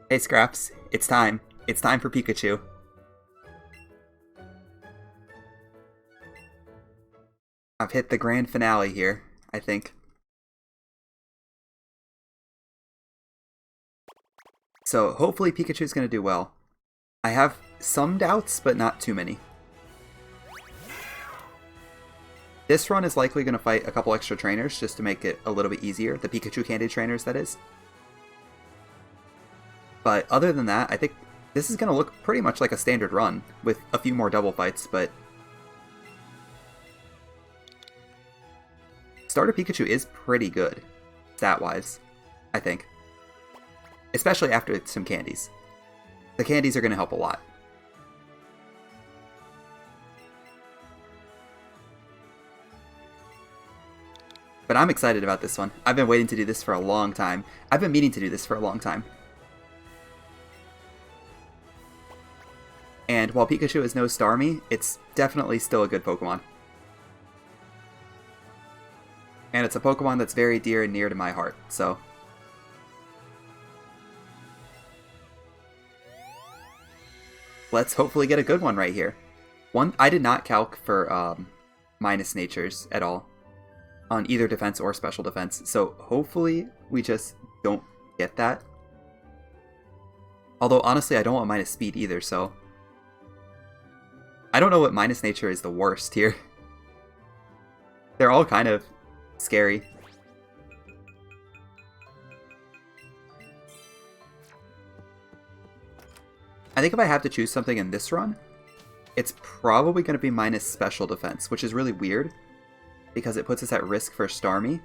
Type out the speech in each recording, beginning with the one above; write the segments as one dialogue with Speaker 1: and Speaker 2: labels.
Speaker 1: Hey Scraps, it's time. It's time for Pikachu. I've hit the grand finale here, I think. So hopefully Pikachu's going to do well. I have some doubts, but not too many. This run is likely going to fight a couple extra trainers just to make it a little bit easier. The Pikachu Candy trainers, that is. But other than that, I think this is going to look pretty much like a standard run with a few more double fights, but Starter Pikachu is pretty good, stat-wise, I think. Especially after some candies. The candies are going to help a lot. But I'm excited about this one. I've been waiting to do this for a long time. I've been meaning to do this for a long time. And while Pikachu is no Starmie, it's definitely still a good Pokemon. And it's a Pokemon that's very dear and near to my heart, so let's hopefully get a good one right here. I did not calc for minus natures at all on either defense or special defense, so hopefully we just don't get that. Although honestly I don't want minus speed either, so I don't know what minus nature is the worst here. They're all kind of scary. I think if I have to choose something in this run, it's probably going to be minus special defense, which is really weird because it puts us at risk for Starmie.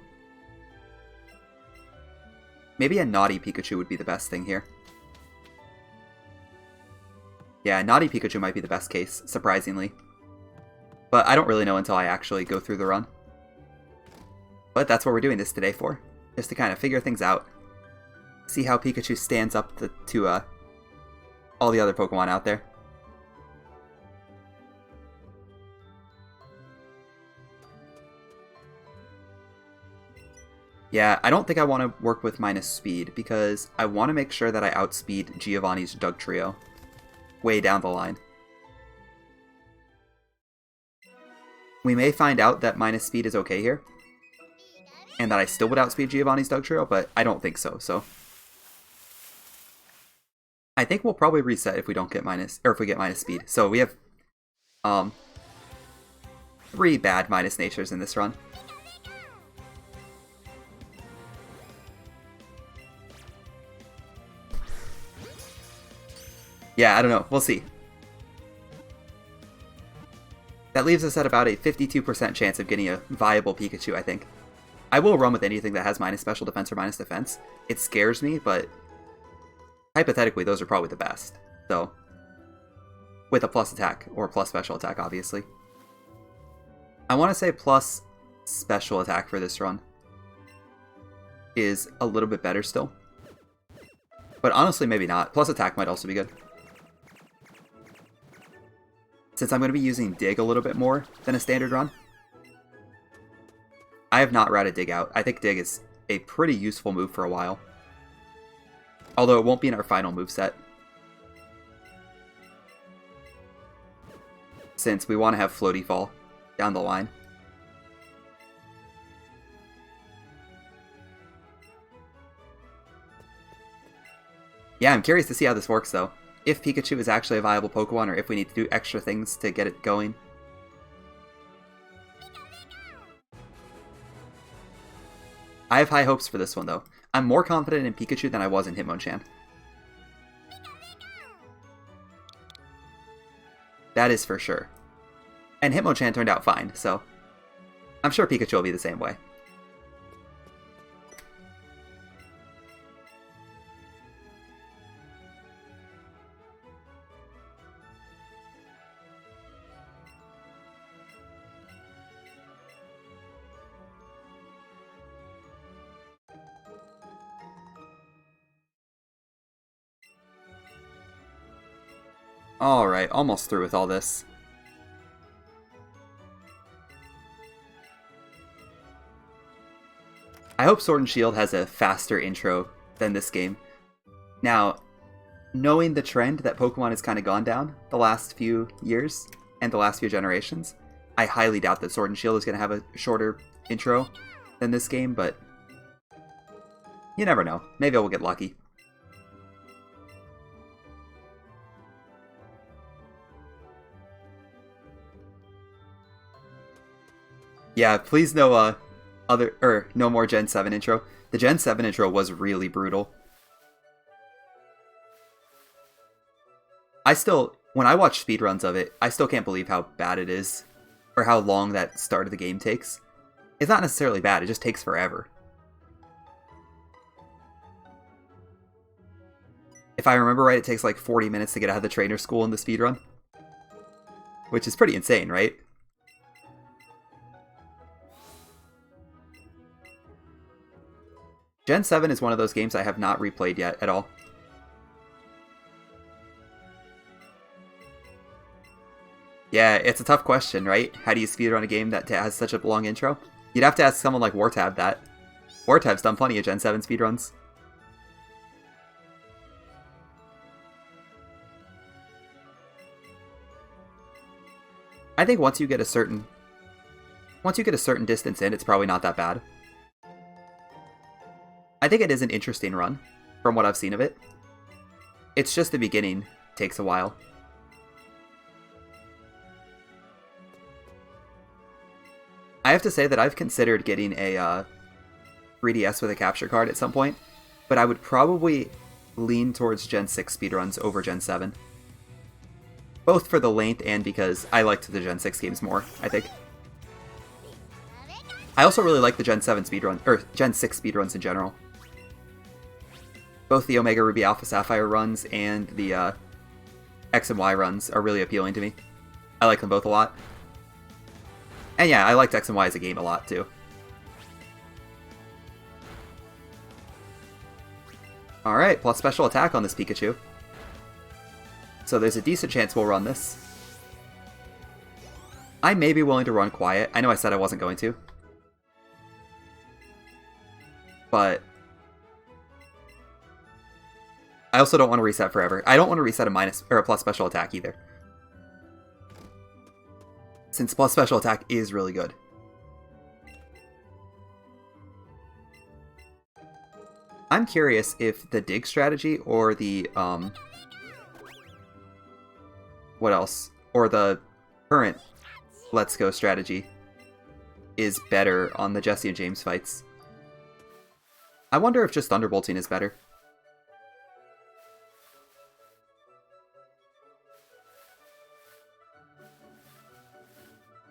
Speaker 1: Maybe a naughty Pikachu would be the best thing here. Yeah, naughty Pikachu might be the best case, surprisingly. But I don't really know until I actually go through the run. But that's what we're doing this today for, just to kind of figure things out. See how Pikachu stands up to all the other Pokemon out there. Yeah, I don't think I want to work with minus speed, because I want to make sure that I outspeed Giovanni's Dugtrio way down the line. We may find out that minus speed is okay here, and that I still would outspeed Giovanni's Dugtrio, but I don't think so, I think we'll probably reset if we don't get if we get minus speed. So we have 3 bad minus natures in this run. Yeah, I don't know. We'll see. That leaves us at about a 52% chance of getting a viable Pikachu, I think. I will run with anything that has minus special defense or minus defense. It scares me, but hypothetically, those are probably the best. So, with a plus attack, or plus special attack, obviously. I want to say plus special attack for this run is a little bit better still. But honestly, maybe not. Plus attack might also be good. Since I'm going to be using Dig a little bit more than a standard run. I have not routed Dig out. I think Dig is a pretty useful move for a while. Although it won't be in our final moveset. Since we want to have Floaty Fall down the line. Yeah, I'm curious to see how this works though. If Pikachu is actually a viable Pokemon, or if we need to do extra things to get it going. I have high hopes for this one, though. I'm more confident in Pikachu than I was in Hitmonchan. That is for sure. And Hitmonchan turned out fine, so I'm sure Pikachu will be the same way. Alright, almost through with all this. I hope Sword and Shield has a faster intro than this game. Now, knowing the trend that Pokemon has kind of gone down the last few years and the last few generations, I highly doubt that Sword and Shield is going to have a shorter intro than this game, but you never know. Maybe I will get lucky. Yeah, please no no more Gen 7 intro. The Gen 7 intro was really brutal. When I watch speedruns of it, I still can't believe how bad it is, or how long that start of the game takes. It's not necessarily bad, it just takes forever. If I remember right, it takes like 40 minutes to get out of the trainer school in the speedrun. Which is pretty insane, right? Gen 7 is one of those games I have not replayed yet at all. Yeah, it's a tough question, right? How do you speedrun a game that has such a long intro? You'd have to ask someone like Wartab that. Wartab's done plenty of Gen 7 speedruns. I think once you get a certain distance in, it's probably not that bad. I think it is an interesting run, from what I've seen of it. It's just the beginning takes a while. I have to say that I've considered getting a 3DS with a capture card at some point, but I would probably lean towards Gen 6 speedruns over Gen 7. Both for the length and because I liked the Gen 6 games more, I think. I also really like the Gen 7 speedrun, or Gen 6 speedruns in general. Both the Omega Ruby Alpha Sapphire runs and the X and Y runs are really appealing to me. I like them both a lot. And yeah, I liked X and Y as a game a lot too. Alright, plus special attack on this Pikachu. So there's a decent chance we'll run this. I may be willing to run quiet. I know I said I wasn't going to. But I also don't want to reset forever. I don't want to reset a minus or a plus special attack either, since plus special attack is really good. I'm curious if the dig strategy or the what else? Or the current Let's Go strategy is better on the Jesse and James fights. I wonder if just Thunderbolting is better.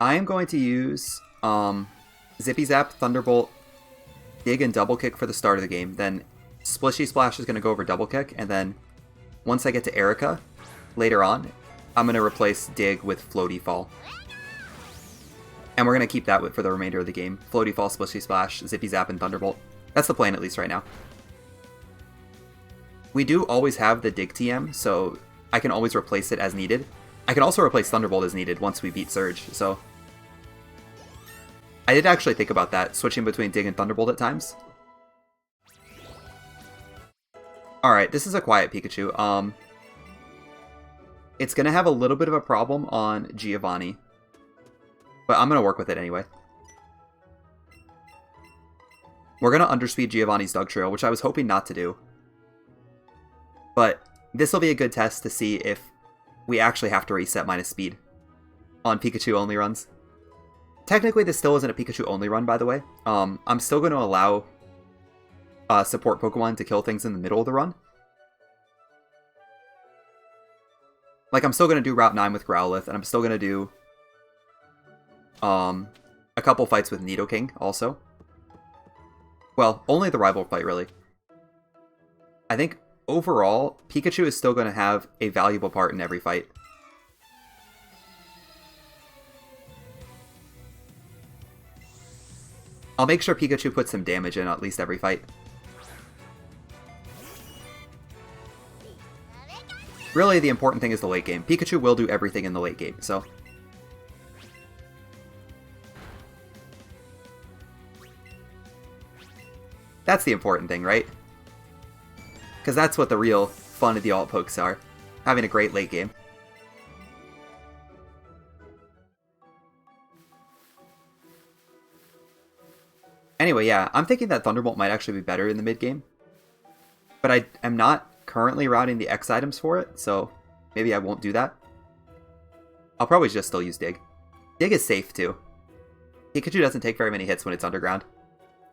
Speaker 1: I am going to use Zippy Zap, Thunderbolt, Dig, and Double Kick for the start of the game. Then Splishy Splash is going to go over Double Kick, and then once I get to Erica later on, I'm going to replace Dig with Floaty Fall. And we're going to keep that for the remainder of the game. Floaty Fall, Splishy Splash, Zippy Zap, and Thunderbolt. That's the plan, at least right now. We do always have the Dig TM, so I can always replace it as needed. I can also replace Thunderbolt as needed once we beat Surge, so I did actually think about that, switching between Dig and Thunderbolt at times. Alright, this is a quiet Pikachu. It's going to have a little bit of a problem on Giovanni, but I'm going to work with it anyway. We're going to underspeed Giovanni's Dugtrio, which I was hoping not to do. But this will be a good test to see if we actually have to reset minus speed on Pikachu only runs. Technically, this still isn't a Pikachu only run, by the way. I'm still going to allow support Pokemon to kill things in the middle of the run. Like, I'm still going to do Route 9 with Growlithe, and I'm still going to do a couple fights with Nidoking also. Well, only the rival fight, really. I think overall, Pikachu is still going to have a valuable part in every fight. I'll make sure Pikachu puts some damage in at least every fight. Really, the important thing is the late game. Pikachu will do everything in the late game, so that's the important thing, right? Because that's what the real fun the alt pokes are. Having a great late game. Anyway, yeah, I'm thinking that Thunderbolt might actually be better in the mid game. But I am not currently routing the X items for it, so maybe I won't do that. I'll probably just still use Dig. Dig is safe too. Pikachu doesn't take very many hits when it's underground.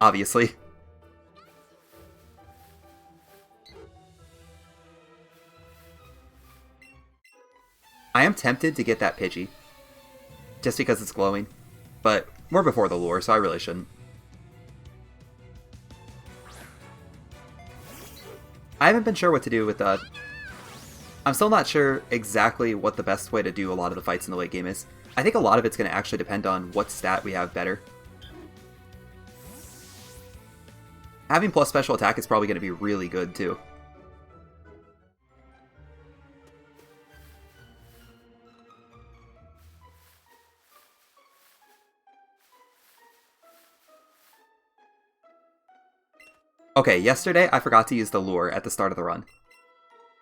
Speaker 1: Obviously. I am tempted to get that Pidgey. Just because it's glowing. But we're before the lure, so I really shouldn't. I haven't been sure what to do with that. I'm still not sure exactly what the best way to do a lot of the fights in the late game is. I think a lot of it's going to actually depend on what stat we have better. Having plus special attack is probably going to be really good too. Okay, yesterday I forgot to use the lure at the start of the run.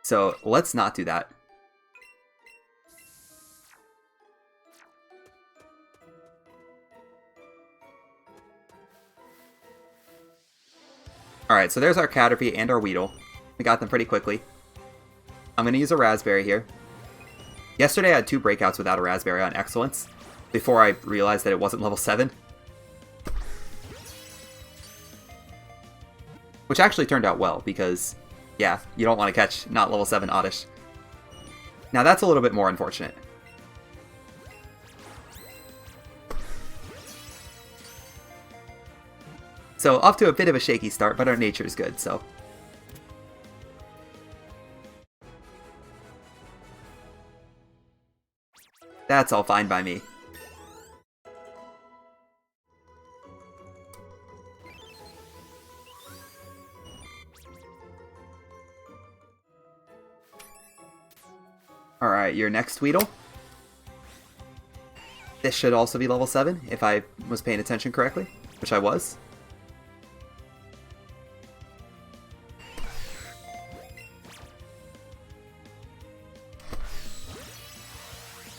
Speaker 1: So let's not do that. Alright, so there's our Caterpie and our Weedle. We got them pretty quickly. I'm going to use a Raspberry here. Yesterday I had 2 breakouts without a Raspberry on Excellence, before I realized that it wasn't level 7. Which actually turned out well, because, yeah, you don't want to catch not level 7 Oddish. Now that's a little bit more unfortunate. So off to a bit of a shaky start, but our nature is good, so. That's all fine by me. Alright, your next Weedle. This should also be level 7, if I was paying attention correctly, which I was.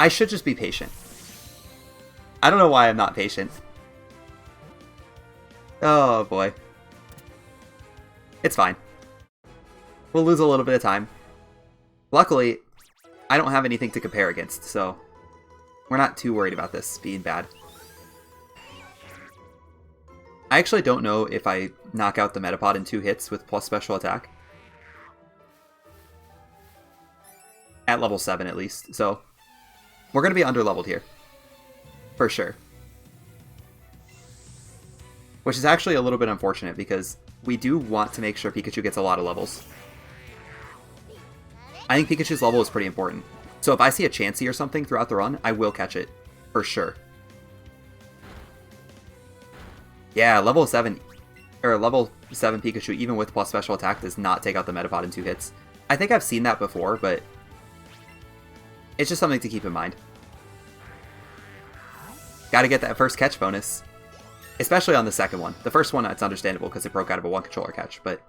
Speaker 1: I should just be patient. I don't know why I'm not patient. Oh boy. It's fine. We'll lose a little bit of time. Luckily, I don't have anything to compare against, so we're not too worried about this being bad. I actually don't know if I knock out the Metapod in 2 hits with plus special attack. At level 7 at least, so we're going to be under-leveled here. For sure. Which is actually a little bit unfortunate because we do want to make sure Pikachu gets a lot of levels. I think Pikachu's level is pretty important. So if I see a Chansey or something throughout the run, I will catch it. For sure. Yeah, level 7 Pikachu, even with plus special attack, does not take out the Metapod in 2 hits. I think I've seen that before, but it's just something to keep in mind. Gotta get that first catch bonus. Especially on the second one. The first one, it's understandable because it broke out of a 1 controller catch, but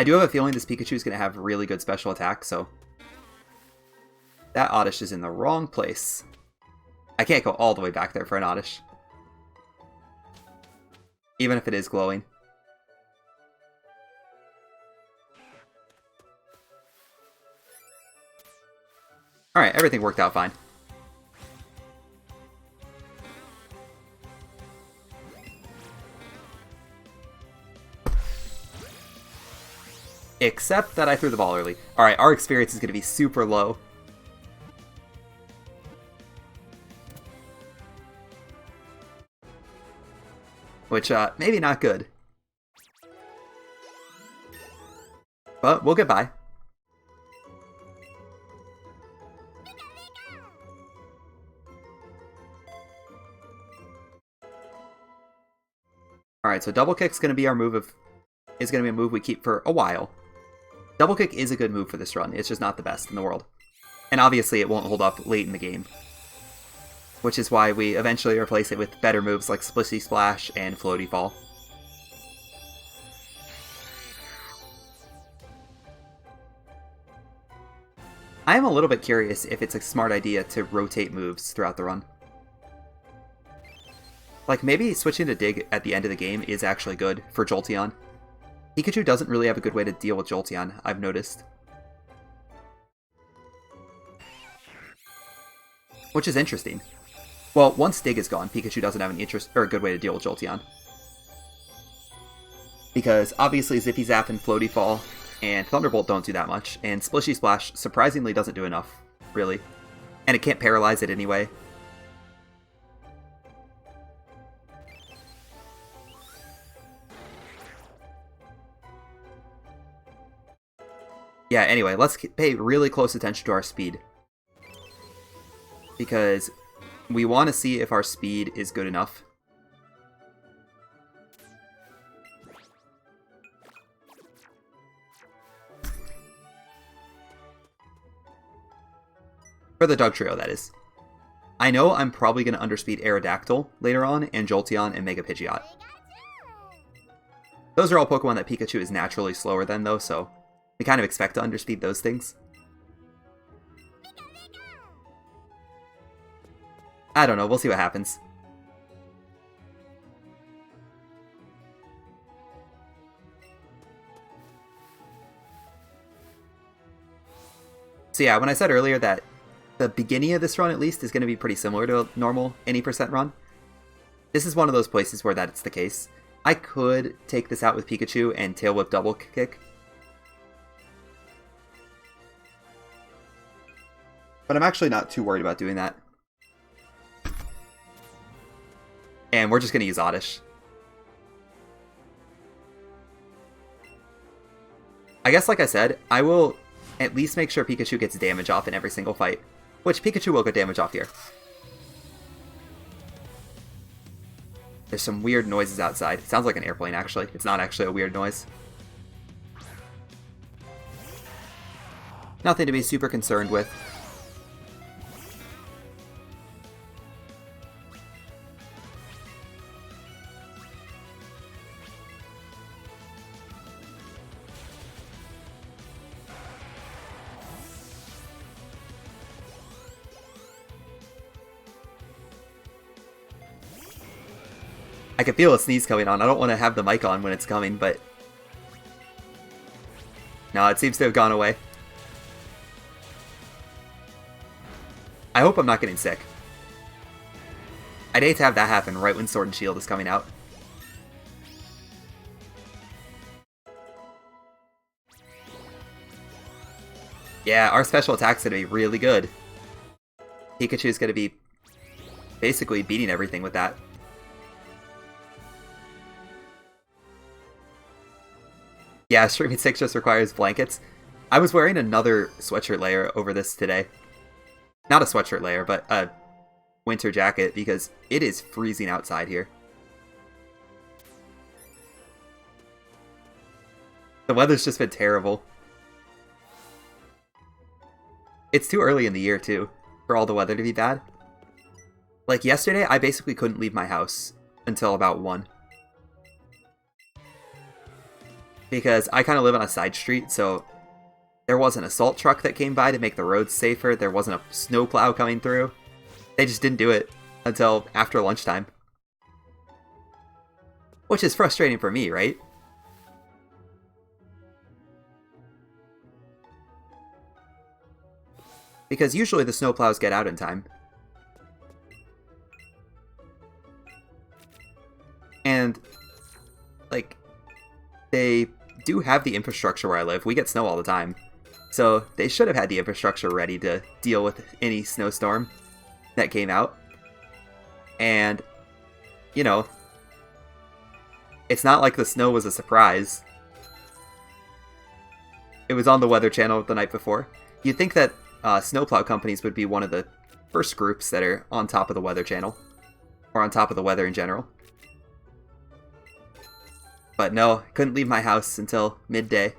Speaker 1: I do have a feeling this Pikachu is going to have really good special attack, so that Oddish is in the wrong place. I can't go all the way back there for an Oddish. Even if it is glowing. Alright, everything worked out fine. Except that I threw the ball early. Alright, our experience is going to be super low. Which, maybe not good. But we'll get by. Alright, so double kick's going to be our move is going to be a move we keep for a while. Double kick is a good move for this run, it's just not the best in the world. And obviously it won't hold up late in the game. Which is why we eventually replace it with better moves like Splishy Splash and Floaty Fall. I am a little bit curious if it's a smart idea to rotate moves throughout the run. Like, maybe switching to Dig at the end of the game is actually good for Jolteon. Pikachu doesn't really have a good way to deal with Jolteon, I've noticed. Which is interesting. Well, once Dig is gone, Pikachu doesn't have an interest or a good way to deal with Jolteon. Because obviously Zippy Zap and Floaty Fall and Thunderbolt don't do that much, and Splishy Splash surprisingly doesn't do enough, really. And it can't paralyze it anyway. Yeah, anyway, let's pay really close attention to our speed. Because we want to see if our speed is good enough. For the Dugtrio, that is. I know I'm probably going to underspeed Aerodactyl later on, and Jolteon and Mega Pidgeot. Those are all Pokemon that Pikachu is naturally slower than, though, so we kind of expect to underspeed those things. I don't know, we'll see what happens. So yeah, when I said earlier that the beginning of this run, at least, is going to be pretty similar to a normal any percent run, this is one of those places where that's the case. I could take this out with Pikachu and Tail Whip Double Kick. But I'm actually not too worried about doing that. And we're just going to use Oddish. I guess, like I said, I will at least make sure Pikachu gets damage off in every single fight. Which Pikachu will get damage off here. There's some weird noises outside. It sounds like an airplane, actually. It's not actually a weird noise. Nothing to be super concerned with. I can feel a sneeze coming on. I don't want to have the mic on when it's coming, but... No, it seems to have gone away. I hope I'm not getting sick. I'd hate to have that happen right when Sword and Shield is coming out. Yeah, our special attack's going to be really good. Pikachu's going to be basically beating everything with that. Yeah, Streaming 6 just requires blankets. I was wearing another sweatshirt layer over this today. Not a sweatshirt layer, but a winter jacket, because it is freezing outside here. The weather's just been terrible. It's too early in the year, too, for all the weather to be bad. Like, yesterday, I basically couldn't leave my house until about 1. Because I kind of live on a side street, so there wasn't a salt truck that came by to make the roads safer, there wasn't a snowplow coming through. They just didn't do it until after lunchtime. Which is frustrating for me, right? Because usually the snowplows get out in time. And, like, they do have the infrastructure where I live. We get snow all the time. So they should have had the infrastructure ready to deal with any snowstorm that came out. And, you know, it's not like the snow was a surprise. It was on the Weather Channel the night before. You'd think that snowplow companies would be one of the first groups that are on top of the Weather Channel. Or on top of the weather in general. But no, couldn't leave my house until midday.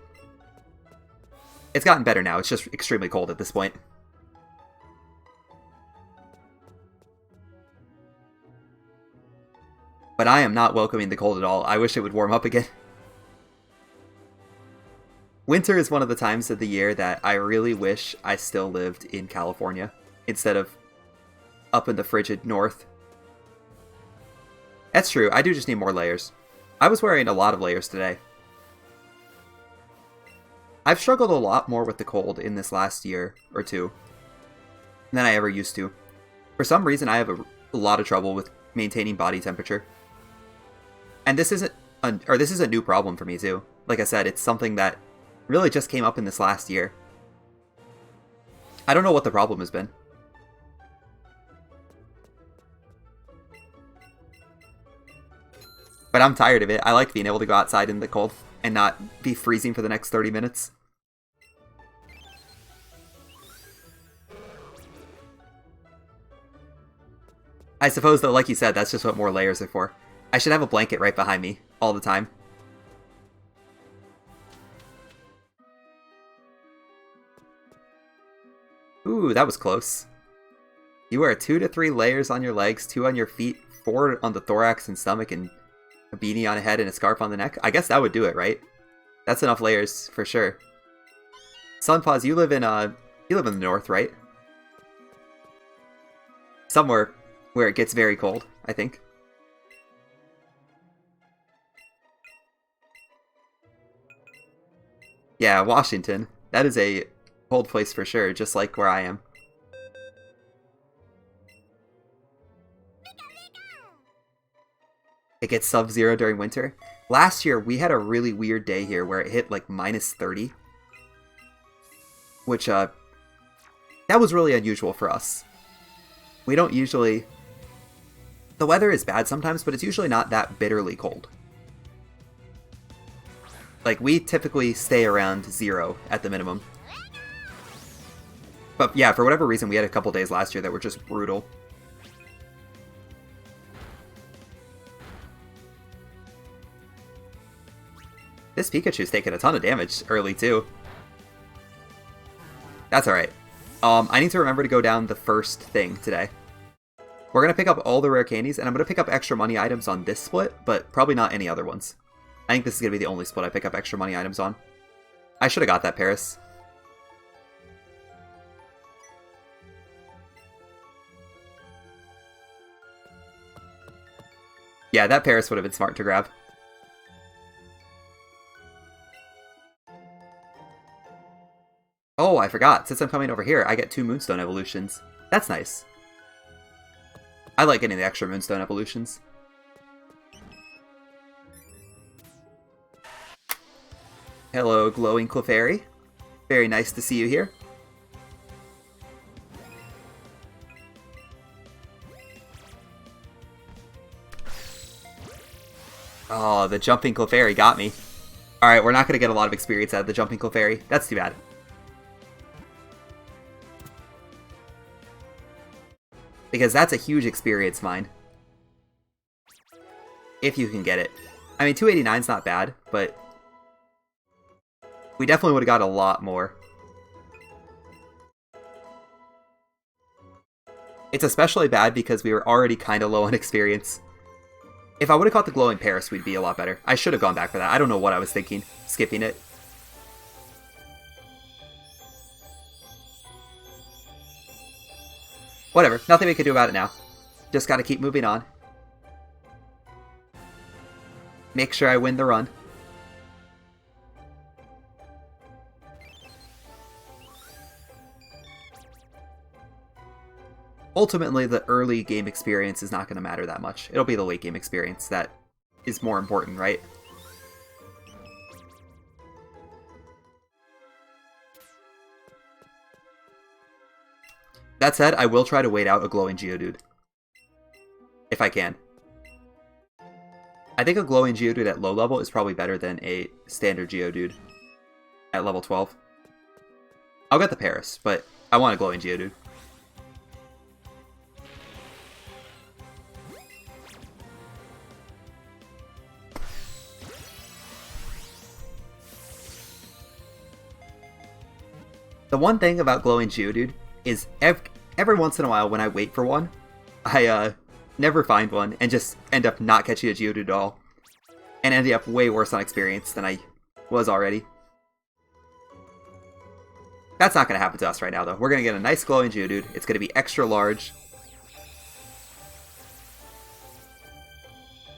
Speaker 1: It's gotten better now, it's just extremely cold at this point. But I am not welcoming the cold at all. I wish it would warm up again. Winter is one of the times of the year that I really wish I still lived in California instead of up in the frigid north. That's true, I do just need more layers. I was wearing a lot of layers today. I've struggled a lot more with the cold in this last year or two than I ever used to. For some reason, I have a lot of trouble with maintaining body temperature. And this isn't a new problem for me too. Like I said, it's something that really just came up in this last year. I don't know what the problem has been. But I'm tired of it. I like being able to go outside in the cold and not be freezing for the next 30 minutes. I suppose, though, like you said, that's just what more layers are for. I should have a blanket right behind me all the time. Ooh, that was close. You wear 2 to 3 layers on your legs, 2 on your feet, 4 on the thorax and stomach, and a beanie on the head and a scarf on the neck. I guess that would do it, right? That's enough layers for sure. Sunpaws, you live in the north, right? Somewhere where it gets very cold, I think. Yeah, Washington. That is a cold place for sure, just like where I am. It gets sub-zero during winter. Last year, we had a really weird day here where it hit like minus 30. Which, that was really unusual for us. We don't usually... The weather is bad sometimes, but it's usually not that bitterly cold. Like, we typically stay around 0 at the minimum. But yeah, for whatever reason, we had a couple days last year that were just brutal. This Pikachu's taking a ton of damage early, too. That's alright. I need to remember to go down the first thing today. We're going to pick up all the rare candies, and I'm going to pick up extra money items on this split, but probably not any other ones. I think this is going to be the only split I pick up extra money items on. I should have got that Paris. Yeah, that Paris would have been smart to grab. Oh, I forgot. Since I'm coming over here, I get 2 Moonstone evolutions. That's nice. I like getting the extra Moonstone evolutions. Hello, glowing Clefairy. Very nice to see you here. Oh, the jumping Clefairy got me. Alright, we're not going to get a lot of experience out of the jumping Clefairy. That's too bad. Because that's a huge experience mine. If you can get it. I mean, 289's not bad, but we definitely would have got a lot more. It's especially bad because we were already kind of low on experience. If I would have caught the glowing Paris, we'd be a lot better. I should have gone back for that. I don't know what I was thinking, skipping it. Whatever, nothing we can do about it now. Just gotta keep moving on. Make sure I win the run. Ultimately, the early game experience is not going to matter that much. It'll be the late game experience that is more important, right? That said, I will try to wait out a glowing Geodude. If I can. I think a glowing Geodude at low level is probably better than a standard Geodude at level 12. I'll get the Paris, but I want a glowing Geodude. The one thing about glowing Geodude is every once in a while when I wait for one, I never find one and just end up not catching a Geodude at all. And ending up way worse on experience than I was already. That's not going to happen to us right now, though. We're going to get a nice glowing Geodude. It's going to be extra large.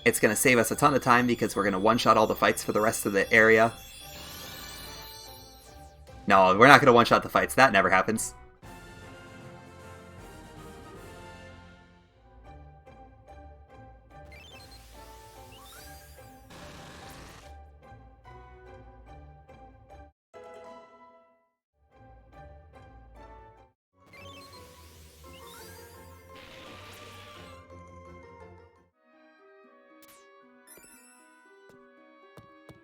Speaker 1: It's going to save us a ton of time because we're going to one-shot all the fights for the rest of the area. No, we're not going to one-shot the fights. That never happens.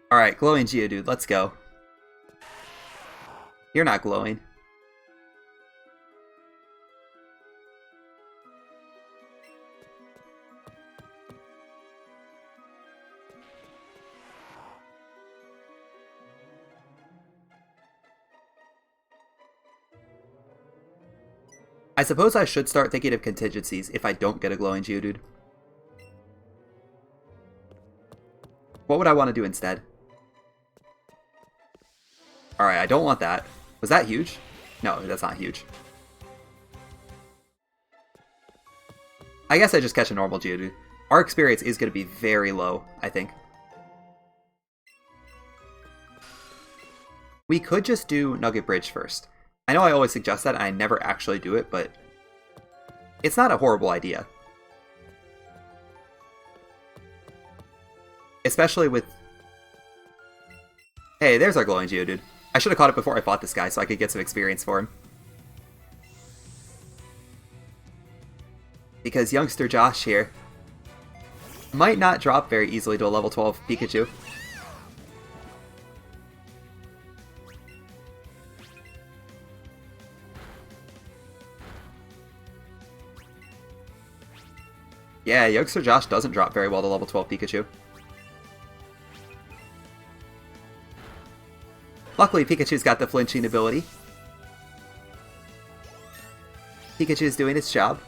Speaker 1: Alright, glowing Geodude, let's go. You're not glowing. I suppose I should start thinking of contingencies if I don't get a glowing Geodude. What would I want to do instead? Alright, I don't want that. Was that huge? No, that's not huge. I guess I just catch a normal Geodude. Our experience is going to be very low, I think. We could just do Nugget Bridge first. I know I always suggest that, and I never actually do it, but it's not a horrible idea. Especially with... Hey, there's our glowing Geodude. I should have caught it before I fought this guy so I could get some experience for him. Because youngster Josh here might not drop very easily to a level 12 Pikachu. Yeah, youngster Josh doesn't drop very well to level 12 Pikachu. Luckily, Pikachu's got the flinching ability. Pikachu's doing its job.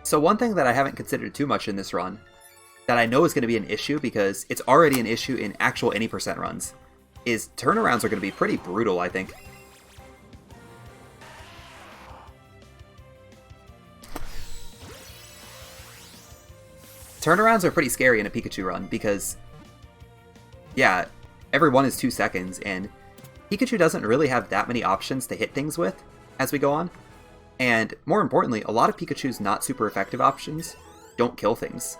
Speaker 1: So one thing that I haven't considered too much in this run, that I know is going to be an issue because it's already an issue in actual any percent runs, is turnarounds are going to be pretty brutal, I think. Turnarounds are pretty scary in a Pikachu run because, yeah, every one is 2 seconds, and Pikachu doesn't really have that many options to hit things with as we go on. And more importantly, a lot of Pikachu's not super effective options don't kill things.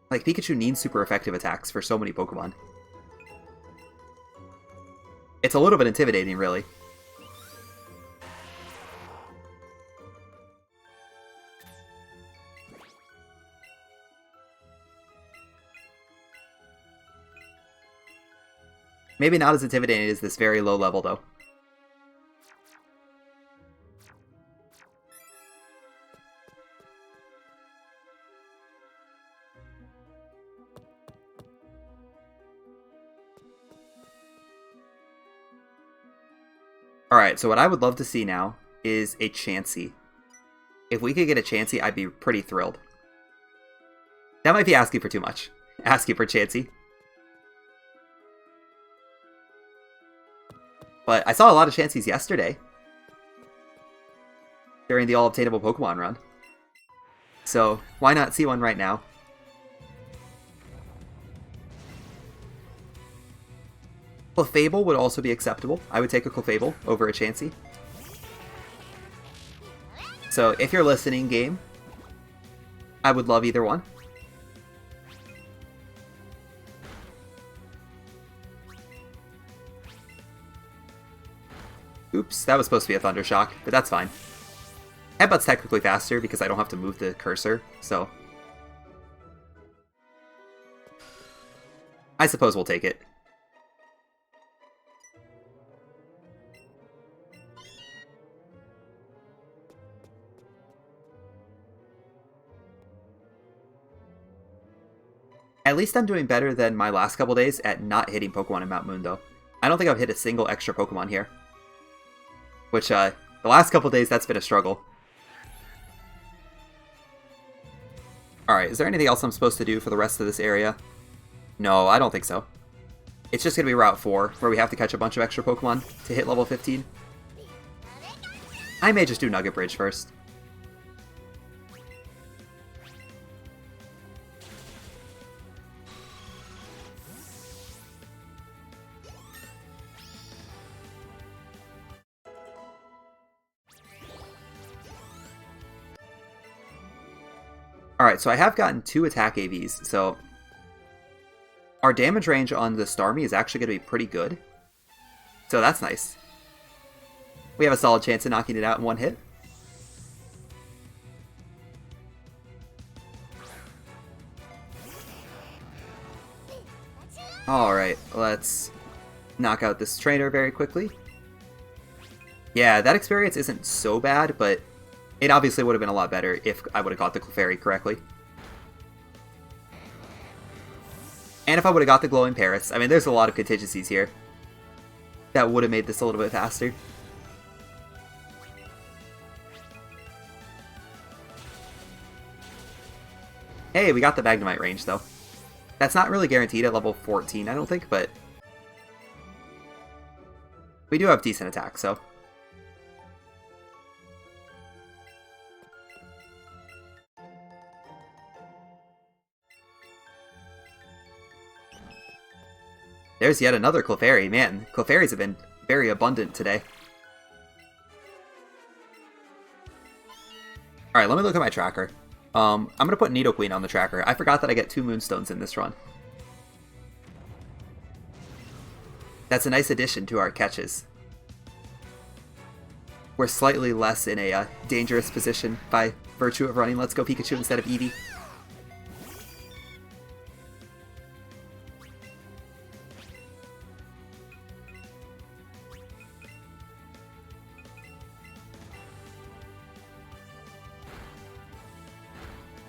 Speaker 1: Like, Pikachu needs super effective attacks for so many Pokemon. It's a little bit intimidating, really. Maybe not as intimidating as this very low level, though. Alright, so what I would love to see now is a Chansey. If we could get a Chansey, I'd be pretty thrilled. That might be asking for too much. Asking for Chansey. But I saw a lot of Chanseys yesterday during the all-obtainable Pokemon run. So, why not see one right now? Clefable would also be acceptable. I would take a Clefable over a Chansey. So, if you're listening, game, I would love either one. Oops, that was supposed to be a Thunder Shock, but that's fine. Headbutt's technically faster because I don't have to move the cursor, so... I suppose we'll take it. At least I'm doing better than my last couple days at not hitting Pokemon in Mount Moon, though. I don't think I've hit a single extra Pokemon here. Which, the last couple days, that's been a struggle. Alright, is there anything else I'm supposed to do for the rest of this area? No, I don't think so. It's just going to be Route 4, where we have to catch a bunch of extra Pokemon to hit level 15. I may just do Nugget Bridge first. Alright, so I have gotten 2 attack AVs, so our damage range on the Starmie is actually going to be pretty good. So that's nice. We have a solid chance of knocking it out in one hit. Alright, let's knock out this trainer very quickly. Yeah, that experience isn't so bad, but it obviously would have been a lot better if I would have got the Clefairy correctly. And if I would have got the Glowing Paris. I mean, there's a lot of contingencies here that would have made this a little bit faster. Hey, we got the Magnemite range, though. That's not really guaranteed at level 14, I don't think, but we do have decent attack, so... There's yet another Clefairy. Man, Clefairies have been very abundant today. Alright, let me look at my tracker. I'm going to put Nidoqueen on the tracker. I forgot that I get 2 Moonstones in this run. That's a nice addition to our catches. We're slightly less in a dangerous position by virtue of running Let's Go Pikachu instead of Eevee.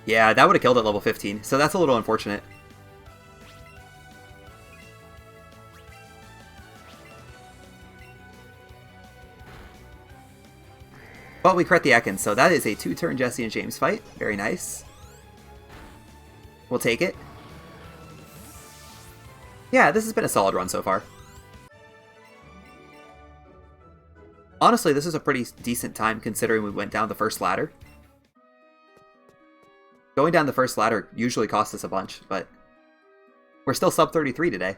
Speaker 1: Yeah, that would have killed at level 15, so that's a little unfortunate. But we crit the Ekans, so that is a 2-turn Jesse and James fight. Very nice. We'll take it. Yeah, this has been a solid run so far. Honestly, this is a pretty decent time considering we went down the first ladder. Going down the first ladder usually costs us a bunch, but we're still sub 33 today.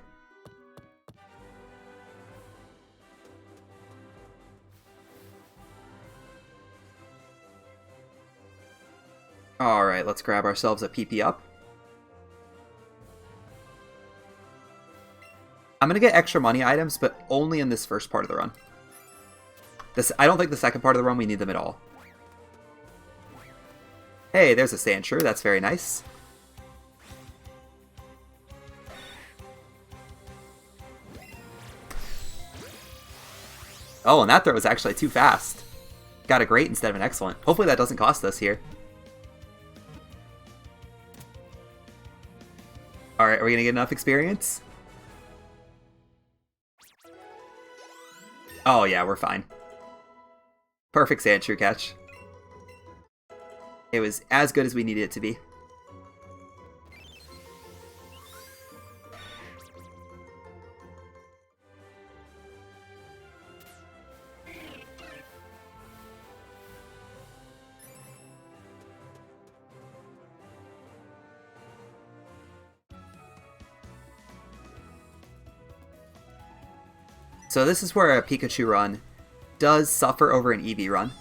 Speaker 1: Alright, let's grab ourselves a PP up. I'm going to get extra money items, but only in this first part of the run. I don't think the second part of the run we need them at all. Hey, there's a Sandshrew, that's very nice. Oh, and that throw was actually too fast. Got a great instead of an excellent. Hopefully that doesn't cost us here. Alright, are we gonna get enough experience? Oh yeah, we're fine. Perfect Sandshrew catch. It was as good as we needed it to be. So this is where a Pikachu run does suffer over an Eevee run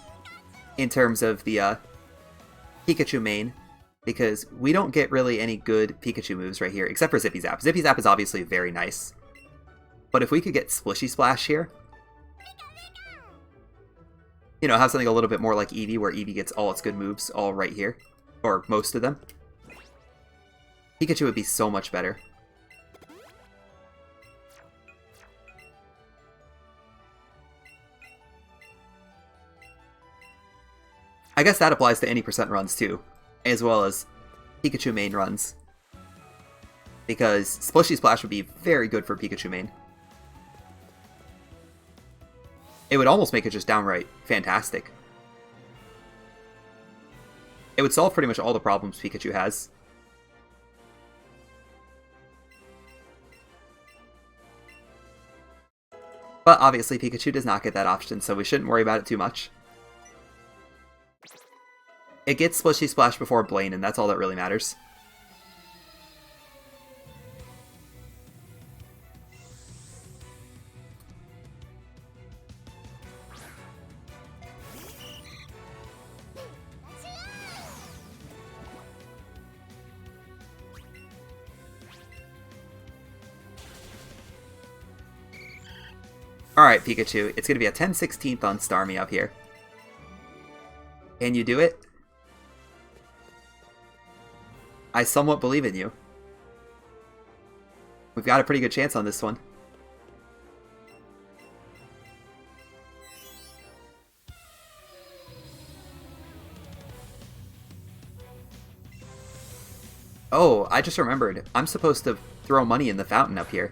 Speaker 1: in terms of the Pikachu main, because we don't get really any good Pikachu moves right here, except for Zippy Zap. Zippy Zap is obviously very nice, but if we could get Splishy Splash here, you know, have something a little bit more like Eevee, where Eevee gets all its good moves all right here, or most of them, Pikachu would be so much better. I guess that applies to any percent runs too, as well as Pikachu main runs, because Splishy Splash would be very good for Pikachu main. It would almost make it just downright fantastic. It would solve pretty much all the problems Pikachu has. But obviously Pikachu does not get that option, so we shouldn't worry about it too much. It gets Splishy Splash before Blaine, and that's all that really matters. Alright, Pikachu, it's going to be a 10/16 on Starmie up here. Can you do it? I somewhat believe in you. We've got a pretty good chance on this one. Oh, I just remembered. I'm supposed to throw money in the fountain up here.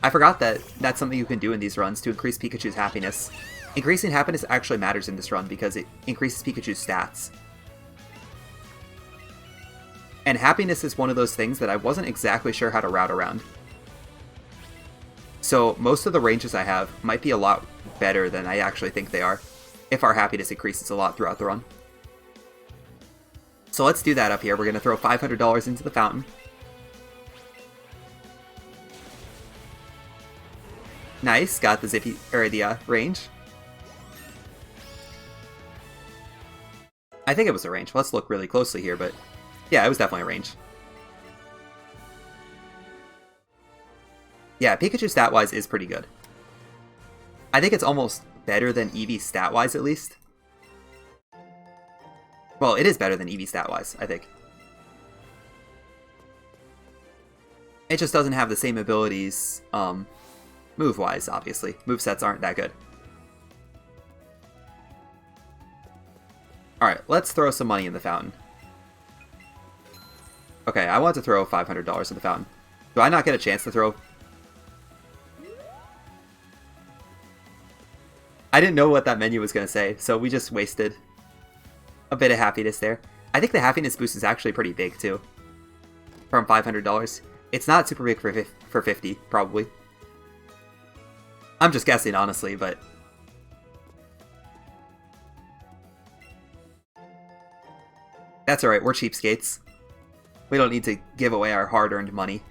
Speaker 1: I forgot that that's something you can do in these runs to increase Pikachu's happiness. Increasing happiness actually matters in this run because it increases Pikachu's stats. And happiness is one of those things that I wasn't exactly sure how to route around. So most of the ranges I have might be a lot better than I actually think they are, if our happiness increases a lot throughout the run. So let's do that up here. We're going to throw $500 into the fountain. Nice, got the zippy or the range. I think it was a range. Let's look really closely here, but yeah, it was definitely a range. Yeah, Pikachu stat-wise is pretty good. I think it's almost better than Eevee stat-wise, at least. Well, it is better than Eevee stat-wise, I think. It just doesn't have the same abilities, move-wise, obviously. Movesets aren't that good. Alright, let's throw some money in the fountain. Okay, I want to throw $500 in the fountain. Do I not get a chance to throw? I didn't know what that menu was going to say, so we just wasted a bit of happiness there. I think the happiness boost is actually pretty big, too. From $500. It's not super big for 50, probably. I'm just guessing, honestly, but... That's alright, we're cheapskates. We don't need to give away our hard-earned money.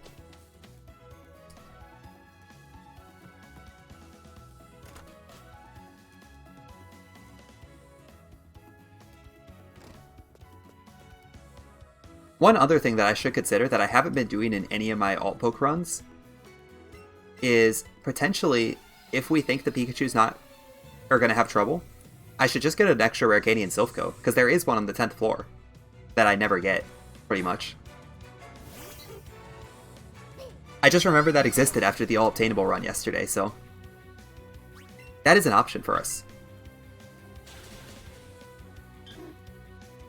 Speaker 1: One other thing that I should consider that I haven't been doing in any of my alt poke runs is potentially, if we think the Pikachu's are going to have trouble, I should just get an extra rare Candy in Silphco, because there is one on the 10th floor that I never get, pretty much. I just remember that existed after the all-obtainable run yesterday, so that is an option for us.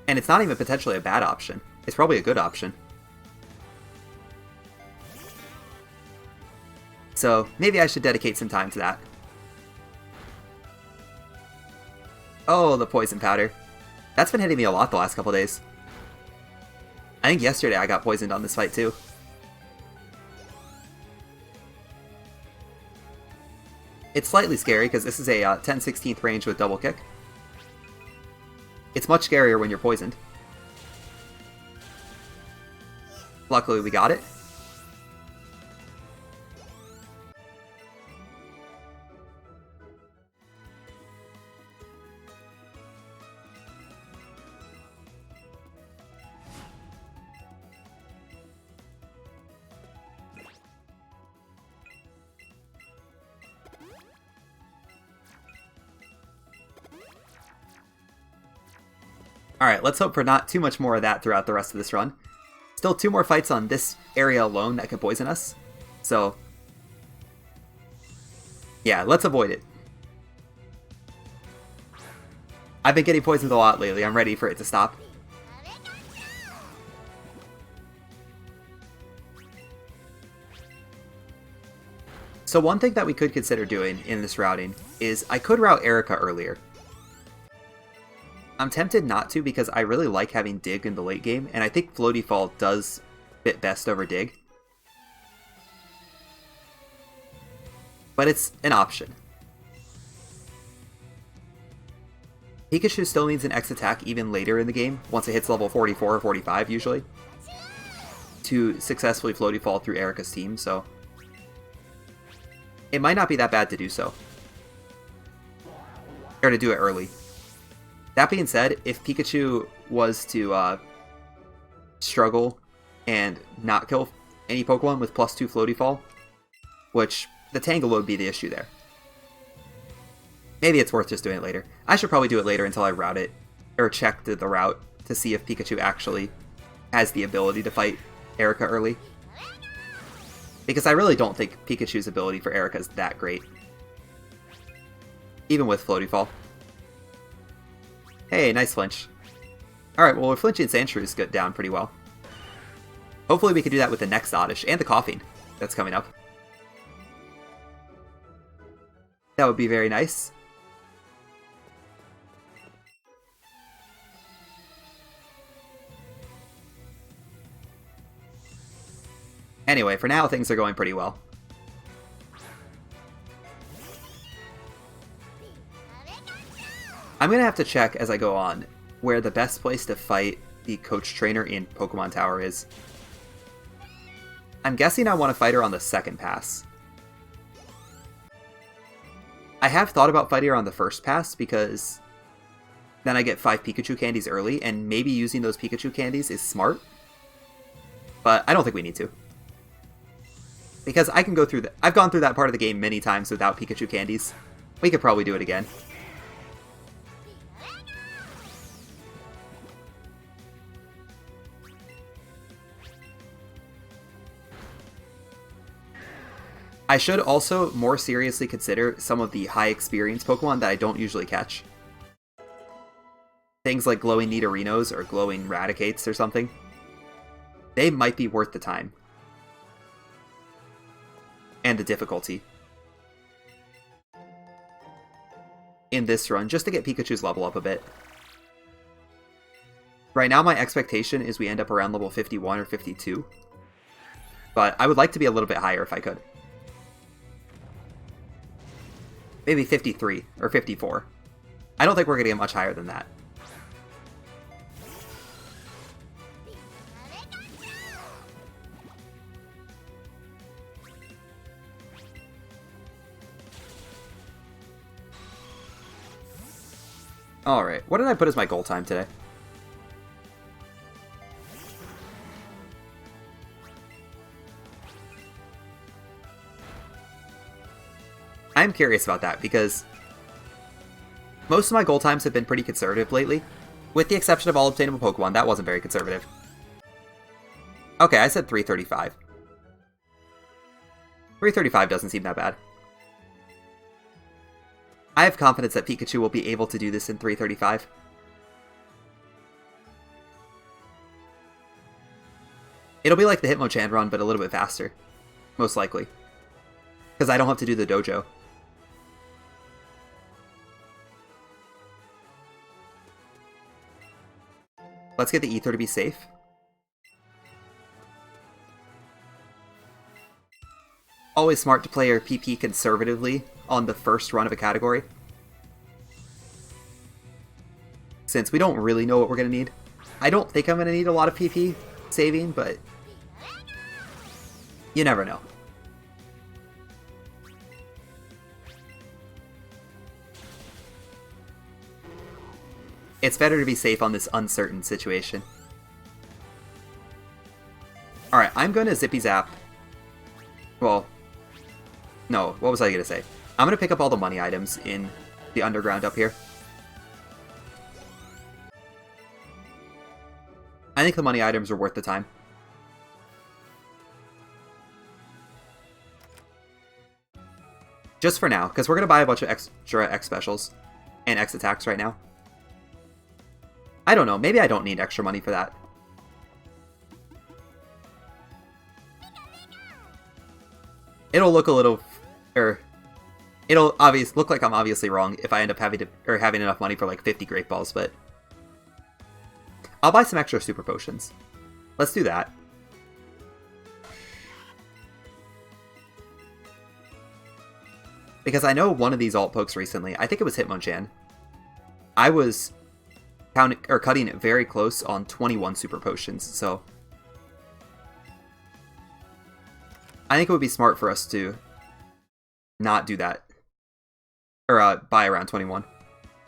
Speaker 1: And it's not even potentially a bad option. It's probably a good option. So maybe I should dedicate some time to that. Oh, the poison powder. That's been hitting me a lot the last couple days. I think yesterday I got poisoned on this fight too. It's slightly scary because this is a 10/16 range with double kick. It's much scarier when you're poisoned. Luckily we got it. Alright, let's hope for not too much more of that throughout the rest of this run. Still 2 more fights on this area alone that could poison us. So, yeah, let's avoid it. I've been getting poisoned a lot lately. I'm ready for it to stop. So one thing that we could consider doing in this routing is I could route Erica earlier. I'm tempted not to because I really like having Dig in the late game, and I think Floaty Fall does fit best over Dig. But it's an option. Pikachu still needs an X attack even later in the game, once it hits level 44 or 45 usually, to successfully Floaty Fall through Erika's team, so it might not be that bad to do so. Or to do it early. That being said, if Pikachu was to struggle and not kill any Pokemon with +2 Floaty Fall, which the Tangle would be the issue there. Maybe it's worth just doing it later. I should probably do it later until I route it, or check the route to see if Pikachu actually has the ability to fight Erika early. Because I really don't think Pikachu's ability for Erika is that great. Even with Floaty Fall. Hey, nice flinch. Alright, well we're flinching Sandshrews down pretty well. Hopefully we can do that with the next Oddish, and the Coughing that's coming up. That would be very nice. Anyway, for now things are going pretty well. I'm going to have to check as I go on where the best place to fight the coach trainer in Pokemon Tower is. I'm guessing I want to fight her on the second pass. I have thought about fighting her on the first pass because then I get 5 Pikachu candies early, and maybe using those Pikachu candies is smart. But I don't think we need to. Because I can go through I've gone through that part of the game many times without Pikachu candies. We could probably do it again. I should also more seriously consider some of the high experience Pokemon that I don't usually catch. Things like glowing Nidorinos or glowing Raticates or something. They might be worth the time. And the difficulty. In this run, just to get Pikachu's level up a bit. Right now my expectation is we end up around level 51 or 52. But I would like to be a little bit higher if I could. Maybe 53 or 54. I don't think we're going to get much higher than that. Alright, what did I put as my goal time today? I'm curious about that, because most of my goal times have been pretty conservative lately. With the exception of all obtainable Pokemon, that wasn't very conservative. Okay, I said 335. 335 doesn't seem that bad. I have confidence that Pikachu will be able to do this in 335. It'll be like the Hitmonchan run, but a little bit faster. Most likely. Because I don't have to do the dojo. Let's get the Ether to be safe. Always smart to play your PP conservatively on the first run of a category. Since we don't really know what we're going to need. I don't think I'm going to need a lot of PP saving, but you never know. It's better to be safe on this uncertain situation. Alright, I'm going to Zippy Zap. Well, no, what was I going to say? I'm going to pick up all the money items in the underground up here. I think the money items are worth the time. Just for now, because we're going to buy a bunch of extra X specials and X attacks right now. I don't know, maybe I don't need extra money for that. It'll look a little, it'll look like I'm obviously wrong if I end up having enough money for like 50 Great Balls, but I'll buy some extra super potions. Let's do that. Because I know one of these alt pokes recently, I think it was Hitmonchan, I was cutting it very close on 21 super potions, so I think it would be smart for us to not do that. Or buy around 21.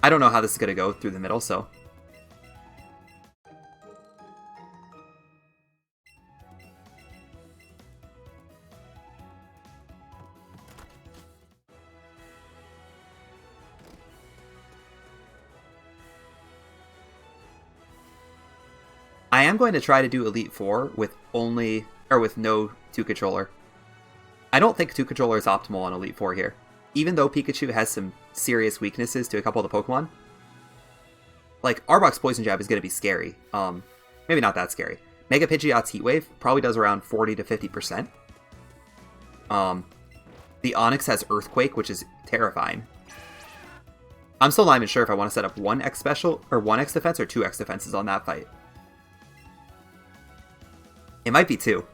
Speaker 1: I don't know how this is going to go through the middle, so... I am going to try to do Elite Four with with no 2-controller. I don't think 2-controller is optimal on Elite Four here. Even though Pikachu has some serious weaknesses to a couple of the Pokemon. Like, Arbok's Poison Jab is going to be scary. Maybe not that scary. Mega Pidgeot's Heat Wave probably does around 40 to 50%. The Onix has Earthquake, which is terrifying. I'm still not even sure if I want to set up 1x special, or 1x defense, or 2x defenses on that fight. It might be 2.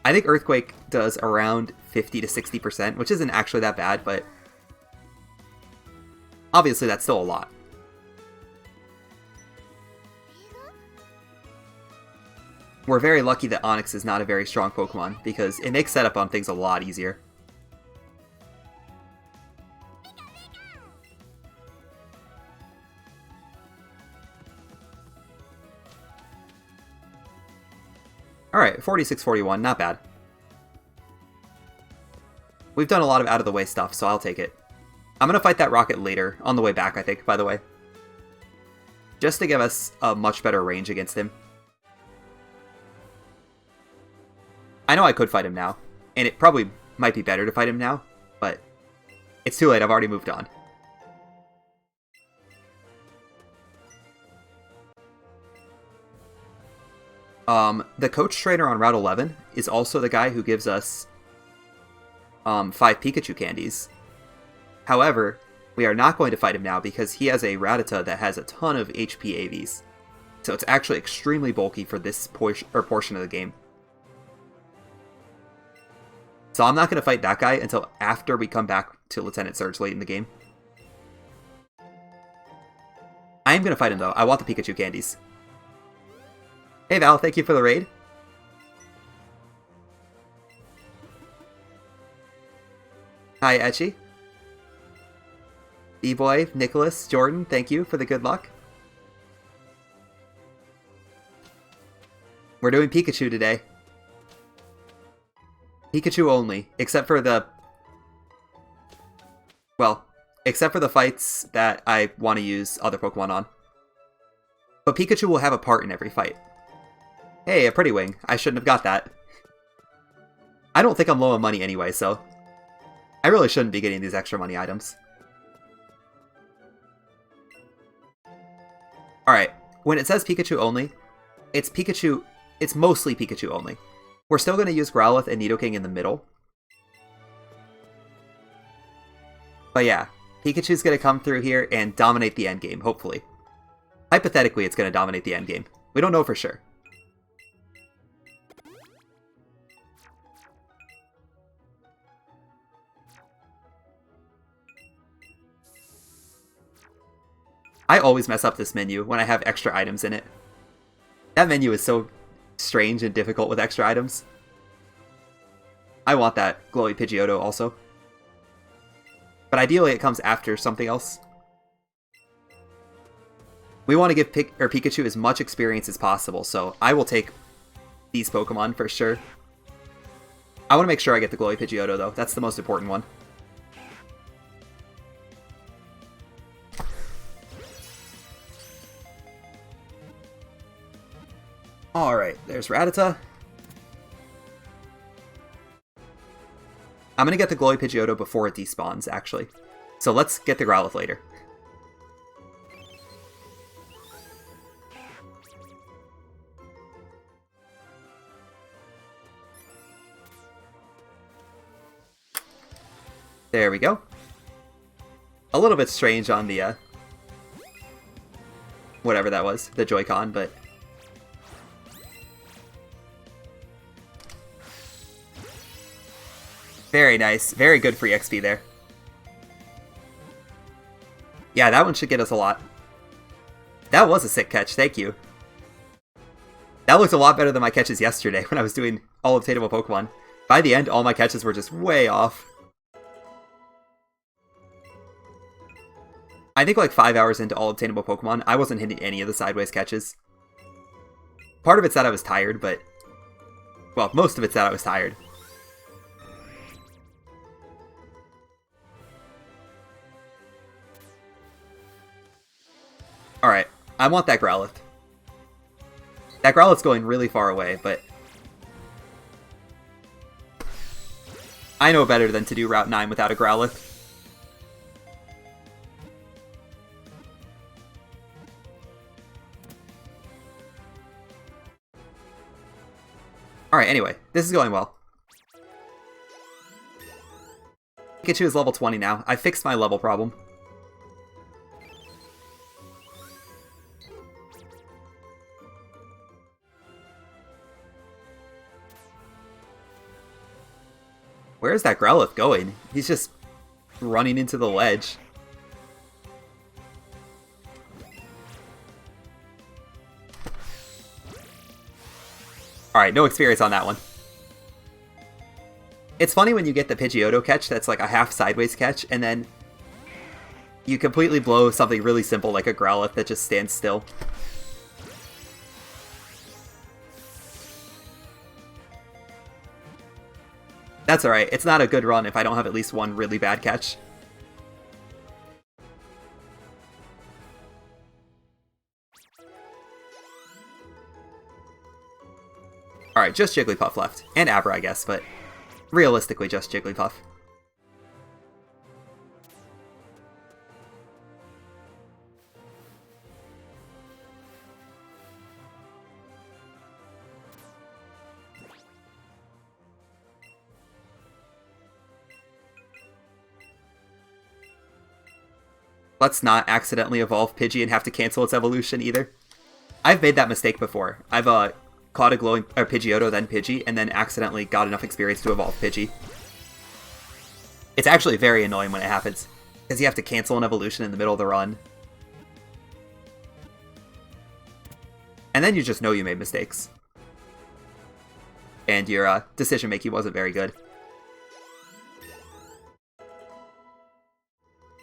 Speaker 1: I think Earthquake does around 50 to 60%, which isn't actually that bad, but obviously that's still a lot. We're very lucky that Onix is not a very strong Pokemon, because it makes setup on things a lot easier. Alright, 46-41, not bad. We've done a lot of out-of-the-way stuff, so I'll take it. I'm going to fight that Rocket later, on the way back, I think, by the way. Just to give us a much better range against him. I know I could fight him now, and it probably might be better to fight him now, but it's too late, I've already moved on. The coach trainer on Route 11 is also the guy who gives us 5 Pikachu candies. However, we are not going to fight him now because he has a Rattata that has a ton of HP AVs. So it's actually extremely bulky for this portion of the game. So I'm not going to fight that guy until after we come back to Lieutenant Surge late in the game. I am going to fight him though. I want the Pikachu candies. Hey Val, thank you for the raid. Hi Etchy. B-Boy, Nicholas, Jordan, thank you for the good luck. We're doing Pikachu today. Pikachu only, except for the... Well, except for the fights that I want to use other Pokemon on. But Pikachu will have a part in every fight. Hey, a Pretty Wing. I shouldn't have got that. I don't think I'm low on money anyway, so... I really shouldn't be getting these extra money items. Alright, when it says Pikachu only, it's mostly Pikachu only. We're still going to use Growlithe and Nidoking in the middle. But yeah, Pikachu's going to come through here and dominate the endgame, hopefully. Hypothetically, it's going to dominate the endgame. We don't know for sure. I always mess up this menu when I have extra items in it. That menu is so strange and difficult with extra items. I want that glowy Pidgeotto also. But ideally it comes after something else. We want to give Pikachu as much experience as possible, so I will take these Pokemon for sure. I want to make sure I get the glowy Pidgeotto though, that's the most important one. Alright, there's Rattata. I'm gonna get the glowy Pidgeotto before it despawns, actually. So let's get the Growlithe later. There we go. A little bit strange on the whatever that was, the Joy-Con, but... Very nice. Very good free XP there. Yeah, that one should get us a lot. That was a sick catch, thank you. That looks a lot better than my catches yesterday when I was doing all obtainable Pokemon. By the end, all my catches were just way off. I think like 5 hours into all obtainable Pokemon, I wasn't hitting any of the sideways catches. Part of it's that I was tired, but... Well, most of it's that I was tired. Alright, I want that Growlithe. That Growlithe's going really far away, but... I know better than to do Route 9 without a Growlithe. Alright, anyway, this is going well. Pikachu is level 20 now. I fixed my level problem. Where's that Growlithe going? He's just running into the ledge. Alright, no experience on that one. It's funny when you get the Pidgeotto catch that's like a half sideways catch, and then you completely blow something really simple like a Growlithe that just stands still. That's alright, it's not a good run if I don't have at least one really bad catch. Alright, just Jigglypuff left. And Abra, I guess, but realistically just Jigglypuff. Let's not accidentally evolve Pidgey and have to cancel its evolution either. I've made that mistake before. I've caught a glowing Pidgeotto, then Pidgey, and then accidentally got enough experience to evolve Pidgey. It's actually very annoying when it happens, because you have to cancel an evolution in the middle of the run. And then you just know you made mistakes. And your decision making wasn't very good.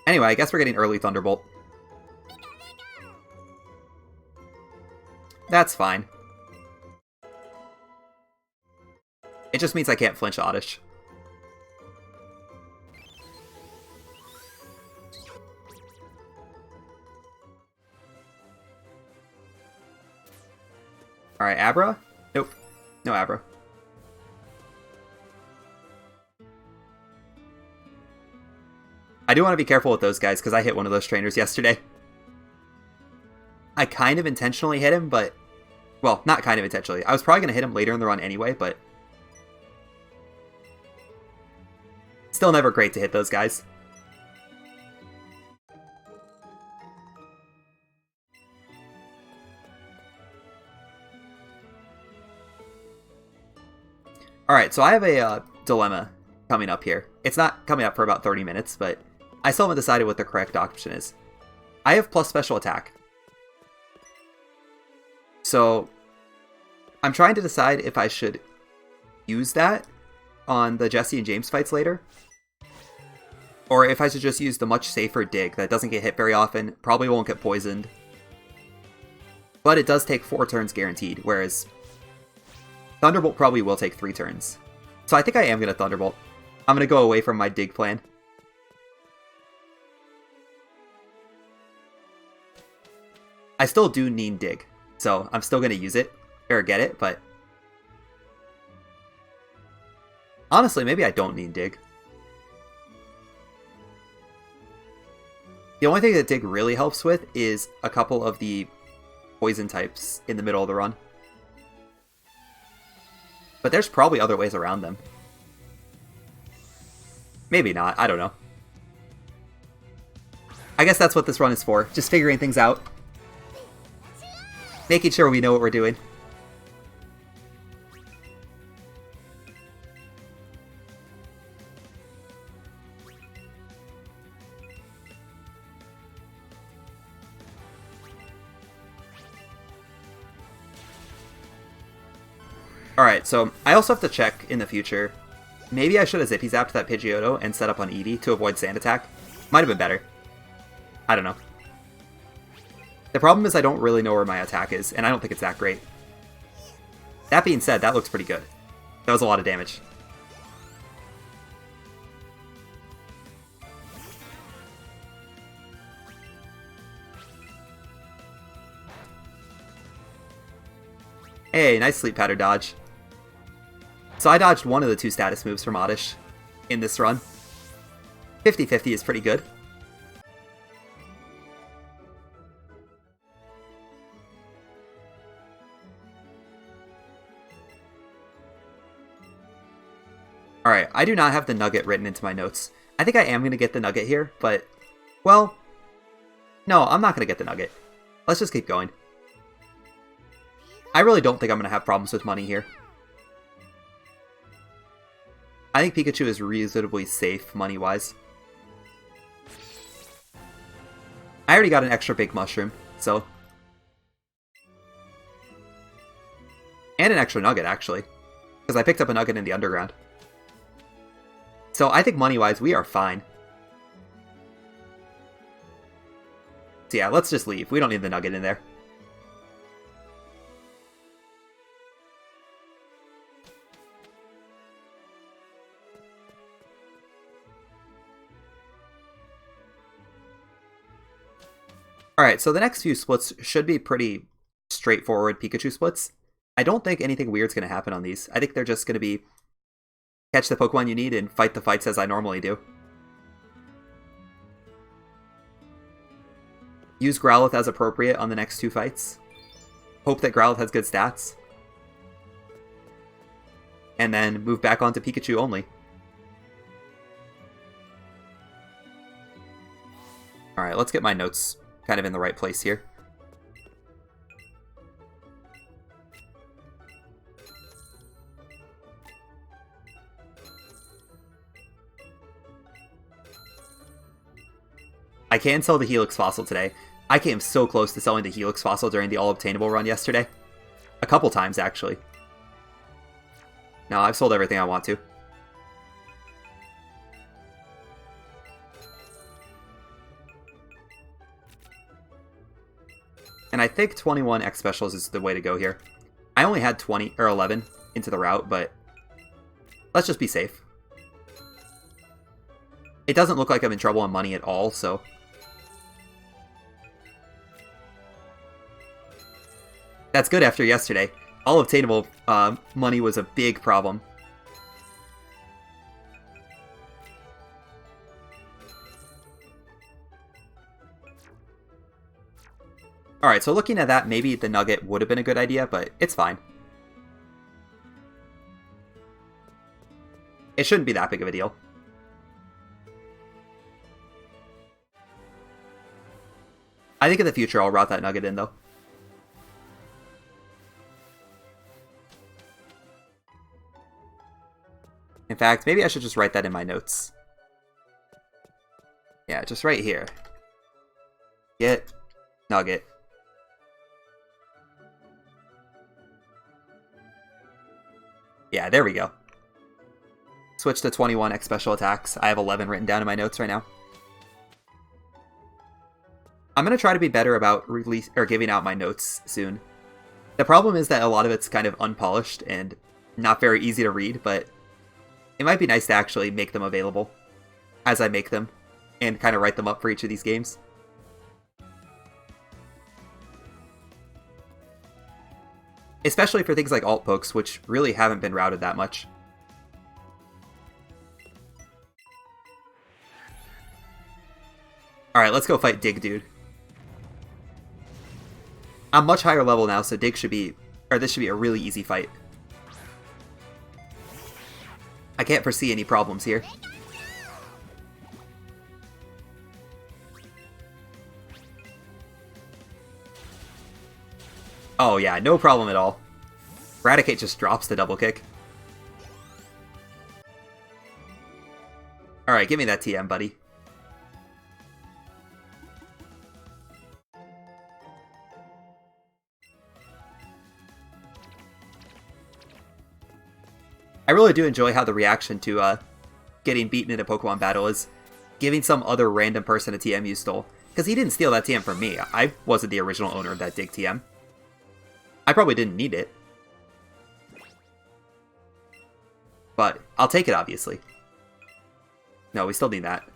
Speaker 1: Anyway, I guess we're getting early Thunderbolt. That's fine. It just means I can't flinch Oddish. Alright, Abra? Nope. No Abra. I do want to be careful with those guys, because I hit one of those trainers yesterday. I kind of intentionally hit him, but... Well, not kind of intentionally. I was probably going to hit him later in the run anyway, but... Still never great to hit those guys. Alright, so I have a dilemma coming up here. It's not coming up for about 30 minutes, but I still haven't decided what the correct option is. I have plus special attack. So, I'm trying to decide if I should use that on the Jesse and James fights later, or if I should just use the much safer Dig that doesn't get hit very often, probably won't get poisoned, but it does take 4 turns guaranteed, whereas Thunderbolt probably will take 3 turns. So I think I am going to Thunderbolt. I'm going to go away from my Dig plan. I still do need Dig, so I'm still going to use it, or get it, but... Honestly, maybe I don't need Dig. The only thing that Dig really helps with is a couple of the poison types in the middle of the run. But there's probably other ways around them. Maybe not, I don't know. I guess that's what this run is for, just figuring things out. Making sure we know what we're doing. Alright, so I also have to check in the future. Maybe I should have Zippy Zapped that Pidgeotto and set up on Eevee to avoid Sand Attack. Might have been better. I don't know. The problem is I don't really know where my attack is, and I don't think it's that great. That being said, that looks pretty good. That was a lot of damage. Hey, nice Sleep Pattern dodge. So I dodged one of the 2 status moves from Oddish in this run. 50-50 is pretty good. Alright, I do not have the Nugget written into my notes. I think I am going to get the Nugget here, but, well, no, I'm not going to get the Nugget. Let's just keep going. I really don't think I'm going to have problems with money here. I think Pikachu is reasonably safe money-wise. I already got an extra big mushroom, so... And an extra nugget, actually. Because I picked up a nugget in the underground. So I think money-wise, we are fine. So yeah, let's just leave. We don't need the nugget in there. Alright, so the next few splits should be pretty straightforward Pikachu splits. I don't think anything weird's going to happen on these. I think they're just going to be catch the Pokemon you need and fight the fights as I normally do. Use Growlithe as appropriate on the next 2 fights. Hope that Growlithe has good stats. And then move back onto Pikachu only. Alright, let's get my notes kind of in the right place here. I can sell the Helix Fossil today. I came so close to selling the Helix Fossil during the all-obtainable run yesterday. A couple times, actually. No, I've sold everything I want to. And I think 21 X Specials is the way to go here. I only had 20 or 11 into the route, but let's just be safe. It doesn't look like I'm in trouble on money at all, so... That's good after yesterday. All obtainable money was a big problem. Alright, so looking at that, maybe the Nugget would have been a good idea, but it's fine. It shouldn't be that big of a deal. I think in the future I'll route that Nugget in, though. In fact, maybe I should just write that in my notes. Yeah, just right here. Get Nugget. Yeah, there we go. Switch to 21 X special attacks. I have 11 written down in my notes right now. I'm going to try to be better about giving out my notes soon. The problem is that a lot of it's kind of unpolished and not very easy to read, but it might be nice to actually make them available as I make them and kind of write them up for each of these games. Especially for things like alt pokes, which really haven't been routed that much. Alright, let's go fight Dig Dude. I'm much higher level now, so Dig should be... or this should be a really easy fight. I can't foresee any problems here. Oh yeah, no problem at all. Raticate just drops the double kick. Alright, give me that TM, buddy. I really do enjoy how the reaction to getting beaten in a Pokemon battle is giving some other random person a TM you stole. Because he didn't steal that TM from me. I wasn't the original owner of that Dig TM. I probably didn't need it. But I'll take it, obviously. No, we still need that.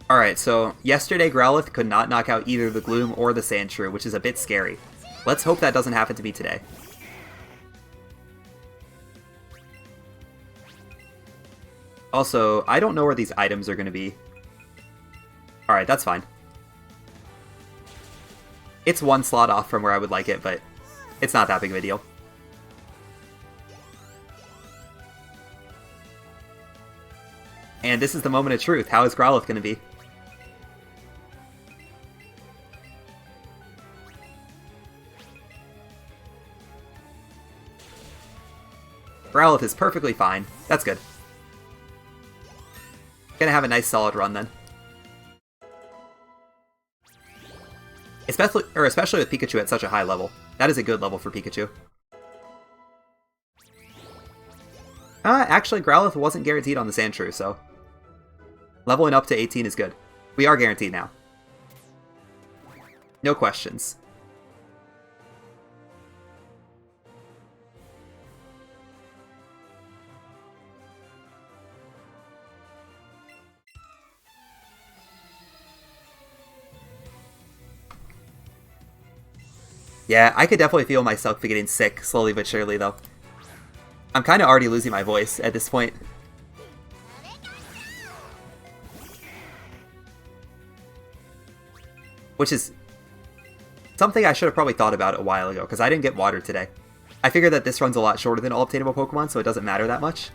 Speaker 1: Alright, so yesterday Growlithe could not knock out either the Gloom or the Sandshrew, which is a bit scary. Let's hope that doesn't happen to me today. Also, I don't know where these items are going to be. Alright, that's fine. It's one slot off from where I would like it, but it's not that big of a deal. And this is the moment of truth. How is Growlithe going to be? Growlithe is perfectly fine. That's good. Gonna have a nice solid run then. Especially with Pikachu at such a high level. That is a good level for Pikachu. Actually, Growlithe wasn't guaranteed on the Sandshrew, so... leveling up to 18 is good. We are guaranteed now. No questions. Yeah, I could definitely feel myself getting sick, slowly but surely, though. I'm kind of already losing my voice at this point. Which is something I should have probably thought about a while ago, because I didn't get water today. I figured that this run's a lot shorter than all obtainable Pokemon, so it doesn't matter that much.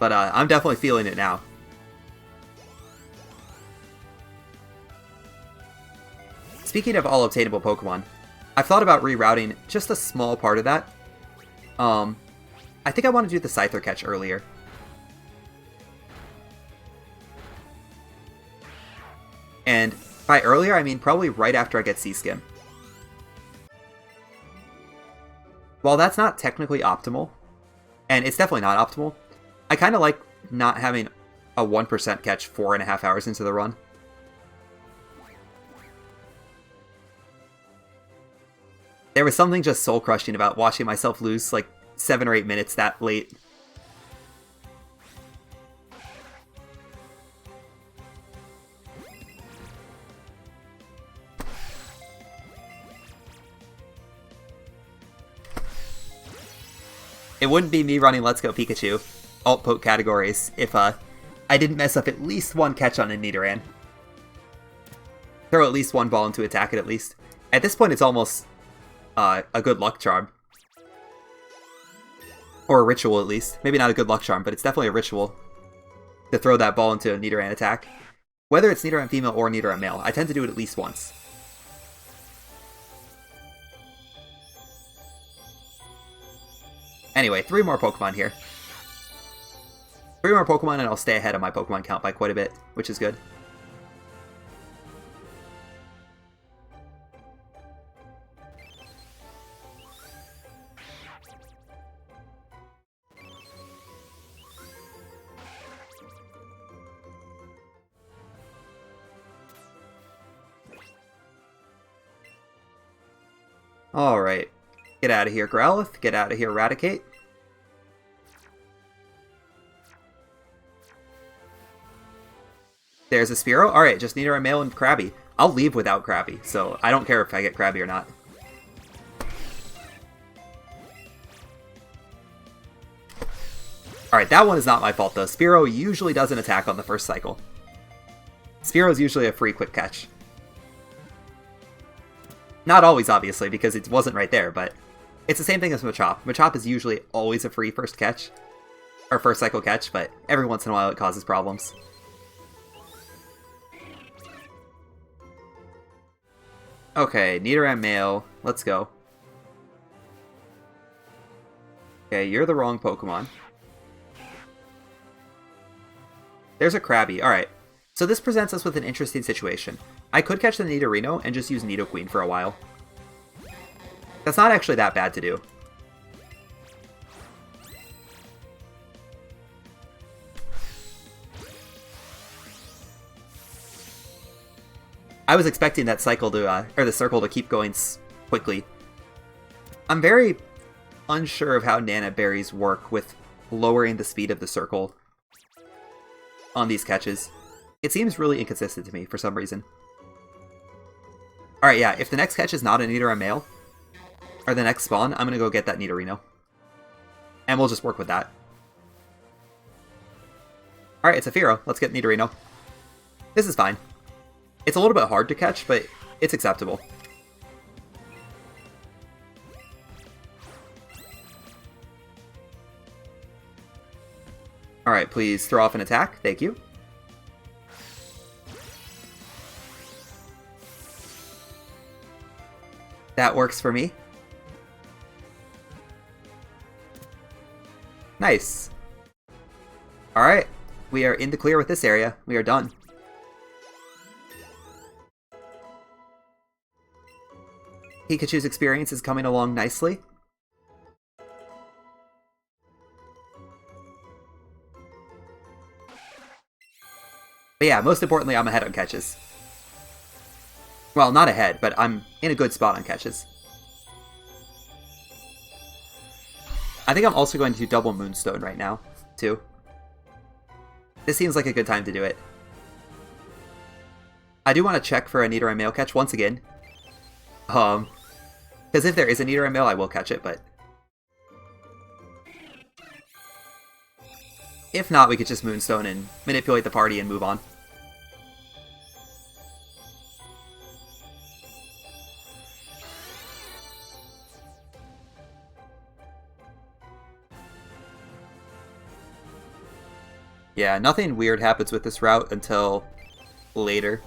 Speaker 1: But I'm definitely feeling it now. Speaking of all obtainable Pokemon, I've thought about rerouting just a small part of that. I think I want to do the Scyther catch earlier. And by earlier, I mean probably right after I get Sea Skim. While that's not technically optimal, and it's definitely not optimal, I kind of like not having a 1% catch 4.5 hours into the run. There was something just soul-crushing about watching myself lose like 7 or 8 minutes that late. It wouldn't be me running Let's Go Pikachu alt poke categories if I didn't mess up at least one catch on a Nidoran. Throw at least one ball into attack it at least. At this point it's almost a good luck charm. Or a ritual at least. Maybe not a good luck charm, but it's definitely a ritual to throw that ball into a Nidoran attack. Whether it's Nidoran female or Nidoran male, I tend to do it at least once. Anyway, 3 more Pokemon here. 3 more Pokemon and I'll stay ahead of my Pokemon count by quite a bit, which is good. Alright. Get out of here, Growlithe. Get out of here, Raticate. There's a Spearow. Alright, just need our male and Krabby. I'll leave without Krabby, so I don't care if I get Krabby or not. Alright, that one is not my fault though. Spearow usually doesn't attack on the first cycle. Spearow's usually a free quick catch. Not always, obviously, because it wasn't right there, but it's the same thing as Machop. Machop is usually always a free first catch, or first cycle catch, but every once in a while it causes problems. Okay, Nidoran male, let's go. Okay, you're the wrong Pokemon. There's a Krabby, alright. So this presents us with an interesting situation. I could catch the Nidorino and just use Nidoqueen for a while. That's not actually that bad to do. I was expecting that cycle to, or the circle to keep going quickly. I'm very unsure of how Nana Berries work with lowering the speed of the circle on these catches. It seems really inconsistent to me for some reason. Alright, yeah, if the next catch is not a Nidoran male, or the next spawn, I'm gonna go get that Nidorino. And we'll just work with that. Alright, it's a Fearow. Let's get Nidorino. This is fine. It's a little bit hard to catch, but it's acceptable. Alright, please throw off an attack. Thank you. That works for me. Nice. Alright, we are in the clear with this area. We are done. Pikachu's experience is coming along nicely. But yeah, most importantly, I'm ahead on catches. Well, not ahead, but I'm in a good spot on catches. I think I'm also going to do double Moonstone right now, too. This seems like a good time to do it. I do want to check for a Nidoran male catch once again. Because if there is a Nidoran male, I will catch it, but... if not, we could just Moonstone and manipulate the party and move on. Yeah, nothing weird happens with this route until later.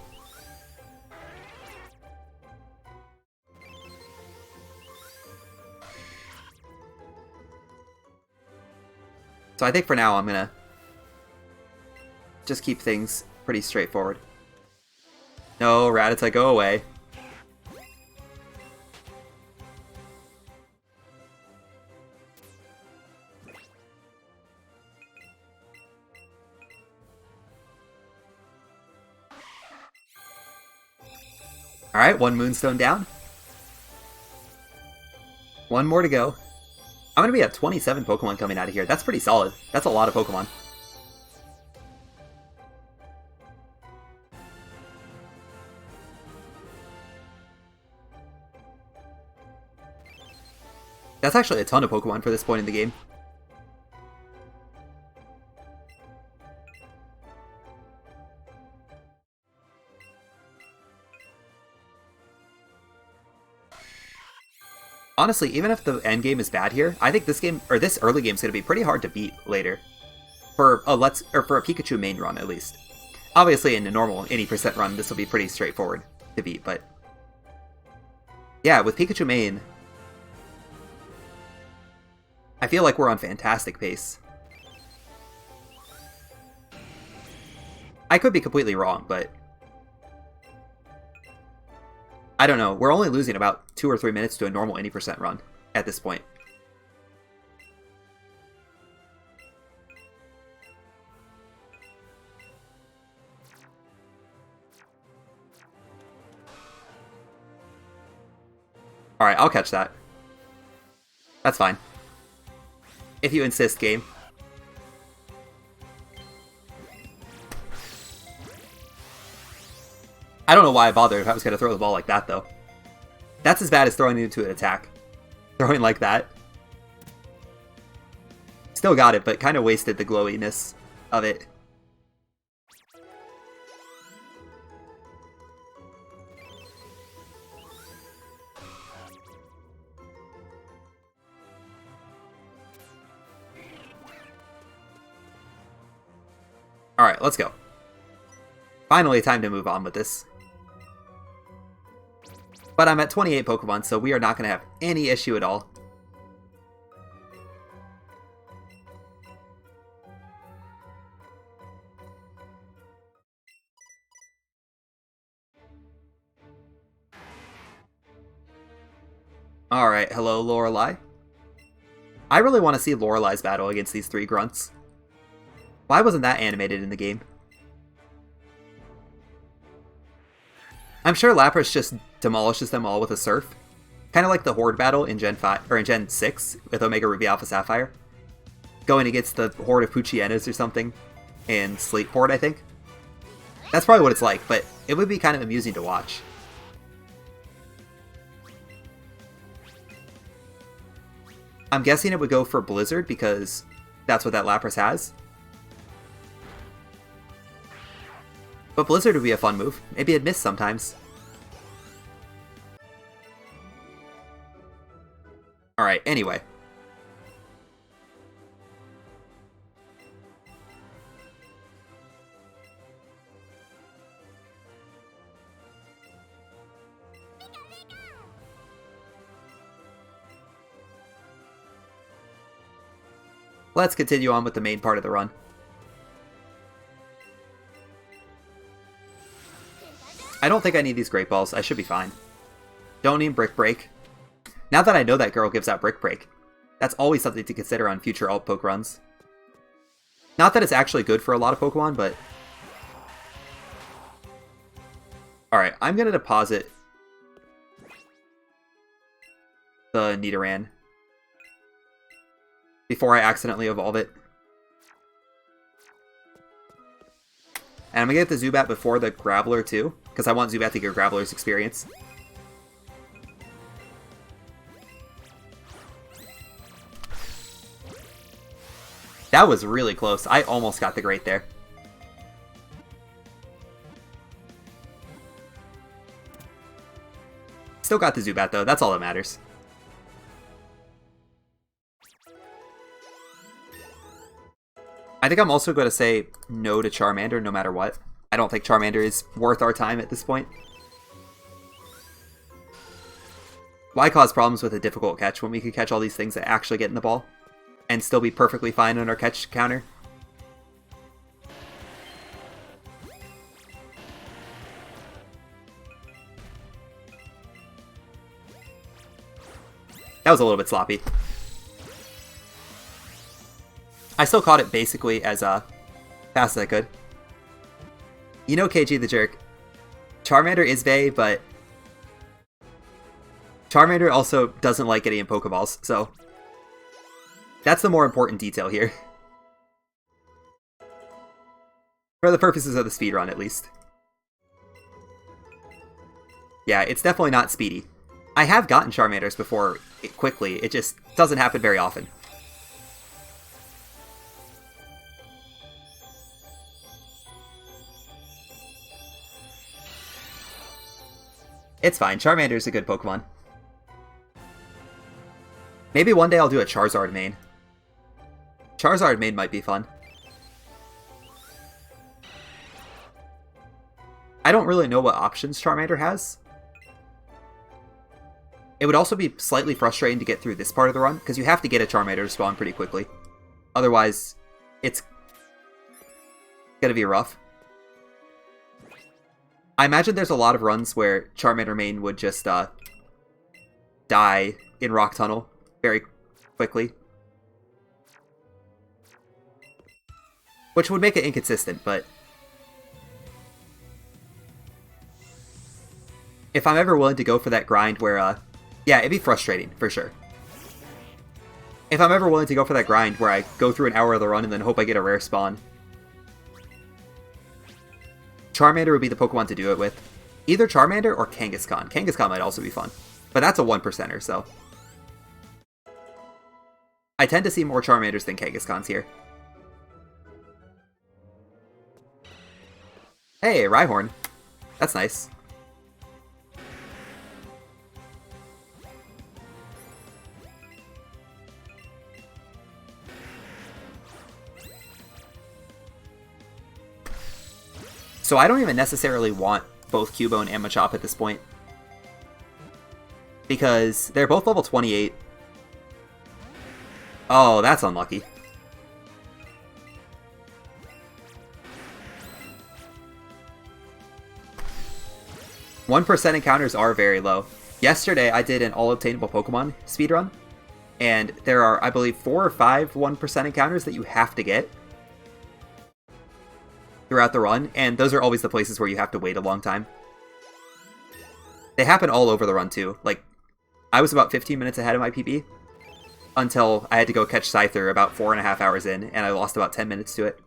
Speaker 1: So I think for now I'm gonna just keep things pretty straightforward. No, Rattata, go away. Alright, one Moonstone down. One more to go. I'm going to be at 27 Pokemon coming out of here. That's pretty solid. That's a lot of Pokemon. That's actually a ton of Pokemon for this point in the game. Honestly, even if the end game is bad here, I think this game, or this early game, is going to be pretty hard to beat later. For a Pikachu main run, at least. Obviously, in a normal 80% run, this will be pretty straightforward to beat, but... yeah, with Pikachu main... I feel like we're on fantastic pace. I could be completely wrong, but... I don't know, we're only losing about 2 or 3 minutes to a normal 80% run at this point. Alright, I'll catch that. That's fine. If you insist, game. I don't know why I bothered if I was going to throw the ball like that, though. That's as bad as throwing it into an attack. Throwing like that. Still got it, but kind of wasted the glowiness of it. Alright, let's go. Finally, time to move on with this. But I'm at 28 Pokemon, so we are not going to have any issue at all. Alright, hello Lorelei. I really want to see Lorelei's battle against these three grunts. Why wasn't that animated in the game? I'm sure Lapras just demolishes them all with a Surf. Kind of like the Horde battle in Gen 5 or in Gen 6 with Omega Ruby Alpha Sapphire. Going against the Horde of Puchienas or something in Sleep Horde, I think. That's probably what it's like, but it would be kind of amusing to watch. I'm guessing it would go for Blizzard because that's what that Lapras has. But Blizzard would be a fun move. Maybe it'd miss sometimes. Alright, anyway. Let's continue on with the main part of the run. I don't think I need these Great Balls. I should be fine. Don't need Brick Break. Now that I know that girl gives out Brick Break, that's always something to consider on future alt poke runs. Not that it's actually good for a lot of Pokemon, but... Alright, I'm going to deposit the Nidoran before I accidentally evolve it. And I'm going to get the Zubat before the Graveler too, because I want Zubat to get Graveler's experience. That was really close. I almost got the Great there. Still got the Zubat though, that's all that matters. I think I'm also going to say no to Charmander no matter what. I don't think Charmander is worth our time at this point. Why cause problems with a difficult catch when we could catch all these things that actually get in the ball and still be perfectly fine on our catch counter? That was a little bit sloppy. I still caught it basically as fast as I could. You know, KG the Jerk, Charmander is Vey, but Charmander also doesn't like getting in Pokeballs, so that's the more important detail here. For the purposes of the speedrun, at least. Yeah, it's definitely not speedy. I have gotten Charmanders before quickly, it just doesn't happen very often. It's fine, Charmander's a good Pokemon. Maybe one day I'll do a Charizard main. Charizard main might be fun. I don't really know what options Charmander has. It would also be slightly frustrating to get through this part of the run, because you have to get a Charmander to spawn pretty quickly. Otherwise, it's gonna be rough. I imagine there's a lot of runs where Charmander main would just die in Rock Tunnel very quickly. Which would make it inconsistent, but if I'm ever willing to go for that grind where, yeah, it'd be frustrating, for sure. If I'm ever willing to go for that grind where I go through an hour of the run and then hope I get a rare spawn, Charmander would be the Pokemon to do it with. Either Charmander or Kangaskhan. Kangaskhan might also be fun, but that's a 1%er, so. I tend to see more Charmanders than Kangaskhan's here. Hey, Rhyhorn. That's nice. So I don't even necessarily want both Cubone and Machop at this point, because they're both level 28. Oh, that's unlucky. %1 encounters are very low. Yesterday, I did an all-obtainable Pokemon speedrun, and there are, I believe, 4 or 5 1% encounters that you have to get throughout the run, and those are always the places where you have to wait a long time. They happen all over the run, too. Like, I was about 15 minutes ahead of my PB until I had to go catch Scyther about 4.5 hours in, and I lost about 10 minutes to it.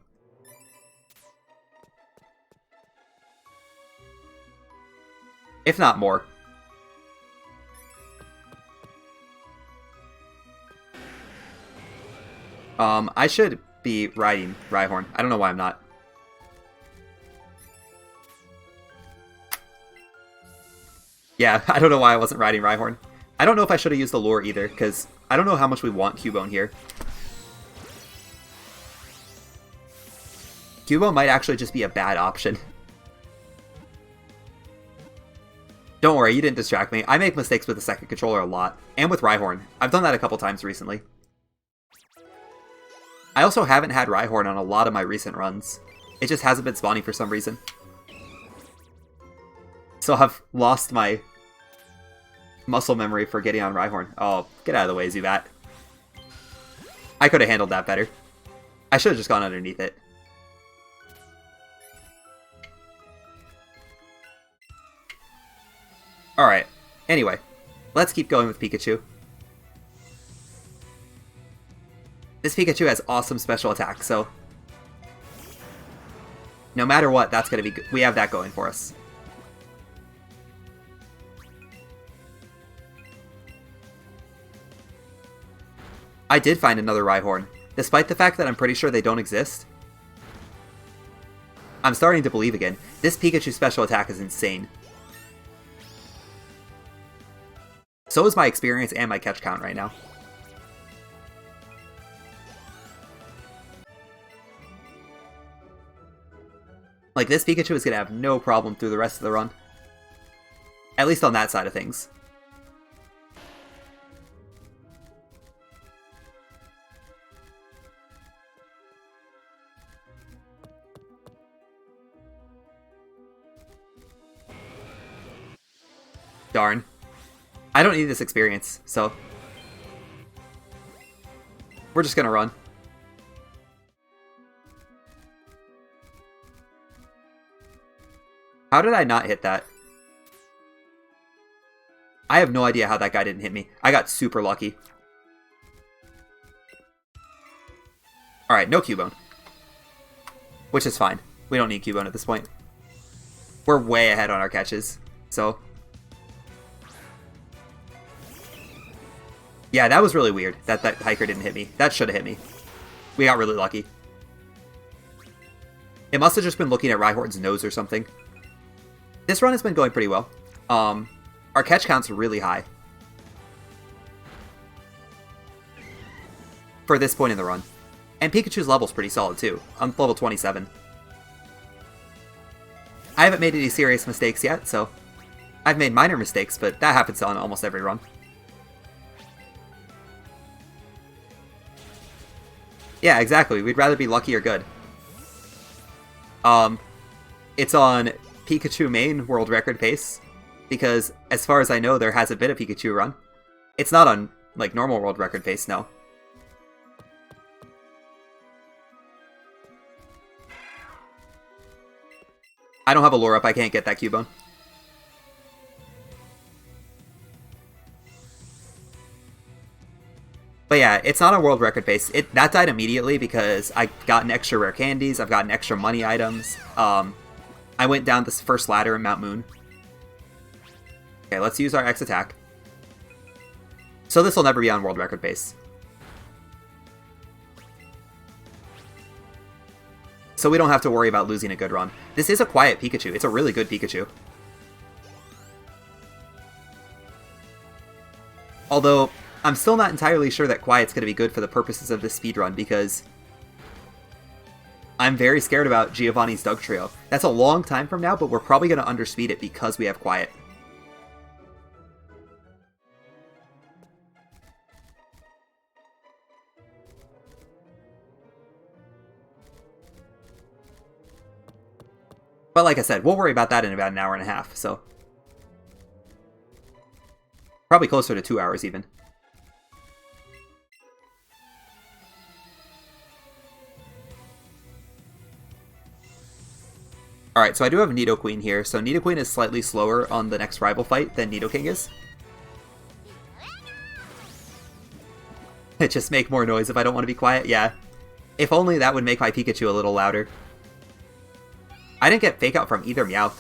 Speaker 1: If not more. I should be riding Rhyhorn. I don't know why I'm not. Yeah, I don't know why I wasn't riding Rhyhorn. I don't know if I should have used the lure either, because I don't know how much we want Cubone here. Cubone might actually just be a bad option. Don't worry, you didn't distract me. I make mistakes with the second controller a lot, and with Rhyhorn. I've done that a couple times recently. I also haven't had Rhyhorn on a lot of my recent runs. It just hasn't been spawning for some reason. So I've lost my muscle memory for getting on Rhyhorn. Oh, get out of the way, Zubat. I could have handled that better. I should have just gone underneath it. Alright, anyway, let's keep going with Pikachu. This Pikachu has awesome special attack, so no matter what, that's going to be good. We have that going for us. I did find another Rhyhorn, despite the fact that I'm pretty sure they don't exist. I'm starting to believe again. This Pikachu special attack is insane. So is my experience and my catch count right now. Like, this Pikachu is going to have no problem through the rest of the run. At least on that side of things. Darn. I don't need this experience, so we're just going to run. How did I not hit that? I have no idea how that guy didn't hit me. I got super lucky. Alright, no Cubone. Which is fine. We don't need Cubone at this point. We're way ahead on our catches, so... Yeah, that was really weird that that hiker didn't hit me. That should have hit me. We got really lucky. It must have just been looking at Rhyhorn's nose or something. This run has been going pretty well. Our catch count's really high for this point in the run. And Pikachu's level's pretty solid too. I'm level 27. I haven't made any serious mistakes yet, so... I've made minor mistakes, but that happens on almost every run. Yeah, exactly. We'd rather be lucky or good. It's on Pikachu main world record pace, because as far as I know, there hasn't been a Pikachu run. It's not on, like, normal world record pace, no. I don't have a lure up, I can't get that Cubone. But yeah, it's not on world record pace. That died immediately because I got an extra rare candies, I've gotten extra money items. I went down this first ladder in Mount Moon. Okay, let's use our X attack. So this will never be on world record pace. So we don't have to worry about losing a good run. This is a quiet Pikachu. It's a really good Pikachu. Although, I'm still not entirely sure that quiet's going to be good for the purposes of this speedrun, because I'm very scared about Giovanni's Dugtrio. That's a long time from now, but we're probably going to underspeed it because we have Quiet. But like I said, we'll worry about that in about an hour and a half, so... Probably closer to 2 hours, even. Alright, so I do have Nidoqueen here, so Nidoqueen is slightly slower on the next rival fight than Nidoking is. Just make more noise if I don't want to be quiet? Yeah. If only that would make my Pikachu a little louder. I didn't get Fake Out from either Meowth.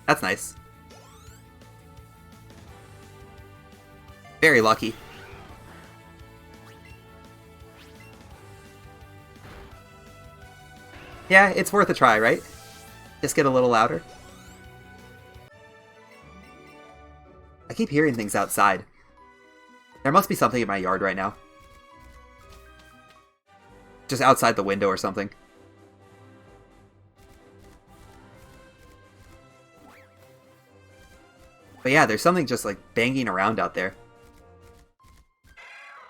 Speaker 1: That's nice. Very lucky. Yeah, it's worth a try, right? Just get a little louder. I keep hearing things outside. There must be something in my yard right now. Just outside the window or something. But yeah, there's something just like banging around out there.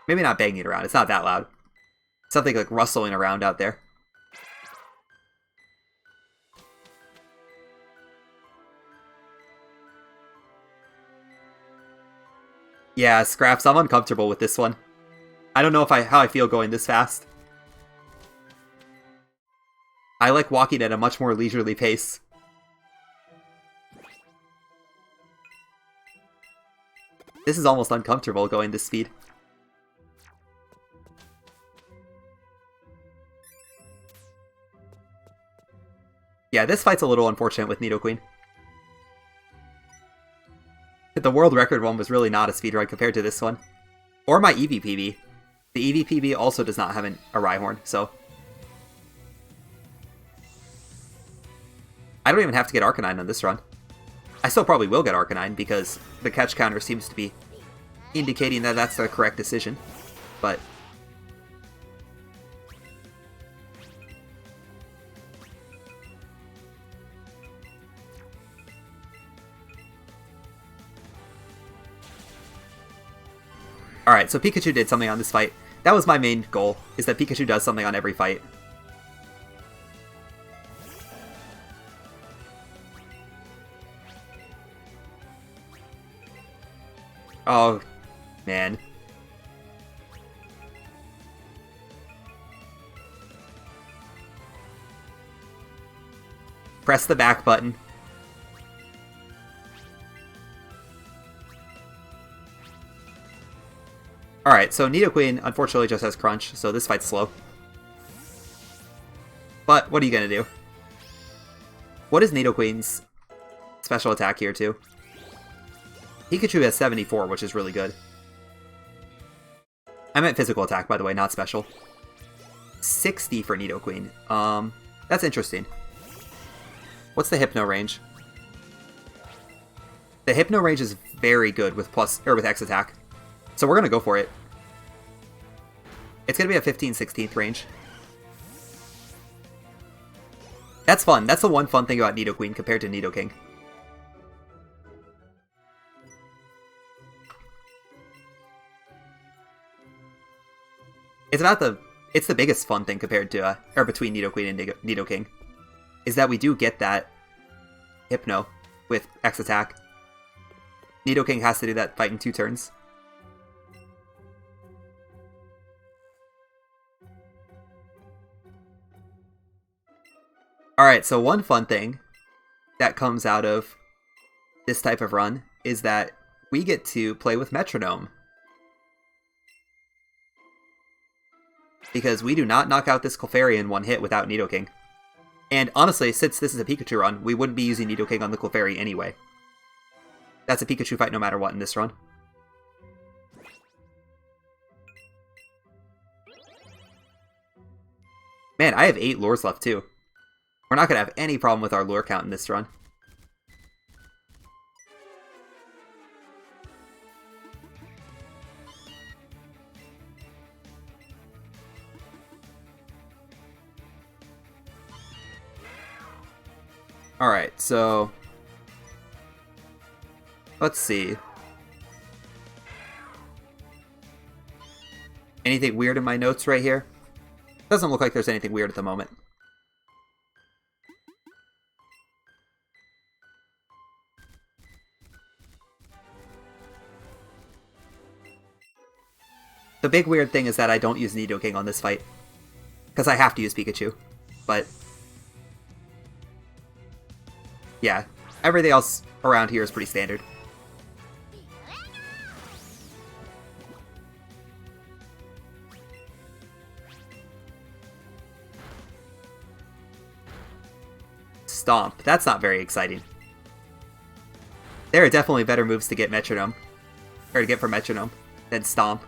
Speaker 1: Maybe not banging around, it's not that loud. Something like rustling around out there. Yeah, Scraps, I'm uncomfortable with this one. I don't know if how I feel going this fast. I like walking at a much more leisurely pace. This is almost uncomfortable going this speed. Yeah, this fight's a little unfortunate with Nidoqueen. The world record one was really not a speedrun compared to this one. Or my EVPB. The EVPB also does not have a Rhyhorn, so... I don't even have to get Arcanine on this run. I still probably will get Arcanine because the catch counter seems to be indicating that that's the correct decision. But... Alright, so Pikachu did something on this fight. That was my main goal, is that Pikachu does something on every fight. Oh, man. Press the back button. Alright, so Nidoqueen unfortunately just has Crunch, so this fight's slow. But, what are you gonna do? What is Nidoqueen's special attack here, too? Pikachu has 74, which is really good. I meant physical attack, by the way, not special. 60 for Nidoqueen. That's interesting. What's the Hypno range? The Hypno range is very good with with X attack. So we're gonna go for it. It's gonna be a 15/16 range. That's fun. That's the one fun thing about Nidoqueen compared to Nidoking. It's the biggest fun thing compared to, or between Nidoqueen and Nidoking, is that we do get that Hypno with X attack. Nidoking has to do that fight in 2 turns. Alright, so one fun thing that comes out of this type of run is that we get to play with Metronome. Because we do not knock out this Clefairy in one hit without Nidoking. And honestly, since this is a Pikachu run, we wouldn't be using Nidoking on the Clefairy anyway. That's a Pikachu fight no matter what in this run. Man, I have 8 lures left too. We're not going to have any problem with our lure count in this run. Alright, so... let's see. Anything weird in my notes right here? Doesn't look like there's anything weird at the moment. The big weird thing is that I don't use Nidoking on this fight. Because I have to use Pikachu. But... yeah, everything else around here is pretty standard. Stomp. That's not very exciting. There are definitely better moves to get Metronome. Or to get for Metronome than Stomp.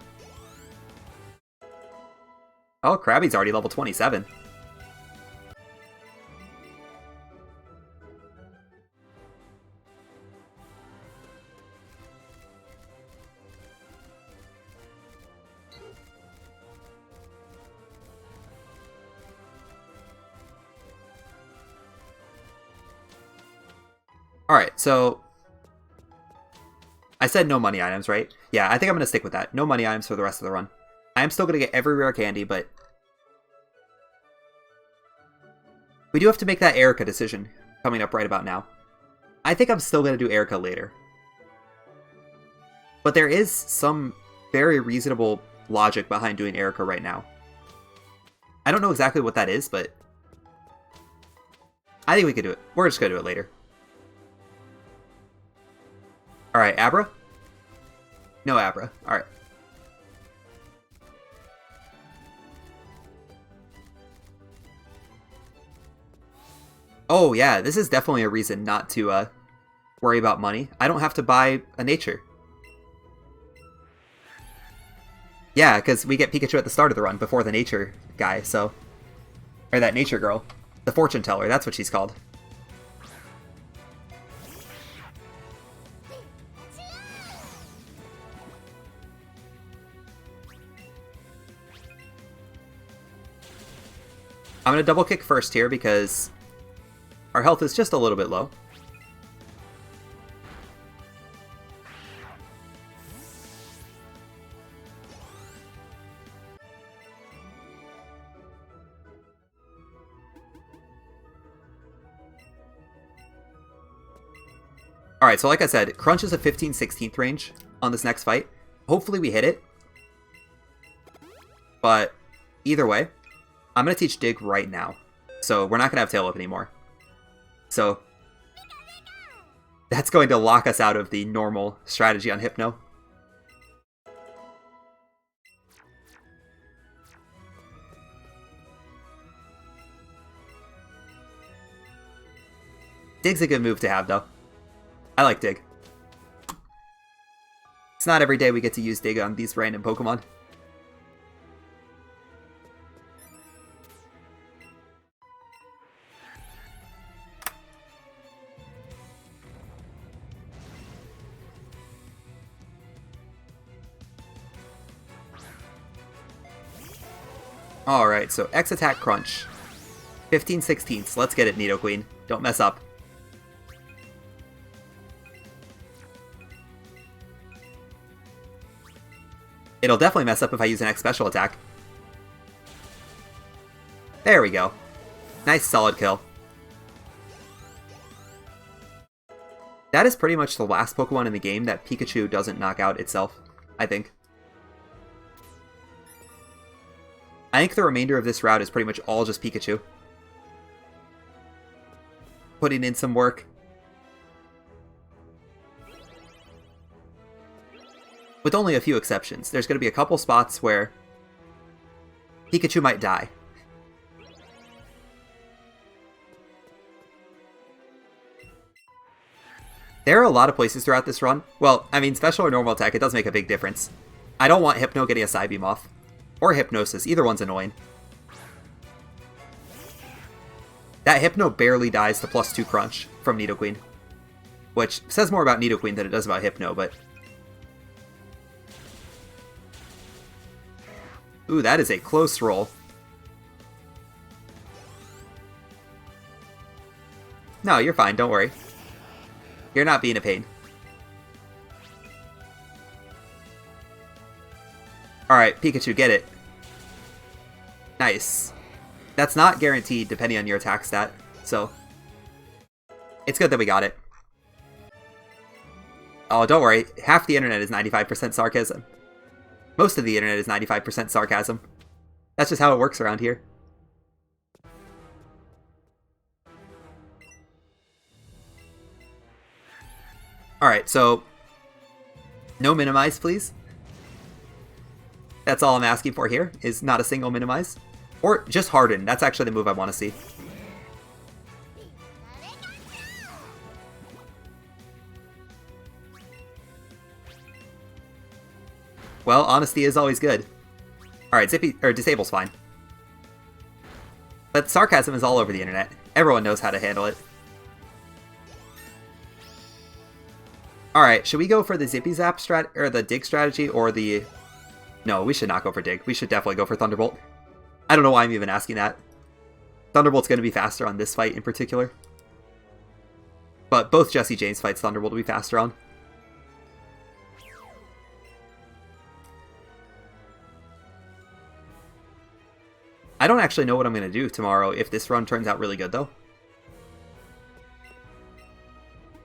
Speaker 1: Oh, Krabby's already level 27. Alright, so... I said no money items, right? Yeah, I think I'm going to stick with that. No money items for the rest of the run. I am still going to get every rare candy, but... we do have to make that Erica decision coming up right about now. I think I'm still going to do Erica later. But there is some very reasonable logic behind doing Erica right now. I don't know exactly what that is, but... I think we could do it. We're just going to do it later. Alright, Abra? No Abra. Alright. Oh yeah, this is definitely a reason not to worry about money. I don't have to buy a nature. Yeah, because we get Pikachu at the start of the run before the nature guy, so... or that nature girl. The fortune teller, that's what she's called. I'm going to double kick first here because our health is just a little bit low. Alright, so like I said, Crunch is a 15/16 range on this next fight. Hopefully we hit it. But either way, I'm going to teach Dig right now. So we're not going to have Tail Whip anymore. So that's going to lock us out of the normal strategy on Hypno. Dig's a good move to have, though. I like Dig. It's not every day we get to use Dig on these random Pokemon. Alright, so X attack Crunch. 15/16. Let's get it, Nidoqueen. Don't mess up. It'll definitely mess up if I use an X special attack. There we go. Nice solid kill. That is pretty much the last Pokemon in the game that Pikachu doesn't knock out itself, I think. I think the remainder of this route is pretty much all just Pikachu. Putting in some work. With only a few exceptions. There's going to be a couple spots where Pikachu might die. There are a lot of places throughout this run. Well, I mean, special or normal attack, it does make a big difference. I don't want Hypno getting a Psybeam off. Or Hypnosis, either one's annoying. That Hypno barely dies to +2 Crunch from Nidoqueen. Which says more about Nidoqueen than it does about Hypno, but... ooh, that is a close roll. No, you're fine, don't worry. You're not being a pain. Alright, Pikachu, get it. Nice. That's not guaranteed depending on your attack stat, so... It's good that we got it. Oh, don't worry. Half the internet is 95% sarcasm. Most of the internet is 95% sarcasm. That's just how it works around here. Alright, so... No minimize, please. That's all I'm asking for here, is not a single minimize. Or just harden. That's actually the move I want to see. Well, honesty is always good. Alright, disable's fine. But sarcasm is all over the internet. Everyone knows how to handle it. Alright, should we go for the Zippy Zap or the Dig strategy, or the... No, we should not go for Dig. We should definitely go for Thunderbolt. I don't know why I'm even asking that. Thunderbolt's going to be faster on this fight in particular. But both Jesse James fights Thunderbolt will be faster on. I don't actually know what I'm going to do tomorrow if this run turns out really good, though.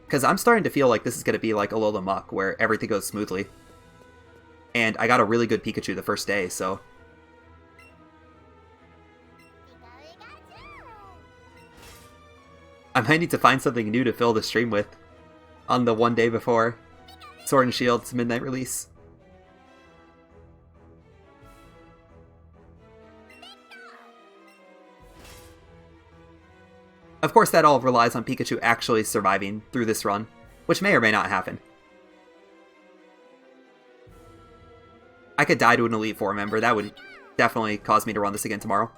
Speaker 1: Because I'm starting to feel like this is going to be like Alola Muck, where everything goes smoothly. And I got a really good Pikachu the first day, so... I might need to find something new to fill the stream with on the one day before Sword and Shield's midnight release. Of course, that all relies on Pikachu actually surviving through this run, which may or may not happen. I could die to an Elite Four member. That would definitely cause me to run this again tomorrow.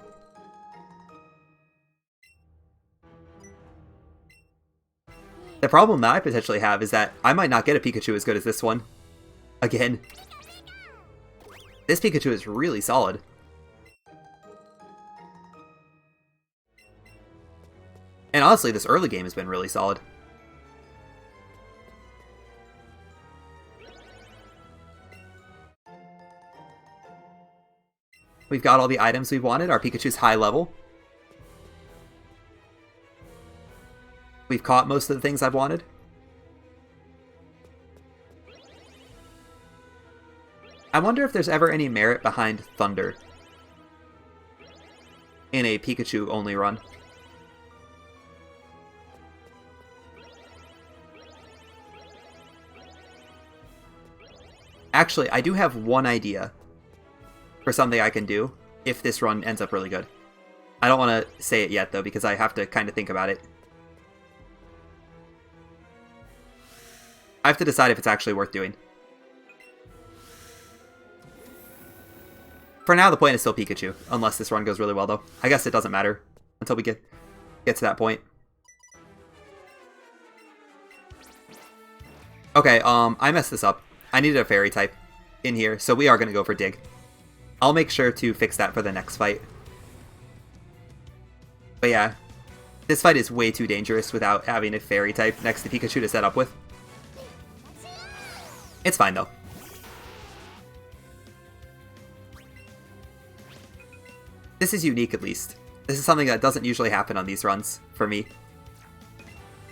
Speaker 1: The problem that I potentially have is that I might not get a Pikachu as good as this one. Again. This Pikachu is really solid. And honestly, this early game has been really solid. We've got all the items we wanted. Our Pikachu's high level. We've caught most of the things I've wanted. I wonder if there's ever any merit behind Thunder in a Pikachu-only run. Actually, I do have one idea for something I can do if this run ends up really good. I don't want to say it yet, though, because I have to kind of think about it. I have to decide if it's actually worth doing. For now, the point is still Pikachu, unless this run goes really well, though. I guess it doesn't matter until we get to that point. Okay, I messed this up. I needed a Fairy type in here, so we are going to go for Dig. I'll make sure to fix that for the next fight. But yeah, this fight is way too dangerous without having a Fairy type next to Pikachu to set up with. It's fine, though. This is unique, at least. This is something that doesn't usually happen on these runs, for me.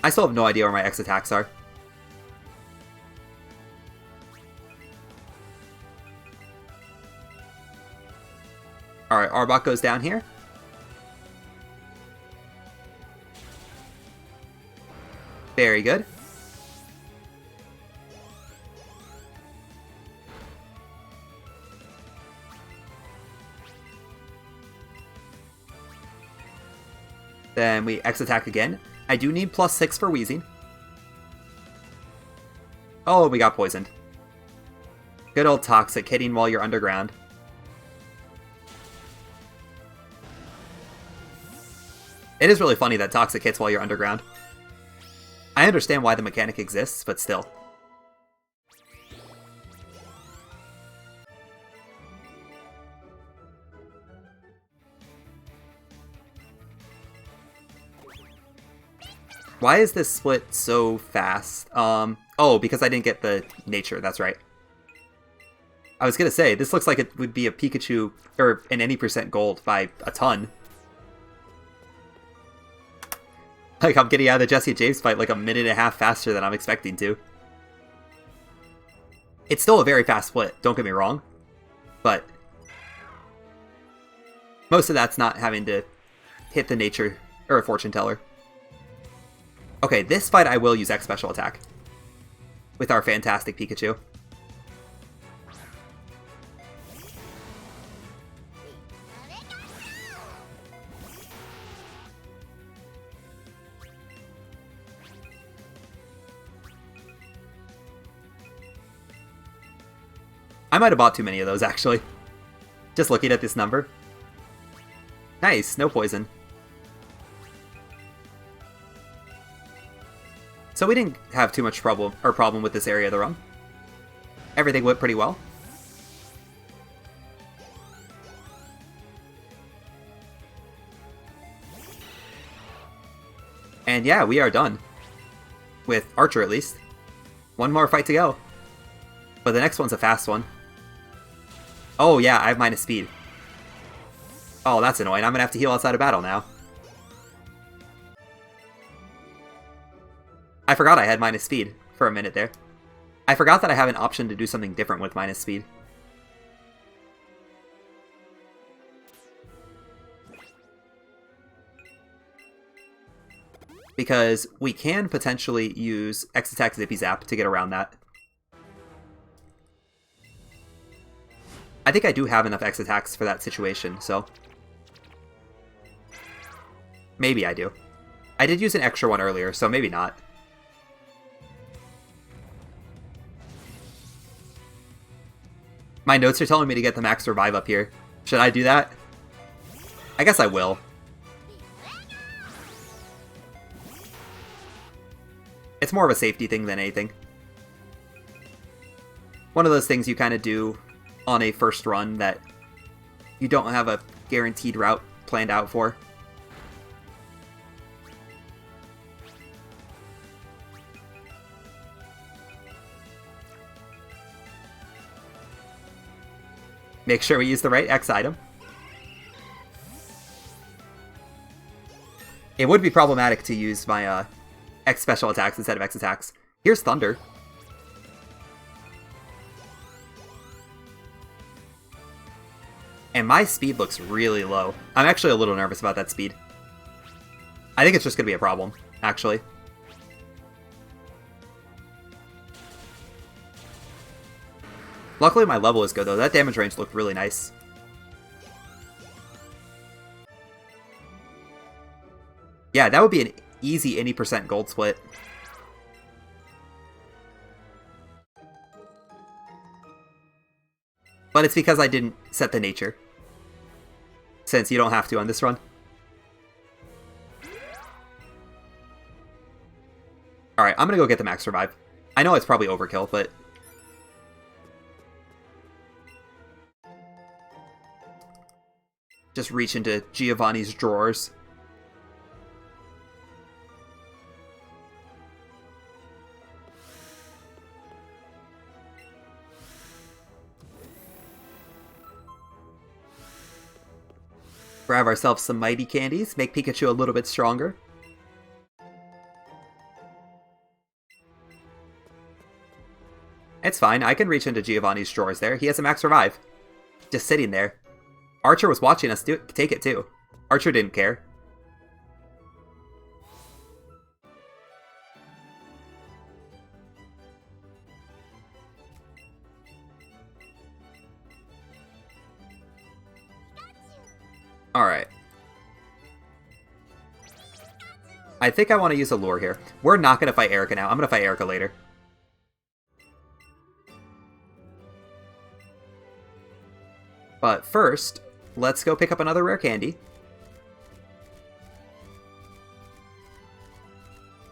Speaker 1: I still have no idea where my X attacks are. Alright, Arbok goes down here. Very good. Then we X attack again. I do need +6 for wheezing. Oh, we got poisoned. Good old Toxic hitting while you're underground. It is really funny that Toxic hits while you're underground. I understand why the mechanic exists, but still. Why is this split so fast? Oh, because I didn't get the nature, that's right. I was gonna say, this looks like it would be a Pikachu, or an any percent gold by a ton. Like, I'm getting out of the Jesse and James fight like a minute and a half faster than I'm expecting to. It's still a very fast split, don't get me wrong. But most of that's not having to hit the nature, or a fortune teller. Okay, this fight I will use X special attack. With our fantastic Pikachu. I might have bought too many of those, actually. Just looking at this number. Nice, no poison. So we didn't have too much problem with this area of the run. Everything went pretty well. And yeah, we are done. With Archer, at least. One more fight to go. But the next one's a fast one. Oh yeah, I have minus speed. Oh, that's annoying. I'm gonna have to heal outside of battle now. I forgot I had minus speed for a minute there. I forgot that I have an option to do something different with minus speed. Because we can potentially use X Attack Zippy Zap to get around that. I think I do have enough X attacks for that situation, so... Maybe I do. I did use an extra one earlier, so maybe not. My notes are telling me to get the max revive up here. Should I do that? I guess I will. It's more of a safety thing than anything. One of those things you kind of do on a first run that you don't have a guaranteed route planned out for. Make sure we use the right X item. It would be problematic to use my X special attacks instead of X attacks. Here's Thunder. And my speed looks really low. I'm actually a little nervous about that speed. I think it's just going to be a problem, actually. Luckily my level is good though. That damage range looked really nice. Yeah, that would be an easy any percent gold split. But it's because I didn't set the nature. Since you don't have to on this run. Alright, I'm gonna go get the max revive. I know it's probably overkill, but... Just reach into Giovanni's drawers. Grab ourselves some mighty candies, make Pikachu a little bit stronger. It's fine, I can reach into Giovanni's drawers there. He has a max revive. Just sitting there. Archer was watching us take it too. Archer didn't care. Alright. I think I want to use a lure here. We're not going to fight Erica now. I'm going to fight Erica later. But first, let's go pick up another rare candy.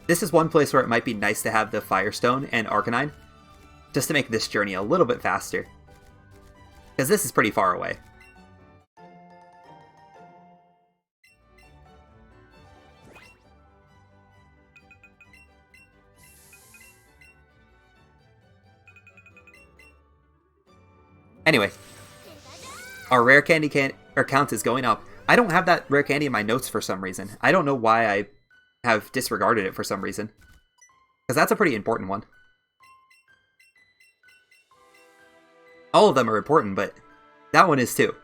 Speaker 1: This is one place where it might be nice to have the Firestone and Arcanine, just to make this journey a little bit faster. Because this is pretty far away. Anyway, our rare candy count is going up. I don't have that rare candy in my notes for some reason. I don't know why I have disregarded it for some reason. Because that's a pretty important one. All of them are important, but that one is too.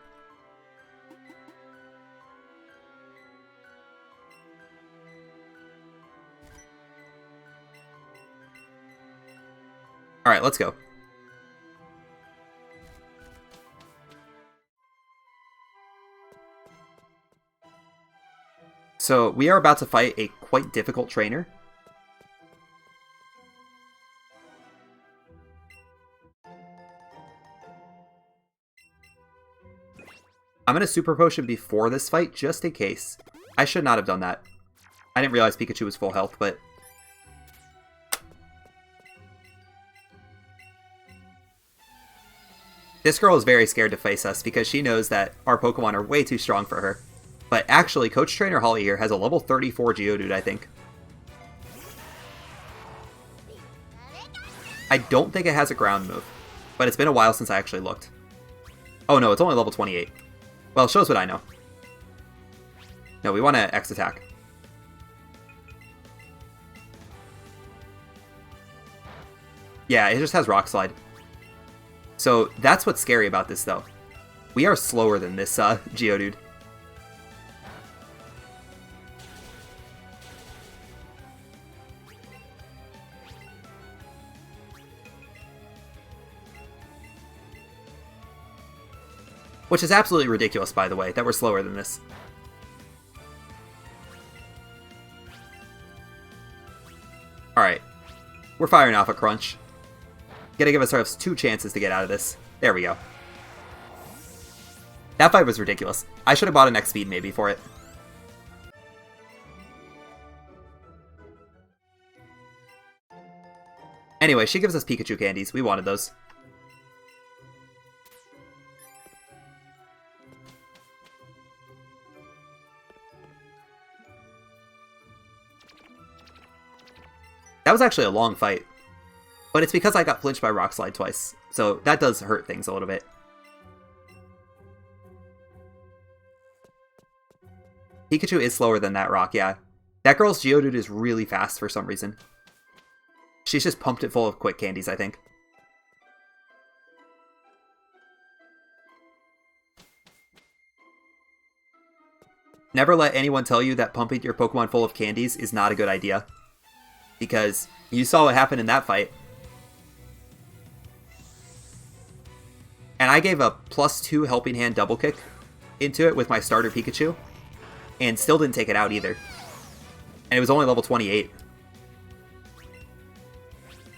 Speaker 1: Alright, let's go. So, we are about to fight a quite difficult trainer. I'm going to Super Potion before this fight, just in case. I should not have done that. I didn't realize Pikachu was full health, but... This girl is very scared to face us because she knows that our Pokemon are way too strong for her. But actually, Coach Trainer Holly here has a level 34 Geodude, I think. I don't think it has a ground move, but it's been a while since I actually looked. Oh no, it's only level 28. Well, it shows what I know. No, we want to X attack. Yeah, it just has Rock Slide. So that's what's scary about this, though. We are slower than this Geodude. Which is absolutely ridiculous, by the way, that we're slower than this. Alright. We're firing off a Crunch. Gotta give ourselves 2 chances to get out of this. There we go. That fight was ridiculous. I should have bought an X speed maybe for it. Anyway, she gives us Pikachu candies. We wanted those. That was actually a long fight. But it's because I got flinched by Rock Slide twice. So that does hurt things a little bit. Pikachu is slower than that rock, yeah. That girl's Geodude is really fast for some reason. She's just pumped it full of quick candies, I think. Never let anyone tell you that pumping your Pokemon full of candies is not a good idea. Because you saw what happened in that fight. And I gave a +2 Helping Hand double kick into it with my starter Pikachu. And still didn't take it out either. And it was only level 28.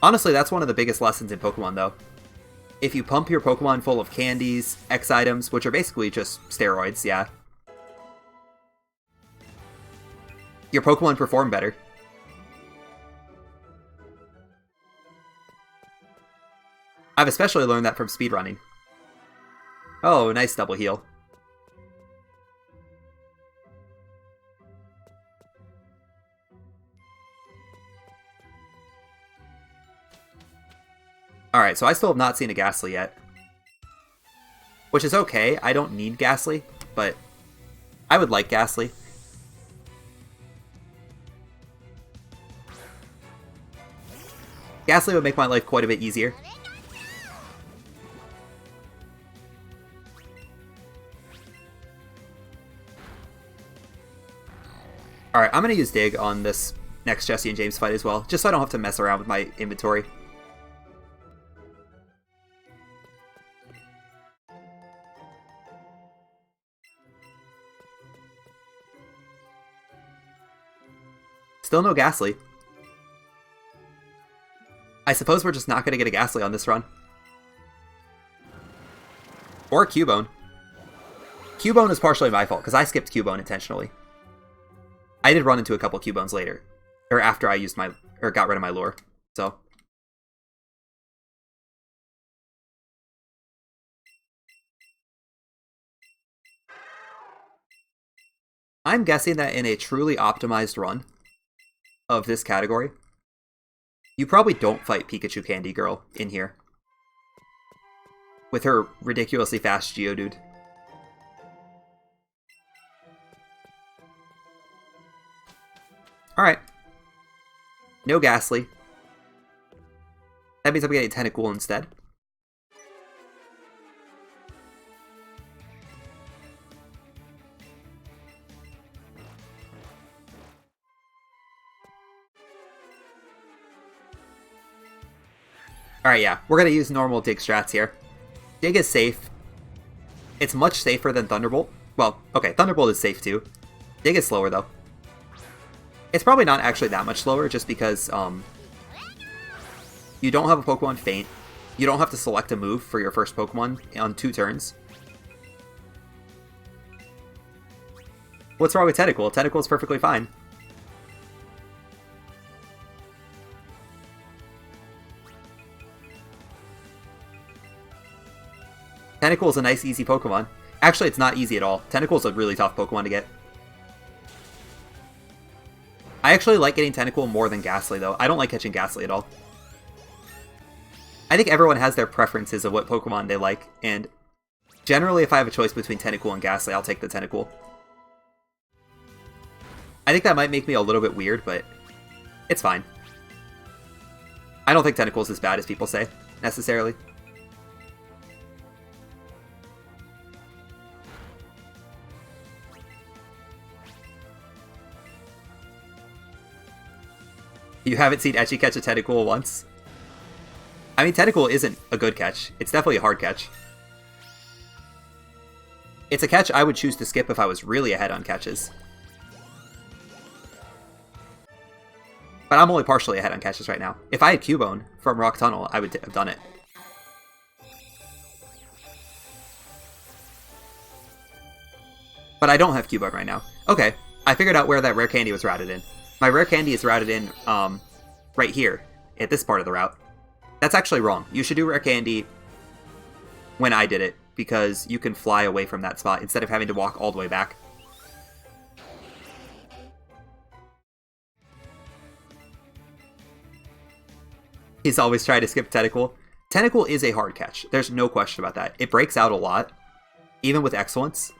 Speaker 1: Honestly, that's one of the biggest lessons in Pokemon, though. If you pump your Pokemon full of candies, X items, which are basically just steroids, yeah. Your Pokemon perform better. I've especially learned that from speedrunning. Oh, nice double heal. Alright, so I still have not seen a Ghastly yet. Which is okay, I don't need Ghastly, but I would like Ghastly. Ghastly would make my life quite a bit easier. Alright, I'm going to use Dig on this next Jesse and James fight as well, just so I don't have to mess around with my inventory. Still no Ghastly. I suppose we're just not going to get a Ghastly on this run. Or Cubone. Cubone is partially my fault, because I skipped Cubone intentionally. I did run into a couple Cubones later. Or after I used my... or got rid of my lure. So... I'm guessing that in a truly optimized run of this category, you probably don't fight Pikachu Candy Girl in here. with her ridiculously fast Geodude. Alright. No Ghastly. That means I'm getting Tentacool instead. Alright, yeah. We're going to use normal Dig strats here. Dig is safe. It's much safer than Thunderbolt. Well, okay, Thunderbolt is safe too. Dig is slower though. It's probably not actually that much slower just because you don't have a Pokemon Faint. You don't have to select a move for your first Pokemon on 2 turns. What's wrong with Tentacool? Tentacool is perfectly fine. Tentacool is a nice, easy Pokemon. Actually, it's not easy at all. Tentacool is a really tough Pokemon to get. I actually like getting Tentacool more than Ghastly, though. I don't like catching Ghastly at all. I think everyone has their preferences of what Pokemon they like, and generally if I have a choice between Tentacool and Ghastly, I'll take the Tentacool. I think that might make me a little bit weird, but it's fine. I don't think Tentacool is as bad as people say, necessarily. You haven't seen Etchy catch a Tentacool once? I mean, Tentacool isn't a good catch. It's definitely a hard catch. It's a catch I would choose to skip if I was really ahead on catches. But I'm only partially ahead on catches right now. If I had Cubone from Rock Tunnel, I would have done it. But I don't have Cubone right now. Okay, I figured out where that rare candy was routed in. My rare candy is routed in right here, at this part of the route. That's actually wrong. You should do rare candy when I did it, because you can fly away from that spot instead of having to walk all the way back. He's always trying to skip Tentacool. Tentacool is a hard catch. There's no question about that. It breaks out a lot, even with Excellence.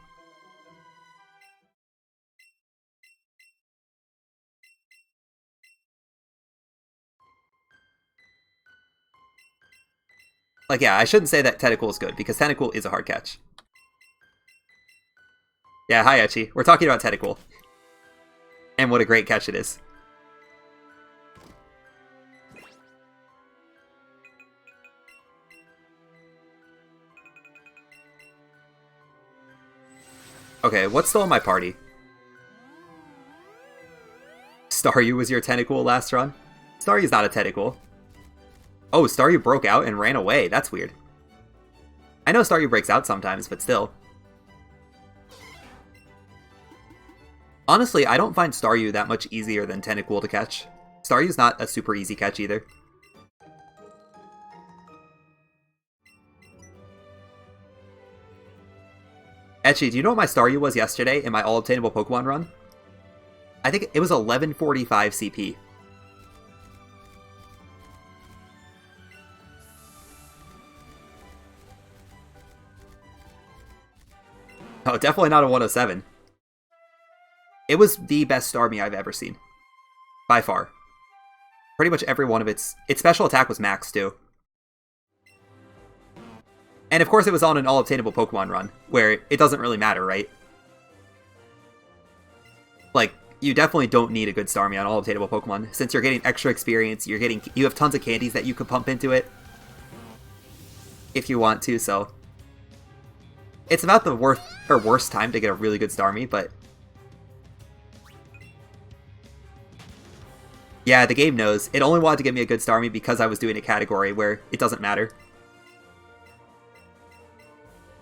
Speaker 1: Like, yeah, I shouldn't say that Tentacool is good, because Tentacool is a hard catch. Yeah, hi, Etchy. We're talking about Tentacool. And what a great catch it is. Okay, what's still in my party? Staryu was your Tentacool last run? Staryu's not a Tentacool. Oh, Staryu broke out and ran away. That's weird. I know Staryu breaks out sometimes, but still. Honestly, I don't find Staryu that much easier than Tentacool to catch. Staryu's not a super easy catch either. Etchy, do you know what my Staryu was yesterday in my all-obtainable Pokemon run? I think it was 1145 CP. Oh, definitely not a 107. It was the best Starmie I've ever seen. By far. Pretty much every one of its special attack was max, too. And of course it was on an all-obtainable Pokemon run, where it doesn't really matter, right? Like, you definitely don't need a good Starmie on all-obtainable Pokemon, since you're getting extra experience, you have tons of candies that you could pump into it. If you want to, so... It's about the worst time to get a really good Starmie, but... Yeah, the game knows. It only wanted to give me a good Starmie because I was doing a category where it doesn't matter.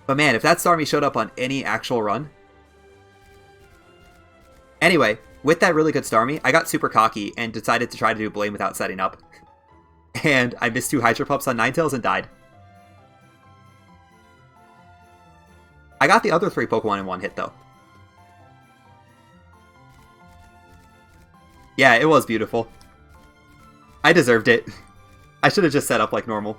Speaker 1: But man, if that Starmie showed up on any actual run... Anyway, with that really good Starmie, I got super cocky and decided to try to do Blame without setting up. And I missed 2 Hydro Pumps on Ninetales and died. I got the other 3 Pokemon in one hit, though. Yeah, it was beautiful. I deserved it. I should have just set up like normal.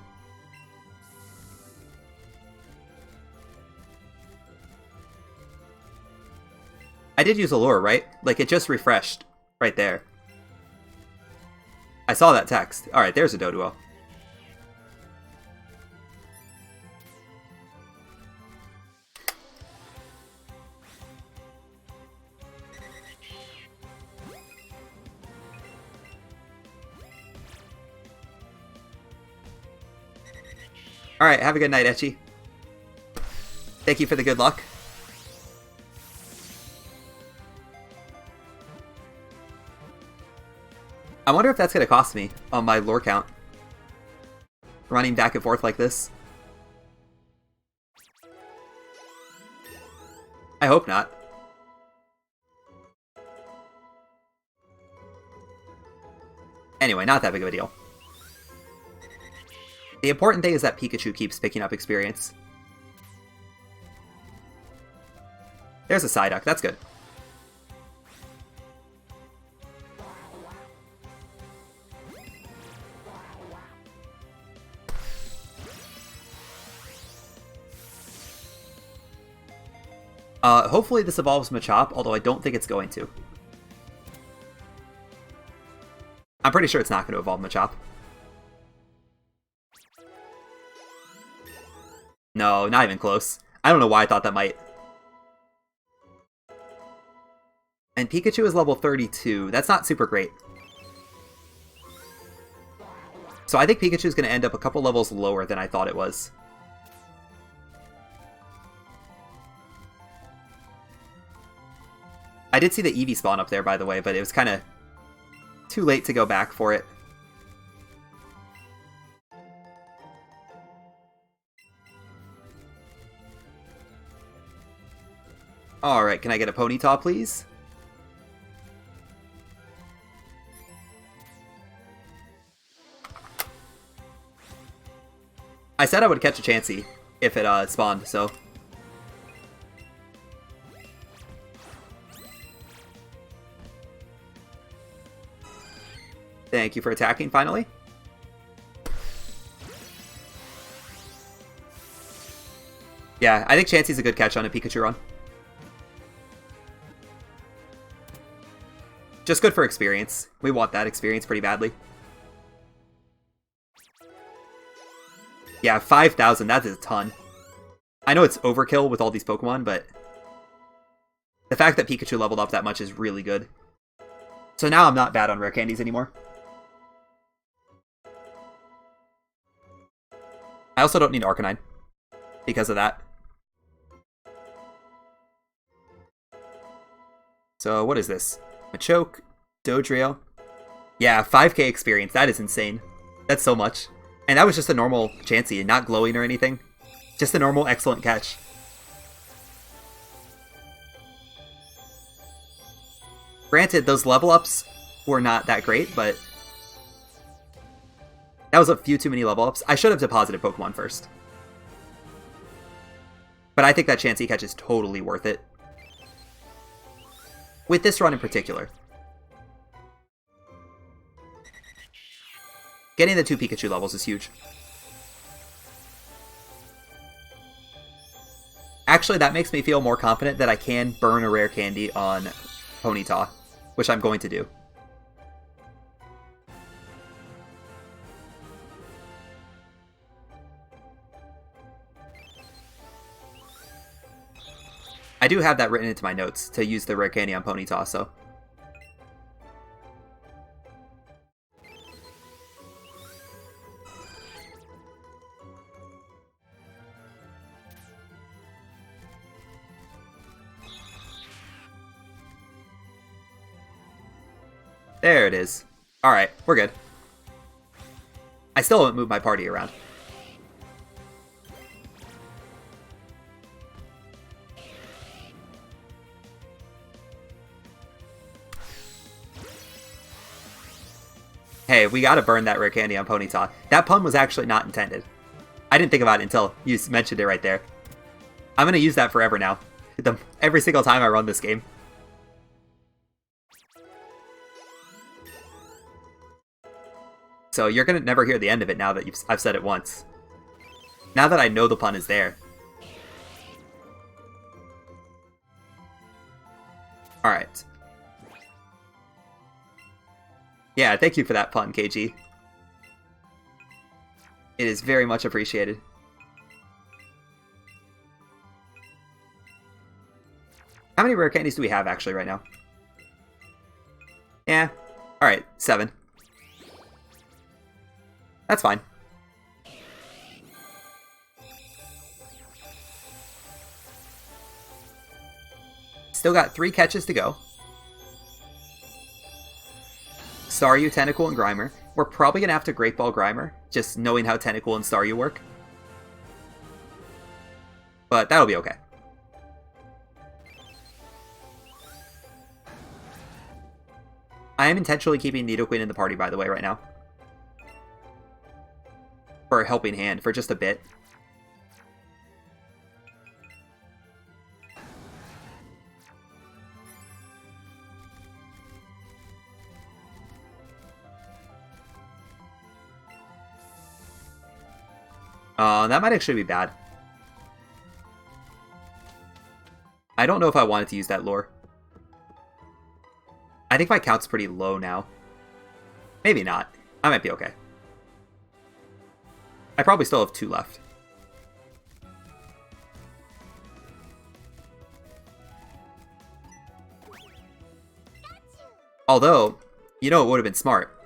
Speaker 1: I did use a lure, right? Like, it just refreshed right there. I saw that text. Alright, there's a Doduo. Alright, have a good night, Etchy. Thank you for the good luck. I wonder if that's going to cost me on my lore count. Running back and forth like this. I hope not. Anyway, not that big of a deal. The important thing is that Pikachu keeps picking up experience. There's a Psyduck, that's good. Hopefully this evolves Machop, although I don't think it's going to. I'm pretty sure it's not going to evolve Machop. No, not even close. I don't know why I thought that might. And Pikachu is level 32. That's not super great. So I think Pikachu is going to end up a couple levels lower than I thought it was. I did see the Eevee spawn up there, by the way, but it was kind of too late to go back for it. Alright, can I get a Ponyta, please? I said I would catch a Chansey if it spawned, so... Thank you for attacking, finally. Yeah, I think Chansey's a good catch on a Pikachu run. Just good for experience. We want that experience pretty badly. Yeah, 5,000, that is a ton. I know it's overkill with all these Pokemon, but... the fact that Pikachu leveled up that much is really good. So now I'm not bad on rare candies anymore. I also don't need Arcanine because of that. So what is this? Machoke, Dugtrio. Yeah, 5k experience. That is insane. That's so much. And that was just a normal Chansey, not glowing or anything. Just a normal excellent catch. Granted, those level ups were not that great, but... that was a few too many level ups. I should have deposited Pokemon first. But I think that Chansey catch is totally worth it. With this run in particular. Getting the 2 Pikachu levels is huge. Actually, that makes me feel more confident that I can burn a rare candy on Ponyta, which I'm going to do. I do have that written into my notes to use the rare candy on Ponyta, so... there it is. Alright, we're good. I still haven't moved my party around. Hey, we gotta burn that rare candy on Ponyta. That pun was actually not intended. I didn't think about it until you mentioned it right there. I'm gonna use that forever now. Every single time I run this game. So you're gonna never hear the end of it now that I've said it once. Now that I know the pun is there. Alright. Yeah, thank you for that pun, KG. It is very much appreciated. How many rare candies do we have actually right now? Yeah. Alright, 7. That's fine. Still got 3 catches to go. Staryu, Tentacool, and Grimer. We're probably going to have to Great Ball Grimer, just knowing how Tentacool and Staryu work. But that'll be okay. I am intentionally keeping Nidoqueen in the party, by the way, right now. For a helping hand, for just a bit. That might actually be bad. I don't know if I wanted to use that lure. I think my count's pretty low now. Maybe not. I might be okay. I probably still have 2 left. Although, you know it would have been smart.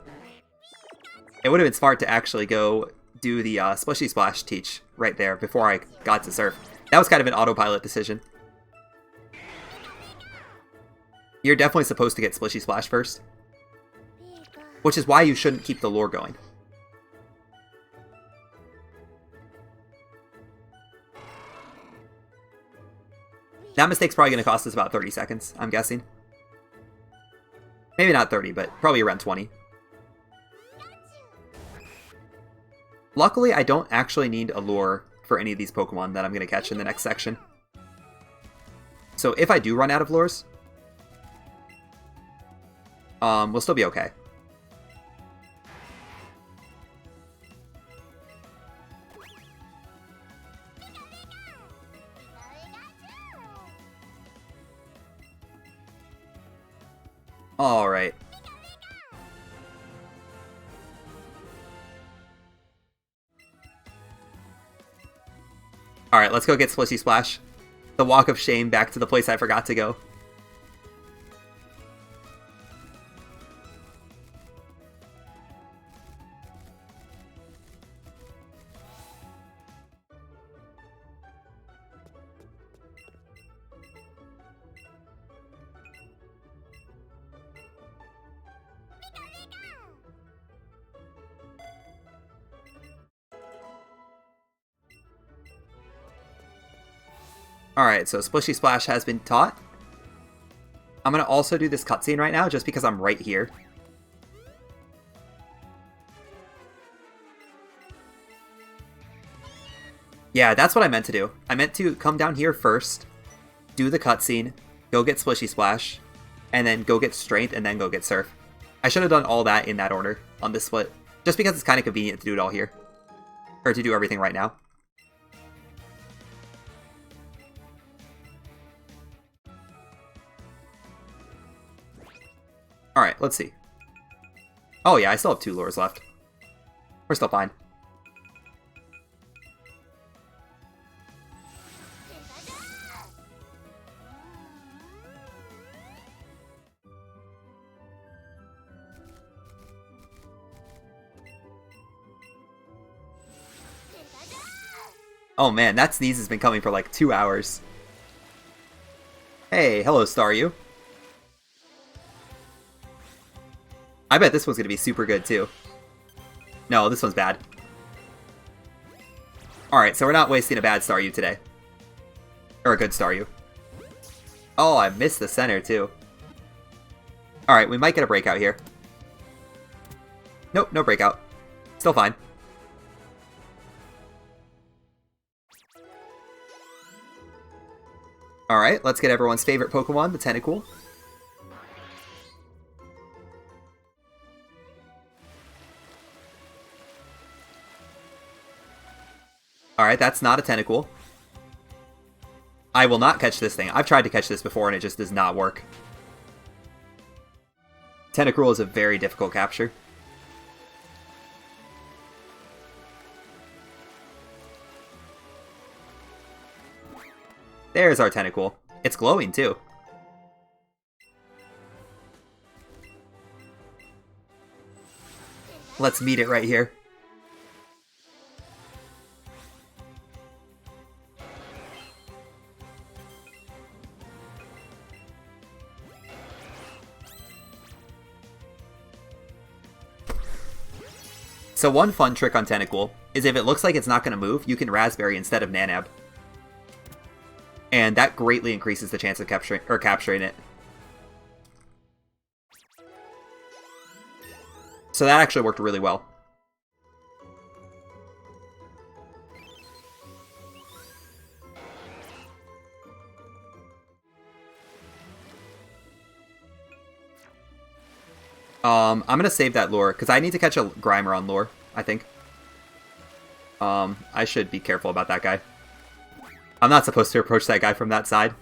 Speaker 1: It would have been smart to actually go do the Splishy Splash teach right there before I got to Surf. That was kind of an autopilot decision. You're definitely supposed to get Splishy Splash first. Which is why you shouldn't keep the lure going. That mistake's probably going to cost us about 30 seconds, I'm guessing. Maybe not 30, but probably around 20. Luckily, I don't actually need a lure for any of these Pokemon that I'm going to catch in the next section. So if I do run out of lures, we'll still be okay. Alright. Alright, let's go get Splishy Splash. The walk of shame back to the place I forgot to go. Alright, so Splishy Splash has been taught. I'm going to also do this cutscene right now, just because I'm right here. Yeah, that's what I meant to do. I meant to come down here first, do the cutscene, go get Splishy Splash, and then go get Strength, and then go get Surf. I should have done all that in that order on this split, just because it's kind of convenient to do it all here. Or to do everything right now. Alright, let's see. Oh yeah, I still have 2 lures left. We're still fine. Oh man, that sneeze has been coming for like 2 hours. Hey, hello Staryu. I bet this one's gonna be super good too. No, this one's bad. Alright, so we're not wasting a bad Staryu today. Or a good Staryu. Oh, I missed the center too. Alright, we might get a breakout here. Nope, no breakout. Still fine. Alright, let's get everyone's favorite Pokemon, the Tentacool. Alright, that's not a Tentacool. I will not catch this thing. I've tried to catch this before and it just does not work. Tentacruel is a very difficult capture. There's our Tentacruel. It's glowing, too. Let's meet it right here. So one fun trick on Tentacruel is if it looks like it's not going to move, you can Raspberry instead of Nanab. And that greatly increases the chance of capturing it. So that actually worked really well. I'm going to save that lure, because I need to catch a Grimer on lure, I think. I should be careful about that guy. I'm not supposed to approach that guy from that side.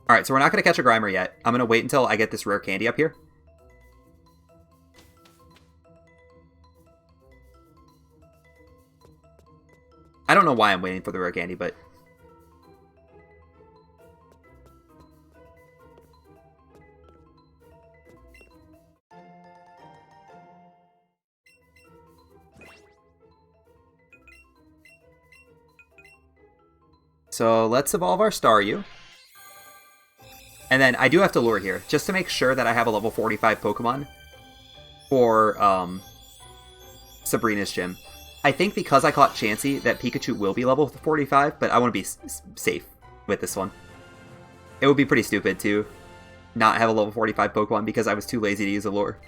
Speaker 1: Alright, so we're not going to catch a Grimer yet. I'm going to wait until I get this rare candy up here. I don't know why I'm waiting for the rare candy, but... So let's evolve our Staryu. And then I do have to lure here, just to make sure that I have a level 45 Pokemon for Sabrina's gym. I think because I caught Chansey that Pikachu will be level 45, but I want to be safe with this one. It would be pretty stupid to not have a level 45 Pokemon because I was too lazy to use a lure.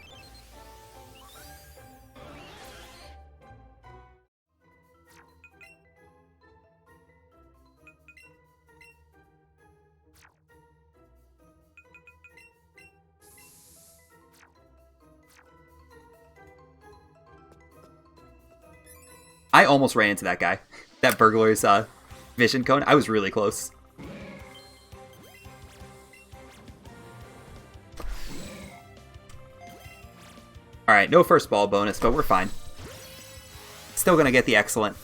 Speaker 1: I almost ran into that guy. That burglar's vision cone. I was really close. Alright, no first ball bonus, but we're fine. Still gonna get the excellent.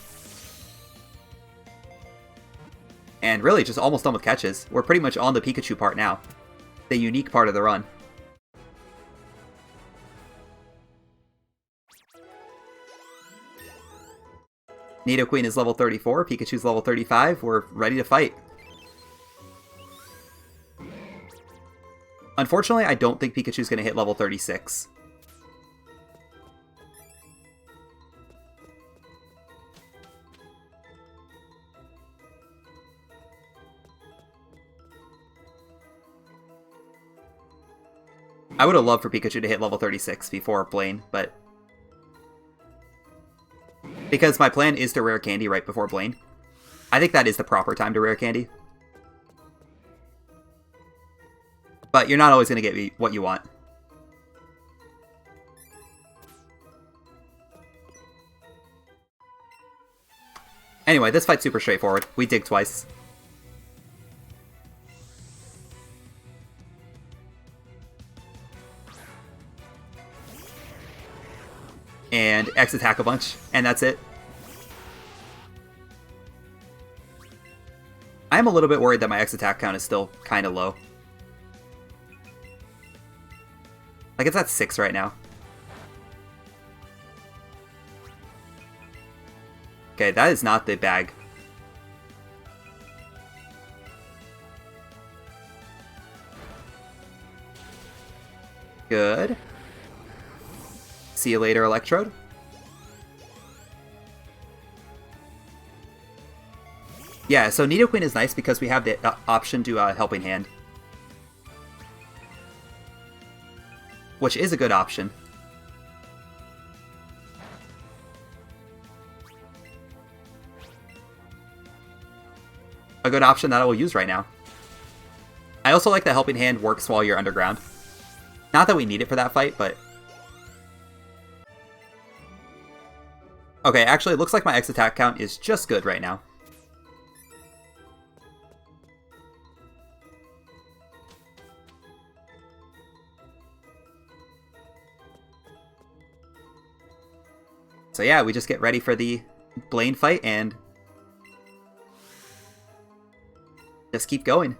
Speaker 1: And really just almost done with catches. We're pretty much on the Pikachu part now. The unique part of the run. Nidoqueen is level 34, Pikachu's level 35, we're ready to fight. Unfortunately, I don't think Pikachu's going to hit level 36. I would have loved for Pikachu to hit level 36 before Blaine, but... because my plan is to rare candy right before Blaine. I think that is the proper time to rare candy. But you're not always going to get what you want. Anyway, this fight's super straightforward. We dig twice. And X attack a bunch, and that's it. I am a little bit worried that my X attack count is still kind of low. Like, it's at 6 right now. Okay, that is not the bag. Good. See you later, Electrode. Yeah, so Nidoqueen is nice because we have the option to Helping Hand. Which is a good option. A good option that I will use right now. I also like that Helping Hand works while you're underground. Not that we need it for that fight, but... okay, actually, it looks like my X attack count is just good right now. So yeah, we just get ready for the Blaine fight and just keep going.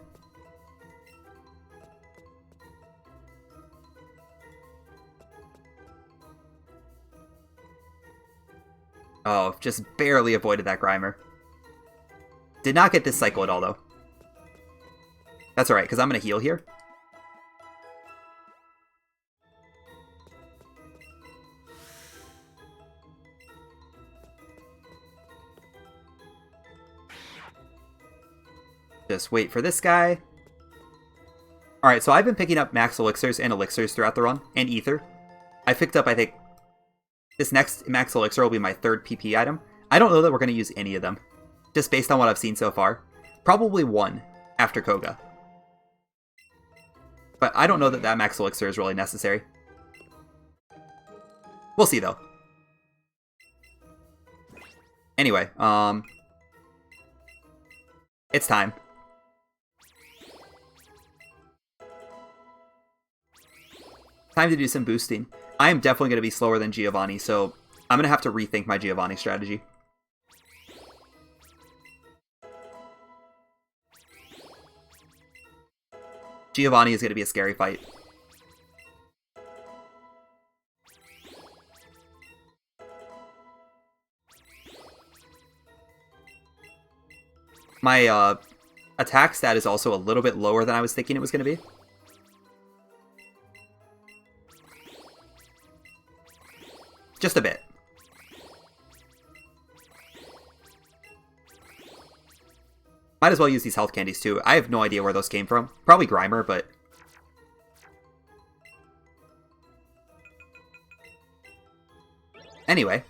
Speaker 1: Oh, just barely avoided that Grimer. Did not get this cycle at all, though. That's alright, because I'm going to heal here. Just wait for this guy. Alright, so I've been picking up max elixirs and elixirs throughout the run, and ether. I picked up, I think, this next max elixir will be my third PP item. I don't know that we're going to use any of them, just based on what I've seen so far. Probably one after Koga. But I don't know that that max elixir is really necessary. We'll see, though. Anyway, it's time. Time to do some boosting. I am definitely going to be slower than Giovanni, so I'm going to have to rethink my Giovanni strategy. Giovanni is going to be a scary fight. My attack stat is also a little bit lower than I was thinking it was going to be. Just a bit. Might as well use these health candies too. I have no idea where those came from. Probably Grimer, but... Anyway.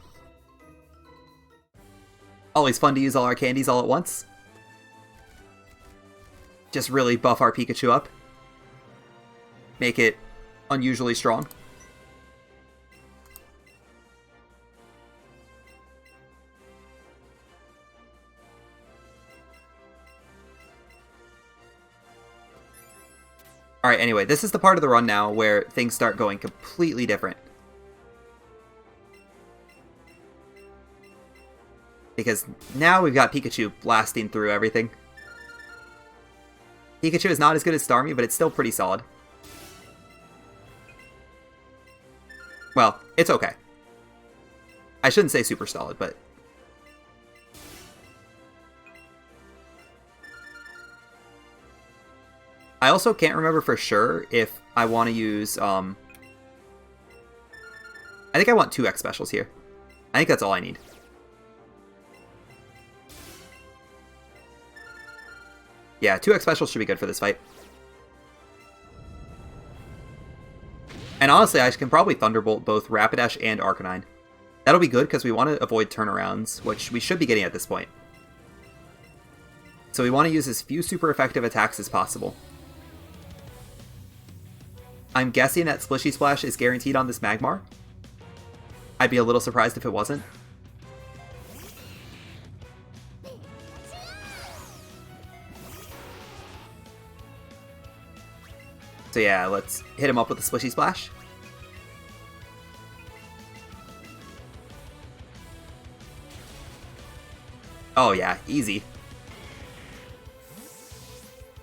Speaker 1: Always fun to use all our candies all at once. Just really buff our Pikachu up. Make it unusually strong. Alright, anyway, this is the part of the run now where things start going completely different. Because now we've got Pikachu blasting through everything. Pikachu is not as good as Starmie, but it's still pretty solid. Well, it's okay. I shouldn't say super solid, but... I also can't remember for sure if I want to use, I think I want 2x specials here. I think that's all I need. Yeah, 2x specials should be good for this fight. And honestly, I can probably Thunderbolt both Rapidash and Arcanine. That'll be good because we want to avoid turnarounds, which we should be getting at this point. So we want to use as few super effective attacks as possible. I'm guessing that Splishy Splash is guaranteed on this Magmar. I'd be a little surprised if it wasn't. So yeah, let's hit him up with a Splishy Splash. Oh yeah, easy.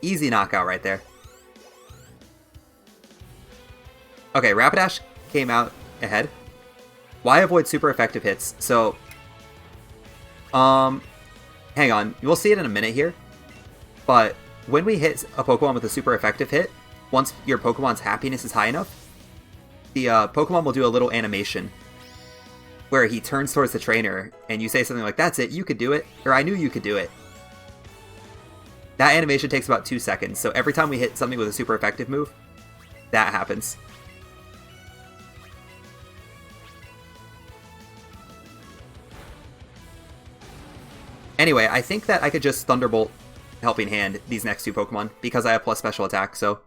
Speaker 1: Easy knockout right there. Okay, Rapidash came out ahead. Why avoid super effective hits? So, hang on. We'll see it in a minute here. But when we hit a Pokemon with a super effective hit, once your Pokemon's happiness is high enough, the Pokemon will do a little animation where he turns towards the trainer and you say something like, "That's it, you could do it," or "I knew you could do it." That animation takes about 2 seconds, so every time we hit something with a super effective move, that happens. Anyway, I think that I could just Thunderbolt Helping Hand these next 2 Pokemon, because I have plus special attack, so...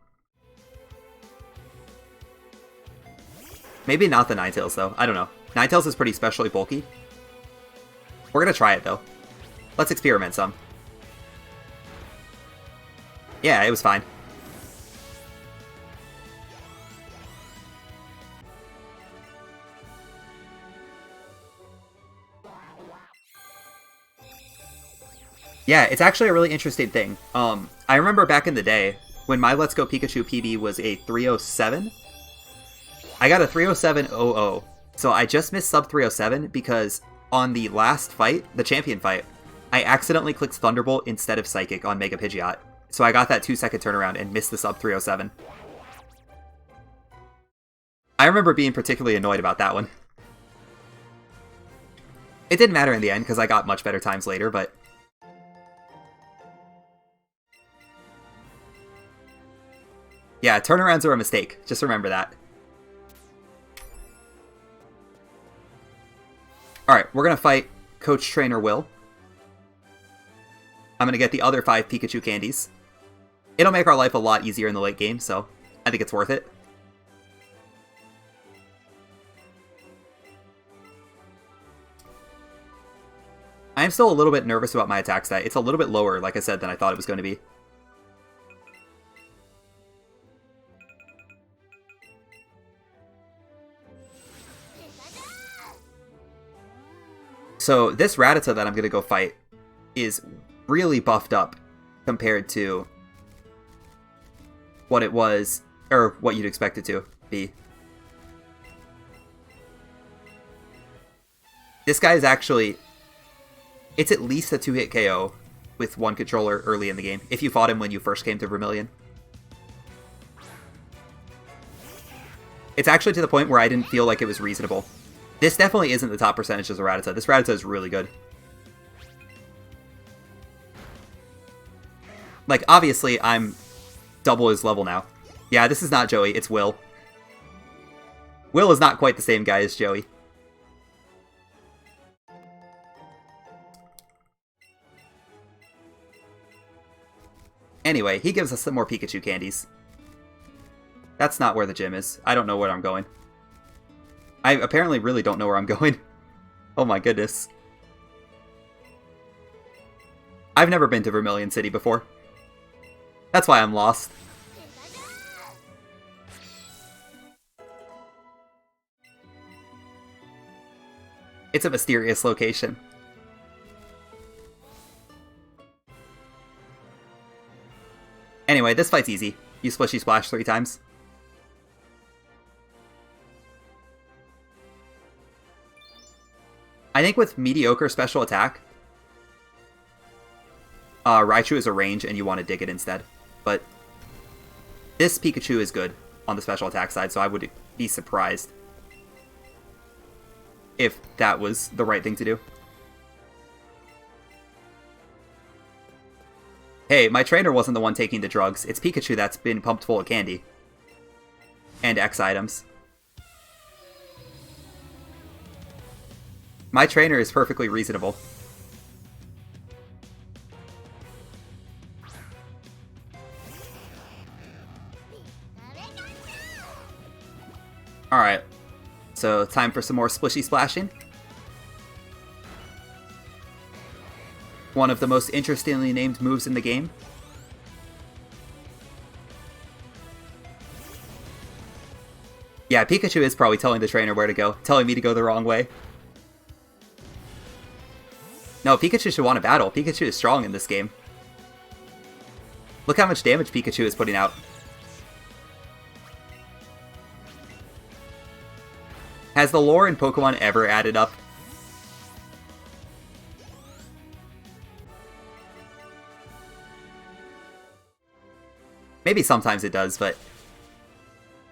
Speaker 1: Maybe not the Ninetales, though. I don't know. Ninetales is pretty specially bulky. We're gonna try it, though. Let's experiment some. Yeah, it was fine. Yeah, it's actually a really interesting thing. I remember back in the day when my Let's Go Pikachu PB was a 307. I got a 307.00, so I just missed sub 307 because on the last fight, the champion fight, I accidentally clicked Thunderbolt instead of Psychic on Mega Pidgeot. So I got that 2-second turnaround and missed the sub 307. I remember being particularly annoyed about that one. It didn't matter in the end because I got much better times later, but... yeah, turnarounds are a mistake. Just remember that. Alright, we're going to fight Coach Trainer Will. I'm going to get the other 5 Pikachu candies. It'll make our life a lot easier in the late game, so I think it's worth it. I am still a little bit nervous about my attack stat. It's a little bit lower, like I said, than I thought it was going to be. So this Rattata that I'm going to go fight is really buffed up compared to what it was, or what you'd expect it to be. This guy is actually... it's at least a 2-hit KO with one controller early in the game, if you fought him when you first came to Vermilion. It's actually to the point where I didn't feel like it was reasonable. This definitely isn't the top percentage of Rattata. This Rattata is really good. Like, obviously, I'm double his level now. Yeah, this is not Joey, it's Will. Will is not quite the same guy as Joey. Anyway, he gives us some more Pikachu candies. That's not where the gym is. I don't know where I'm going. I apparently really don't know where I'm going. Oh my goodness. I've never been to Vermilion City before. That's why I'm lost. It's a mysterious location. Anyway, this fight's easy. You Splishy Splash 3 times. I think with mediocre special attack, Raichu is a range and you want to dig it instead. But this Pikachu is good on the special attack side, so I would be surprised if that was the right thing to do. Hey, my trainer wasn't the one taking the drugs. It's Pikachu that's been pumped full of candy. And X items. My trainer is perfectly reasonable. Alright. So, time for some more Splishy Splashing. One of the most interestingly named moves in the game. Yeah, Pikachu is probably telling the trainer where to go, telling me to go the wrong way. No, Pikachu should want to battle. Pikachu is strong in this game. Look how much damage Pikachu is putting out. Has the lore in Pokemon ever added up? Maybe sometimes it does, but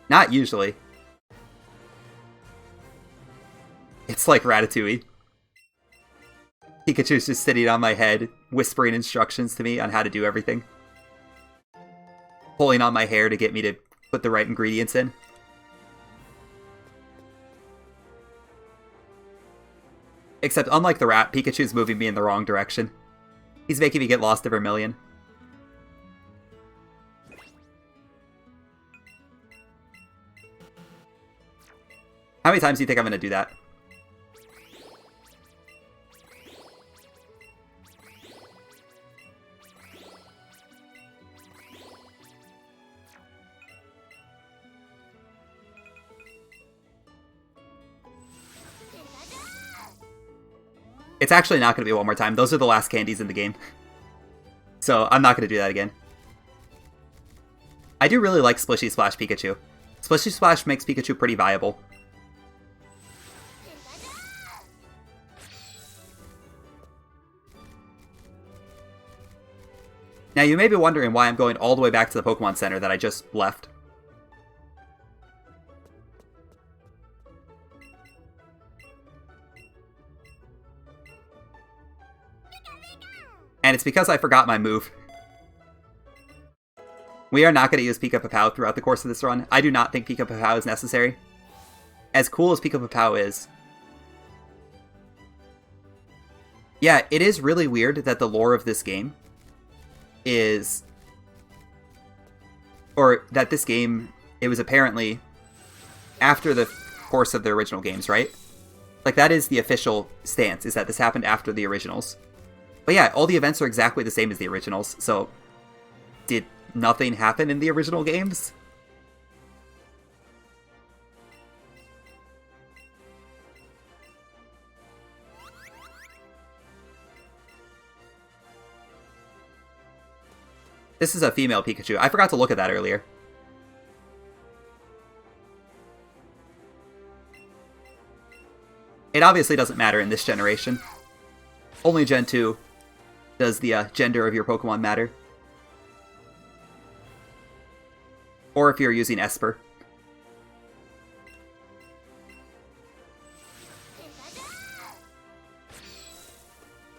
Speaker 1: not usually. It's like Ratatouille. Pikachu's just sitting on my head, whispering instructions to me on how to do everything. Pulling on my hair to get me to put the right ingredients in. Except, unlike the rat, Pikachu's moving me in the wrong direction. He's making me get lost to Vermilion. How many times do you think I'm going to do that? It's actually not going to be one more time. Those are the last candies in the game. So I'm not going to do that again. I do really like Splishy Splash Pikachu. Splishy Splash makes Pikachu pretty viable. Now you may be wondering why I'm going all the way back to the Pokemon Center that I just left. And it's because I forgot my move. We are not going to use Pika Papao throughout the course of this run. I do not think Pika Papao is necessary. As cool as Pika Papao is. Yeah, it is really weird that the lore of this game is... Or that this game, it was apparently after the course of the original games, right? Like, that is the official stance, is that this happened after the originals. But yeah, all the events are exactly the same as the originals, so... Did nothing happen in the original games? This is a female Pikachu. I forgot to look at that earlier. It obviously doesn't matter in this generation. Only Gen 2 does the gender of your Pokemon matter. Or if you're using Esper.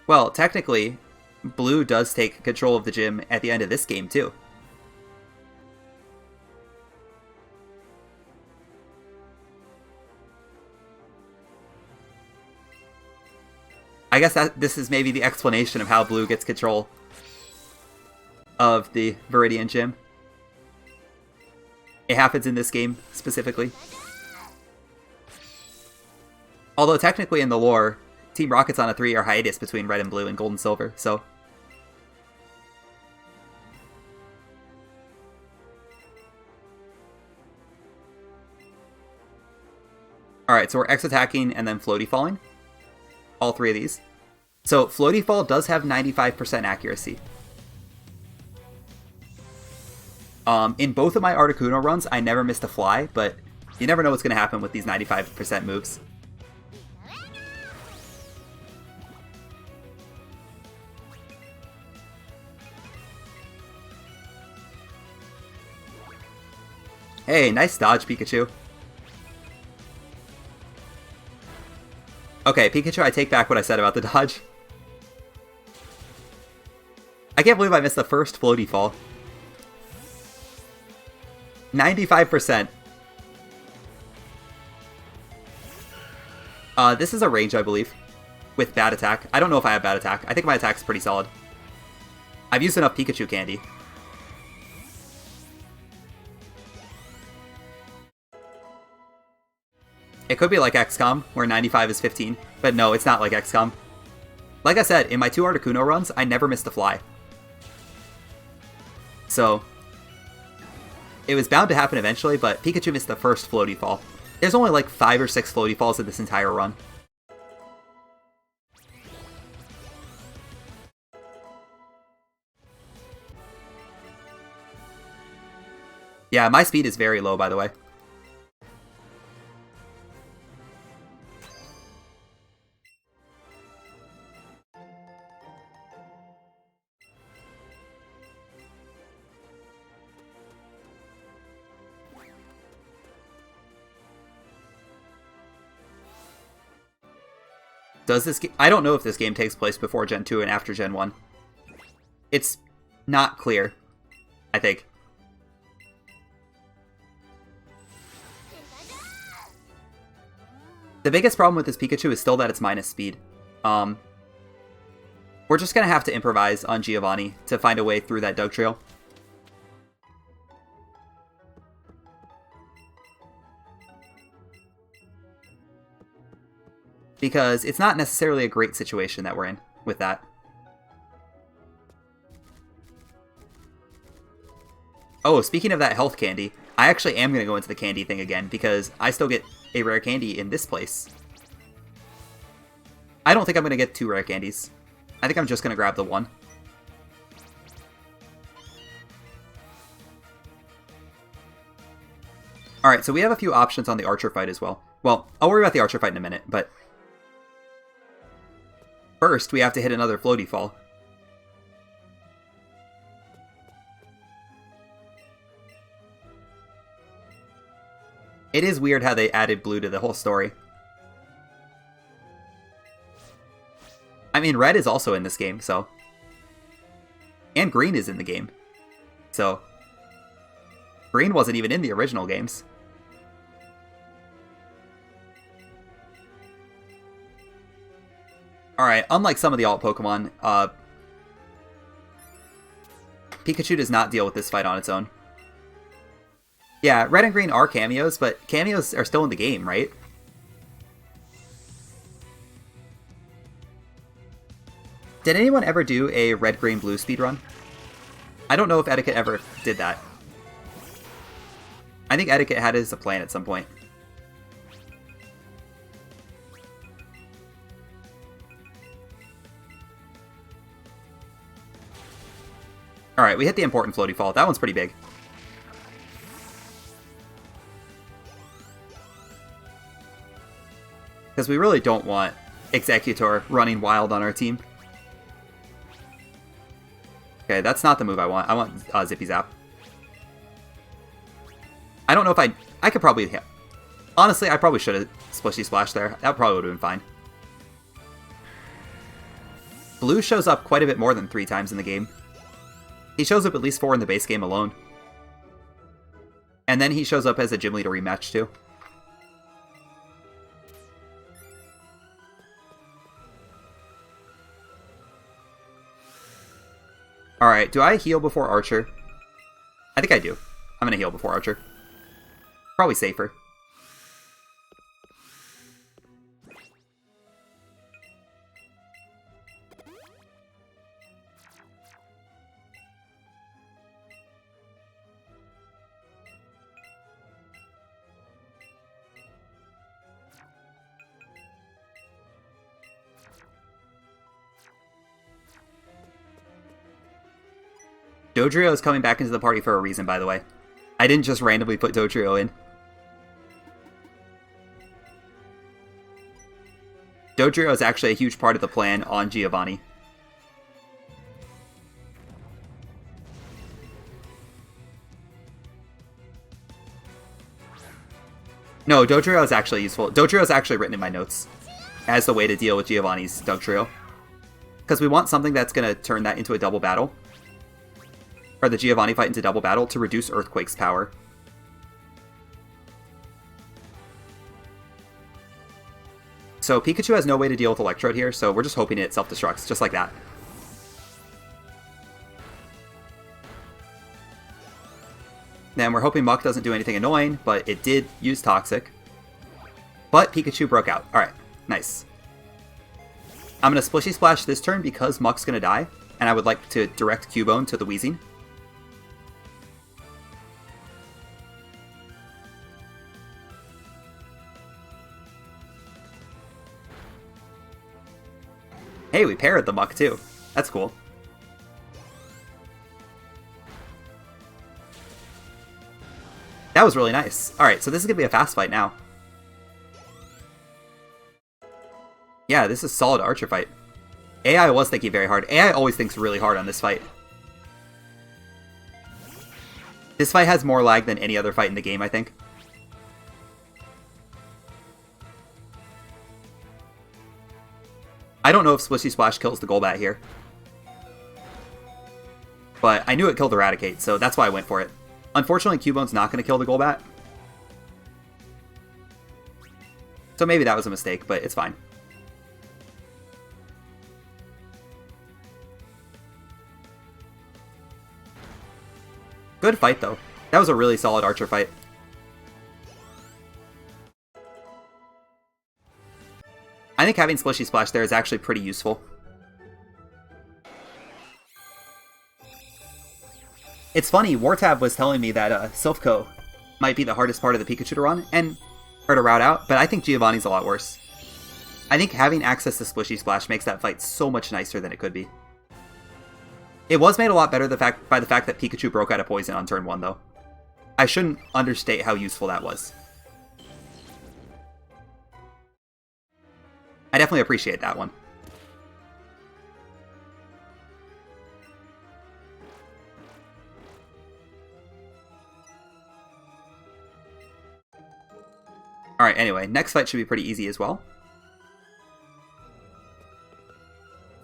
Speaker 1: Well, technically, Blue does take control of the gym at the end of this game, too. I guess that this is maybe the explanation of how Blue gets control of the Viridian gym. It happens in this game, specifically. Although technically in the lore, Team Rocket's on a 3-year hiatus between Red and Blue and Gold and Silver, so... Alright, so we're X-attacking and then Floaty Falling. All three of these. So Floaty Fall does have 95% accuracy. In both of my Articuno runs, I never missed a fly, but you never know what's going to happen with these 95% moves. Hey, nice dodge, Pikachu. Okay, Pikachu, I take back what I said about the dodge. I can't believe I missed the first Floaty Fall. 95%. This is a range, I believe, with Bad Attack. I don't know if I have Bad Attack. I think my attack's pretty solid. I've used enough Pikachu candy. It could be like XCOM, where 95 is 15, but no, it's not like XCOM. Like I said, in my 2 Articuno runs, I never missed a fly. So, it was bound to happen eventually, but Pikachu missed the first Floaty Fall. There's only like 5 or 6 Floaty Falls in this entire run. Yeah, my speed is very low, by the way. Does this I don't know if this game takes place before Gen 2 and after Gen 1. It's not clear, I think. The biggest problem with this Pikachu is still that it's minus speed. We're just going to have to improvise on Giovanni to find a way through that Dugtrio. Because it's not necessarily a great situation that we're in with that. Oh, speaking of that health candy, I actually am going to go into the candy thing again, because I still get a rare candy in this place. I don't think I'm going to get 2 rare candies. I think I'm just going to grab the 1. Alright, so we have a few options on the Archer fight as well. Well, I'll worry about the Archer fight in a minute, but first we have to hit another floaty fall. It is weird how they added blue to the whole story. I mean, red is also in this game, so... And green is in the game. So... Green wasn't even in the original games. Alright, unlike some of the alt Pokemon, Pikachu does not deal with this fight on its own. Yeah, red and green are cameos, but cameos are still in the game, right? Did anyone ever do a red, green, blue speedrun? I don't know if Etiquette ever did that. I think Etiquette had it as a plan at some point. Alright, we hit the important floaty fall. That one's pretty big. Because we really don't want Executor running wild on our team. Okay, that's not the move I want. I want Zippy Zap. I don't know if I could probably... Yeah. Honestly, I probably should have Splishy Splash there. That probably would have been fine. Blue shows up quite a bit more than 3 times in the game. He shows up at least 4 in the base game alone. And then he shows up as a gym leader rematch too. Alright, do I heal before Archer? I think I do. I'm gonna heal before Archer. Probably safer. Dugtrio is coming back into the party for a reason, by the way. I didn't just randomly put Dugtrio in. Dugtrio is actually a huge part of the plan on Giovanni. No, Dugtrio is actually useful. Dugtrio is actually written in my notes as the way to deal with Giovanni's Dugtrio. Because we want something that's going to turn that into a double battle. Or the Giovanni fight into double battle to reduce Earthquake's power. So Pikachu has no way to deal with Electrode here, so we're just hoping it self-destructs, just like that. Then we're hoping Muck doesn't do anything annoying, but it did use Toxic. But Pikachu broke out. Alright, nice. I'm going to Splishy Splash this turn because Muck's going to die, and I would like to direct Cubone to the Weezing. Hey, we paired the Muck too. That's cool. That was really nice. Alright, so this is going to be a fast fight now. Yeah, this is a solid Archer fight. AI was thinking very hard. AI always thinks really hard on this fight. This fight has more lag than any other fight in the game, I think. I don't know if Splishy Splash kills the Golbat here. But I knew it killed Eradicate, so that's why I went for it. Unfortunately, Cubone's not going to kill the Golbat. So maybe that was a mistake, but it's fine. Good fight, though. That was a really solid Archer fight. I think having Splishy Splash there is actually pretty useful. It's funny, Wartab was telling me that Silphco might be the hardest part of the Pikachu to run, or to route out, but I think Giovanni's a lot worse. I think having access to Splishy Splash makes that fight so much nicer than it could be. It was made a lot better by the fact that Pikachu broke out of Poison on turn 1, though. I shouldn't understate how useful that was. I definitely appreciate that one. Alright, anyway, next fight should be pretty easy as well.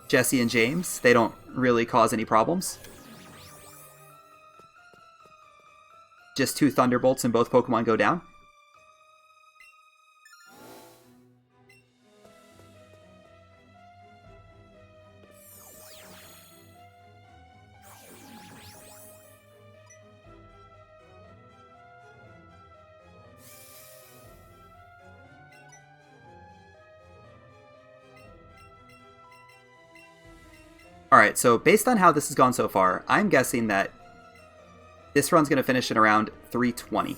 Speaker 1: Jesse and James, they don't really cause any problems. Just 2 Thunderbolts and both Pokemon go down. Alright, so based on how this has gone so far, I'm guessing that this run's going to finish in around 3:20.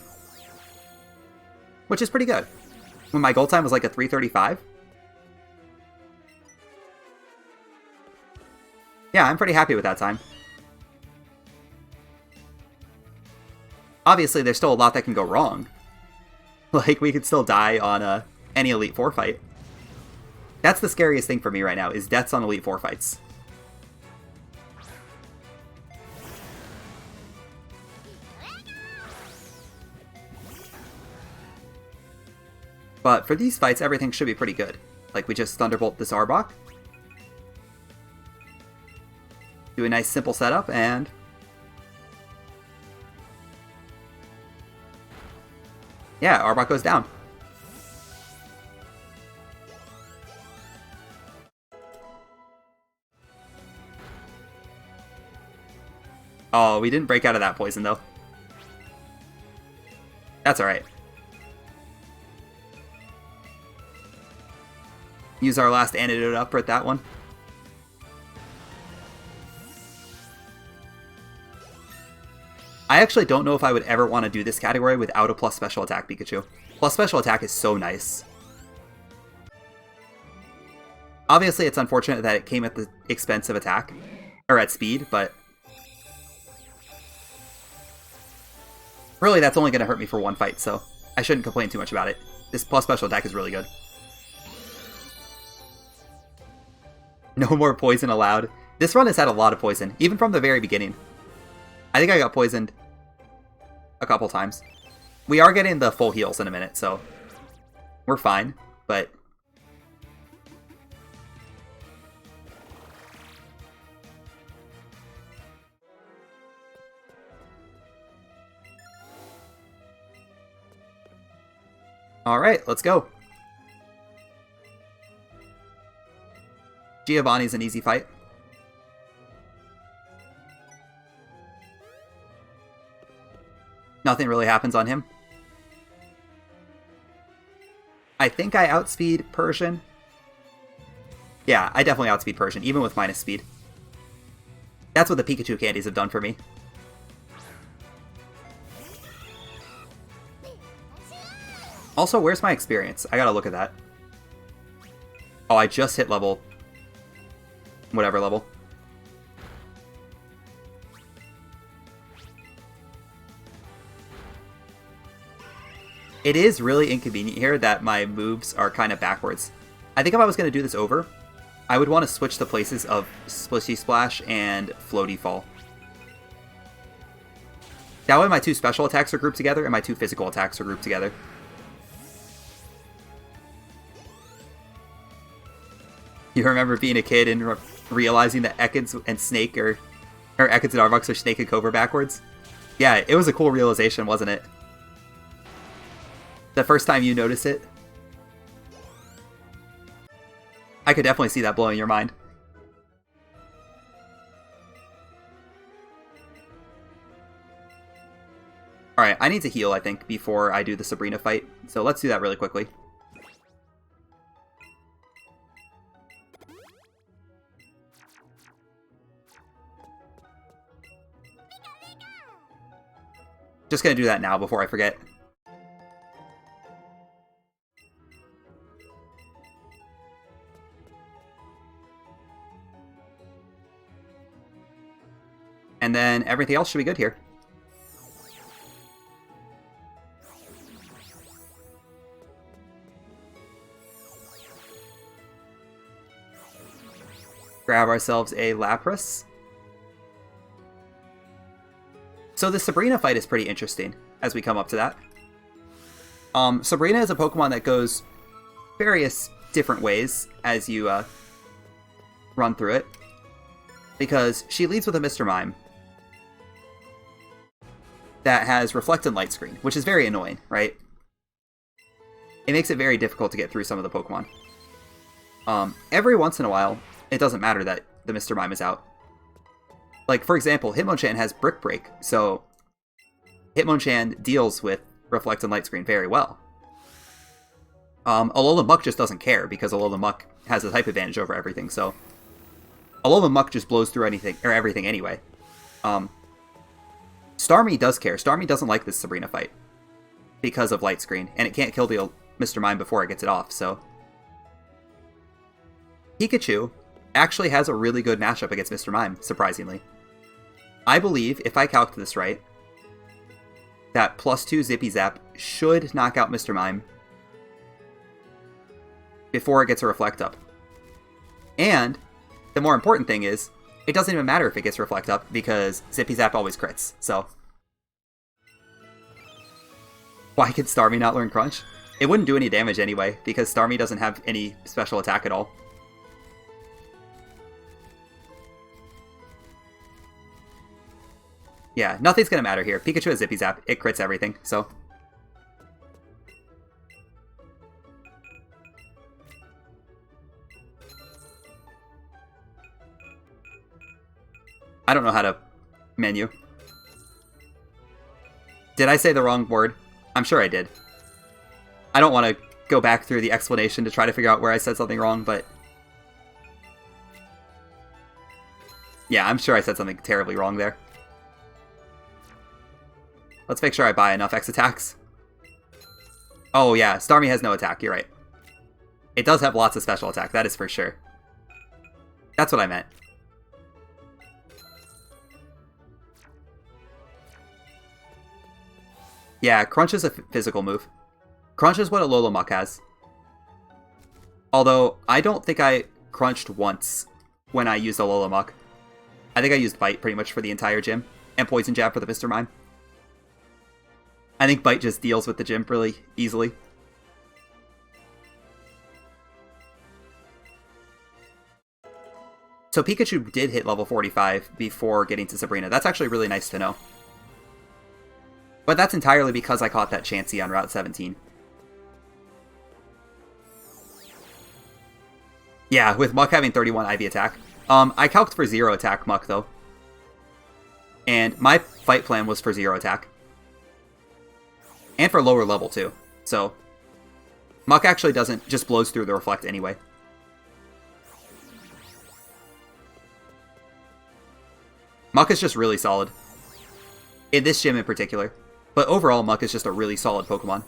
Speaker 1: Which is pretty good. When my goal time was like a 3:35. Yeah, I'm pretty happy with that time. Obviously, there's still a lot that can go wrong. Like, we could still die on any Elite Four fight. That's the scariest thing for me right now, is deaths on Elite Four fights. But for these fights, everything should be pretty good. Like, we just Thunderbolt this Arbok. Do a nice simple setup, and... yeah, Arbok goes down. Oh, we didn't break out of that poison, though. That's alright. Use our last antidote up at that one. I actually don't know if I would ever want to do this category without a plus special attack Pikachu. Plus special attack is so nice. Obviously, it's unfortunate that it came at the expense of attack, or at speed, but really that's only going to hurt me for one fight, so I shouldn't complain too much about it. This plus special attack is really good. No more poison allowed. This run has had a lot of poison, even from the very beginning. I think I got poisoned a couple times. We are getting the full heals in a minute, so we're fine, but... alright, let's go. Giovanni's an easy fight. Nothing really happens on him. I think I outspeed Persian. Yeah, I definitely outspeed Persian, even with minus speed. That's what the Pikachu candies have done for me. Also, where's my experience? I gotta look at that. Oh, I just hit level... whatever level. It is really inconvenient here that my moves are kind of backwards. I think if I was going to do this over, I would want to switch the places of Splishy Splash and Floaty Fall. That way my 2 special attacks are grouped together and my 2 physical attacks are grouped together. You remember being a kid and realizing that Ekans and Snake or Ekans and Arbok are Snake and Cobra backwards? Yeah, it was a cool realization, wasn't it? The first time you notice it. I could definitely see that blowing your mind. Alright, I need to heal, I think, before I do the Sabrina fight. So let's do that really quickly. Just gonna do that now before I forget. And then everything else should be good here. Grab ourselves a Lapras. So the Sabrina fight is pretty interesting as we come up to that. Sabrina is a Pokemon that goes various different ways as you run through it. Because she leads with a Mr. Mime that has Reflected Light Screen, which is very annoying, right? It makes it very difficult to get through some of the Pokemon. Every once in a while, it doesn't matter that the Mr. Mime is out. Like, for example, Hitmonchan has Brick Break, so Hitmonchan deals with Reflected Light Screen very well. Alolan Muck just doesn't care, because Alolan Muck has a type advantage over everything, so Alolan Muck just blows through anything or everything anyway. Starmie does care. Starmie doesn't like this Sabrina fight because of Light Screen, and it can't kill the Mr. Mime before it gets it off, so Pikachu actually has a really good matchup against Mr. Mime, surprisingly. I believe, if I calc this right, that +2 Zippy Zap should knock out Mr. Mime before it gets a Reflect Up. And the more important thing is, it doesn't even matter if it gets Reflect Up, because Zippy Zap always crits, so why could Starmie not learn Crunch? It wouldn't do any damage anyway, because Starmie doesn't have any special attack at all. Yeah, nothing's gonna matter here. Pikachu has Zippy Zap, it crits everything, so I don't know how to menu. Did I say the wrong word? I'm sure I did. I don't want to go back through the explanation to try to figure out where I said something wrong, but yeah, I'm sure I said something terribly wrong there. Let's make sure I buy enough X attacks. Oh yeah, Starmie has no attack, you're right. It does have lots of special attack, that is for sure. That's what I meant. Yeah, Crunch is a physical move. Crunch is what Alola Muck has. Although, I don't think I crunched once when I used Alola Muck. I think I used Bite pretty much for the entire gym, and Poison Jab for the Mr. Mime. I think Bite just deals with the gym really easily. So Pikachu did hit level 45 before getting to Sabrina. That's actually really nice to know. But that's entirely because I caught that Chansey on Route 17. Yeah, with Muck having 31 IV attack. I calced for 0 attack Muck, though. And my fight plan was for 0 attack. And for lower level, too. So, Muck actually doesn't, just blows through the Reflect anyway. Muck is just really solid. In this gym in particular. But overall, Muck is just a really solid Pokemon.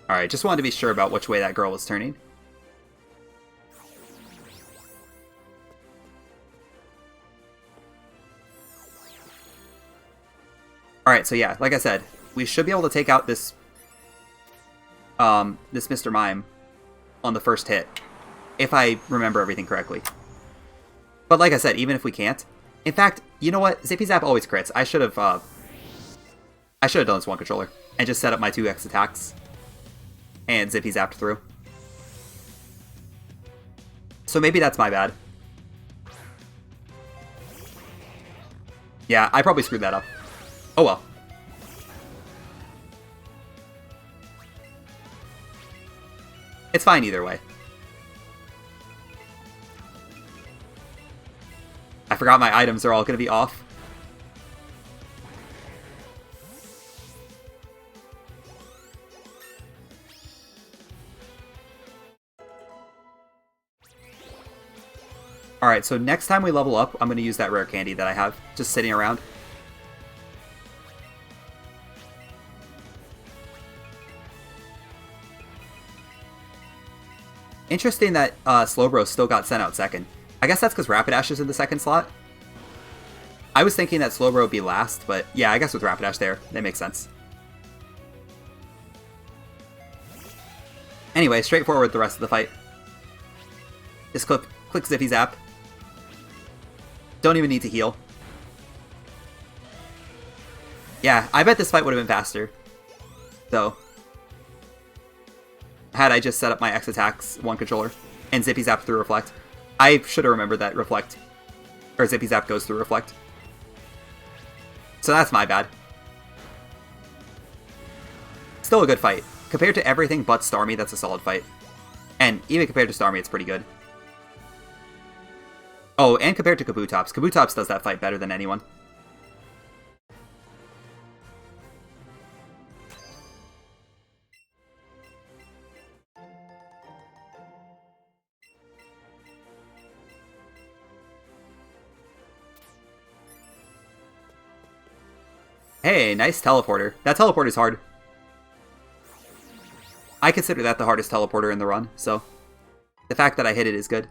Speaker 1: Alright, just wanted to be sure about which way that girl was turning. Alright, so yeah, like I said, we should be able to take out this this Mr. Mime on the first hit, if I remember everything correctly. But like I said, even if we can't, in fact, you know what? Zippy Zap always crits. I should have done this one controller and just set up my 2x attacks and Zippy Zapped through. So maybe that's my bad. Yeah, I probably screwed that up. Oh well. It's fine either way. I forgot my items are all going to be off. Alright, so next time we level up, I'm going to use that rare candy that I have just sitting around. Interesting that Slowbro still got sent out second. I guess that's because Rapidash is in the second slot. I was thinking that Slowbro would be last, but yeah, I guess with Rapidash there, that makes sense. Anyway, straightforward the rest of the fight. Just click Zippy Zap. Don't even need to heal. Yeah, I bet this fight would have been faster. Though. Had I just set up my X attacks, one controller, and Zippy Zap through Reflect. I should have remembered that Reflect, or Zippy Zap goes through Reflect. So that's my bad. Still a good fight. Compared to everything but Starmie, that's a solid fight. And even compared to Starmie, it's pretty good. Oh, and compared to Kabutops. Kabutops does that fight better than anyone. Hey, nice teleporter. That teleporter's hard. I consider that the hardest teleporter in the run, so the fact that I hit it is good.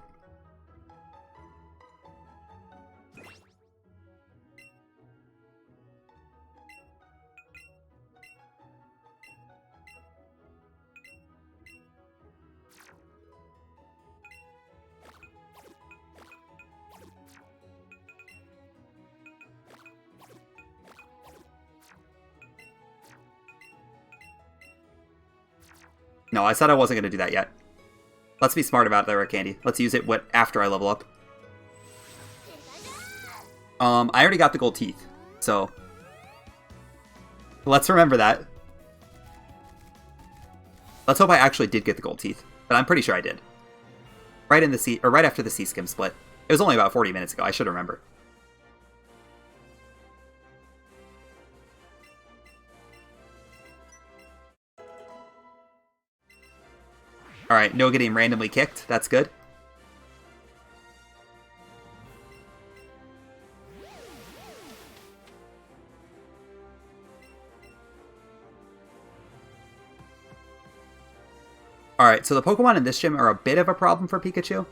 Speaker 1: No, I said I wasn't going to do that yet. Let's be smart about that red candy. Let's use it after I level up. I already got the gold teeth, so let's remember that. Let's hope I actually did get the gold teeth, but I'm pretty sure I did. Right in the sea, or right after the sea skim split. It was only about 40 minutes ago. I should remember. Alright, no getting randomly kicked. That's good. Alright, so the Pokemon in this gym are a bit of a problem for Pikachu.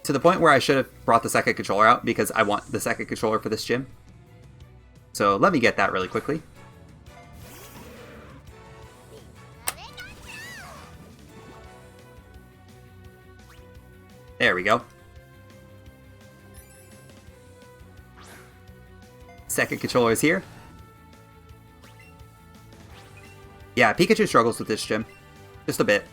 Speaker 1: To the point where I should have brought the second controller out because I want the second controller for this gym. So let me get that really quickly. There we go. Second controller is here. Yeah, Pikachu struggles with this gym. Just a bit.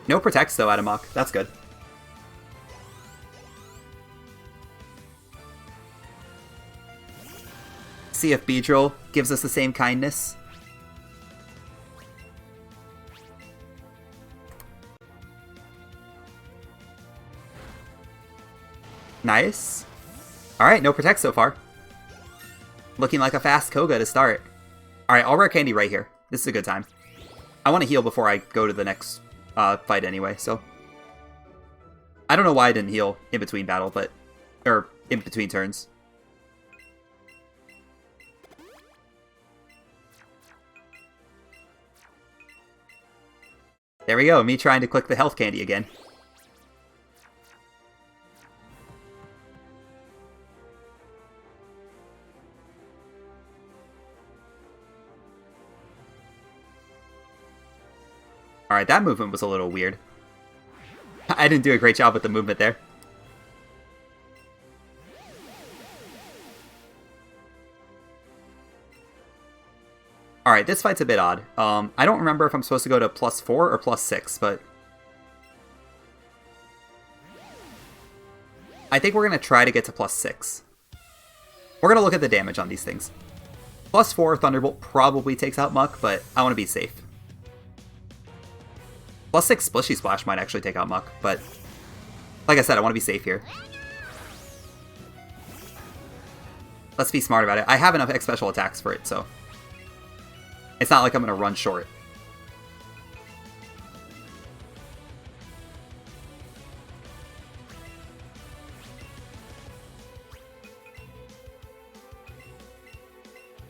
Speaker 1: No protects though out of Mach. That's good. See if Beedrill gives us the same kindness. Nice. Alright, no protect so far. Looking like a fast Koga to start. Alright, I'll rare candy right here. This is a good time. I want to heal before I go to the next fight anyway, so. I don't know why I didn't heal in between battle, but. Or in between turns. There we go, me trying to click the health candy again. Alright, that movement was a little weird. I didn't do a great job with the movement there. Alright, this fight's a bit odd. I don't remember if I'm supposed to go to +4 or +6, but I think we're going to try to get to +6. We're going to look at the damage on these things. +4 Thunderbolt probably takes out Muck, but I want to be safe. +6 Splishy Splash might actually take out Muck, but like I said, I want to be safe here. Let's be smart about it. I have enough X special attacks for it, so it's not like I'm going to run short.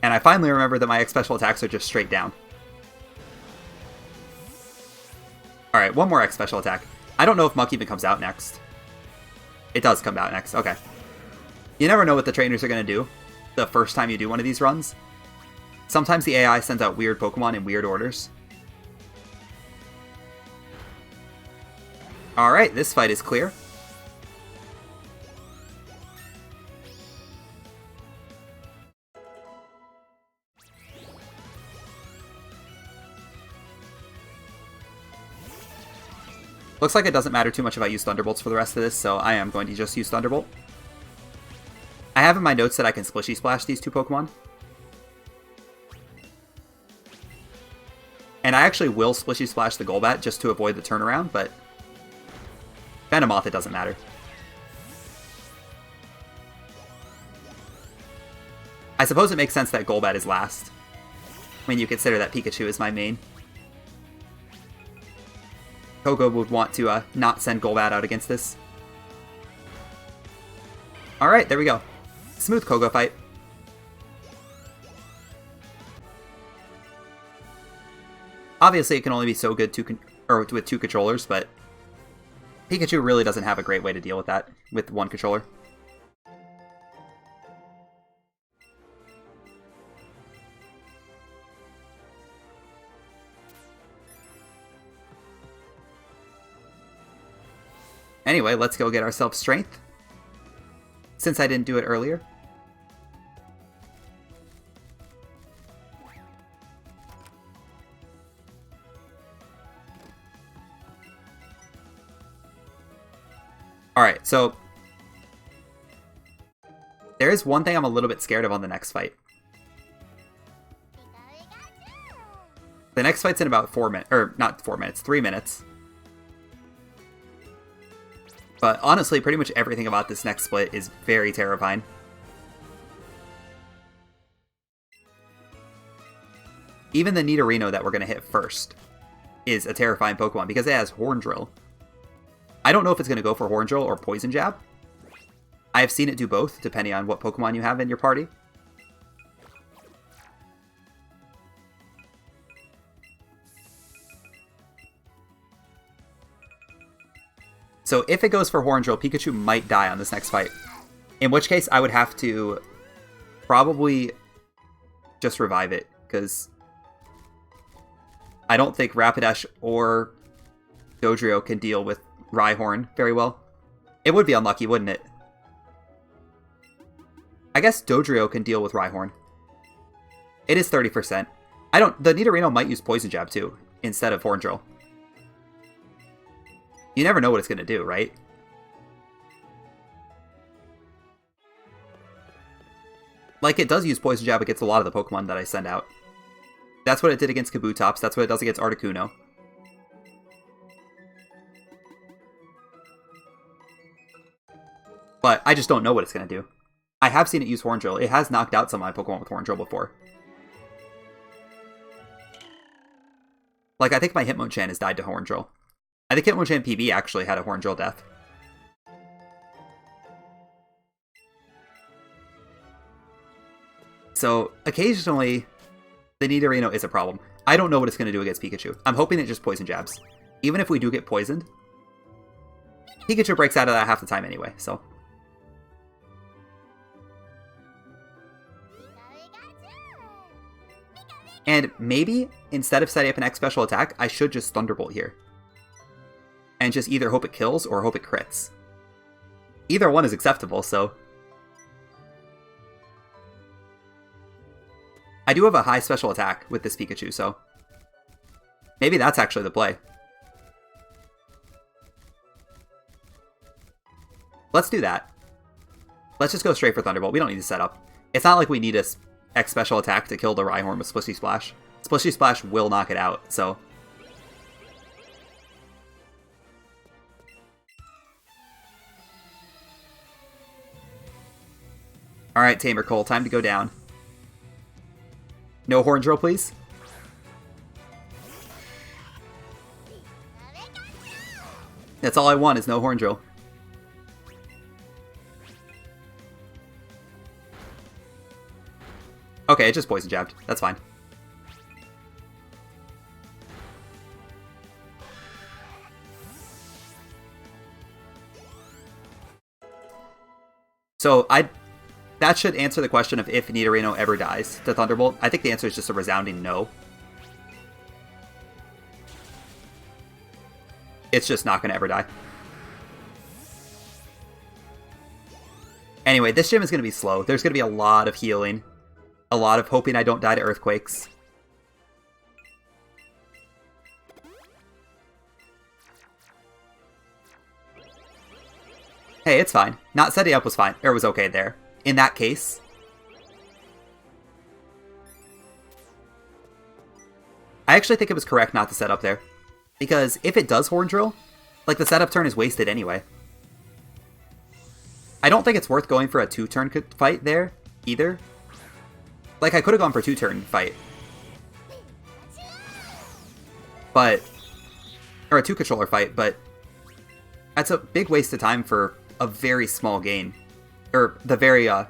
Speaker 1: And I finally remember that my X special attacks are just straight down. Alright, one more X special attack. I don't know if Muck even comes out next. It does come out next, okay. You never know what the trainers are going to do the first time you do one of these runs. Sometimes the AI sends out weird Pokemon in weird orders. Alright, this fight is clear. Looks like it doesn't matter too much if I use Thunderbolts for the rest of this, so I am going to just use Thunderbolt. I have in my notes that I can Splishy Splash these two Pokemon. And I actually will Splishy Splash the Golbat just to avoid the turnaround, but Venomoth, it doesn't matter. I suppose it makes sense that Golbat is last, when you consider that Pikachu is my main. Kogo would want to not send Golbat out against this. Alright, there we go. Smooth Kogo fight. Obviously, it can only be so good with two controllers, but Pikachu really doesn't have a great way to deal with that with one controller. Anyway, let's go get ourselves strength, since I didn't do it earlier. Alright, so there is one thing I'm a little bit scared of on the next fight. The next fight's in about 4 minutes, or not 4 minutes, 3 minutes. But honestly, pretty much everything about this next split is very terrifying. Even the Nidorino that we're going to hit first is a terrifying Pokemon because it has Horn Drill. I don't know if it's going to go for Horn Drill or Poison Jab. I have seen it do both, depending on what Pokemon you have in your party. So if it goes for Horn Drill, Pikachu might die on this next fight. In which case, I would have to probably just revive it, because I don't think Rapidash or Dugtrio can deal with Rhyhorn very well. It would be unlucky, wouldn't it? I guess Dugtrio can deal with Rhyhorn. It is 30%. The Nidorino might use Poison Jab too, instead of Horn Drill. You never know what it's going to do, right? Like, it does use Poison Jab against a lot of the Pokemon that I send out. That's what it did against Kabutops. That's what it does against Articuno. But I just don't know what it's going to do. I have seen it use Horn Drill. It has knocked out some of my Pokemon with Horn Drill before. Like, I think my Hitmonchan has died to Horn Drill. I think Hitmonchan PB actually had a Horn Drill death. So, occasionally, the Nidorino is a problem. I don't know what it's going to do against Pikachu. I'm hoping it just Poison Jabs. Even if we do get poisoned, Pikachu breaks out of that half the time anyway, so. And maybe, instead of setting up an X special attack, I should just Thunderbolt here. And just either hope it kills or hope it crits. Either one is acceptable, so. I do have a high special attack with this Pikachu, so maybe that's actually the play. Let's do that. Let's just go straight for Thunderbolt. We don't need to set up. It's not like we need a X special attack to kill the Rhyhorn with Splishy Splash. Splishy Splash will knock it out, so. Alright, Tamer Cole, time to go down. No Horn Drill, please. That's all I want is no Horn Drill. Okay, Okay, it just poison jabbed. That's fine. So that should answer the question of if Nidorino ever dies to Thunderbolt. I think the answer is just a resounding no. It's just not going to ever die. Anyway, this gym is going to be slow. There's going to be a lot of healing. A lot of hoping I don't die to Earthquakes. Hey, it's fine. Not setting up was fine. Or was okay there. In that case. I actually think it was correct not to set up there. Because if it does Horn Drill, like, the setup turn is wasted anyway. I don't think it's worth going for a 2-turn fight there, either. Like, I could have gone for a 2-turn fight. But... Or a 2-controller fight, but... That's a big waste of time for a very small gain. Or the very, Yeah,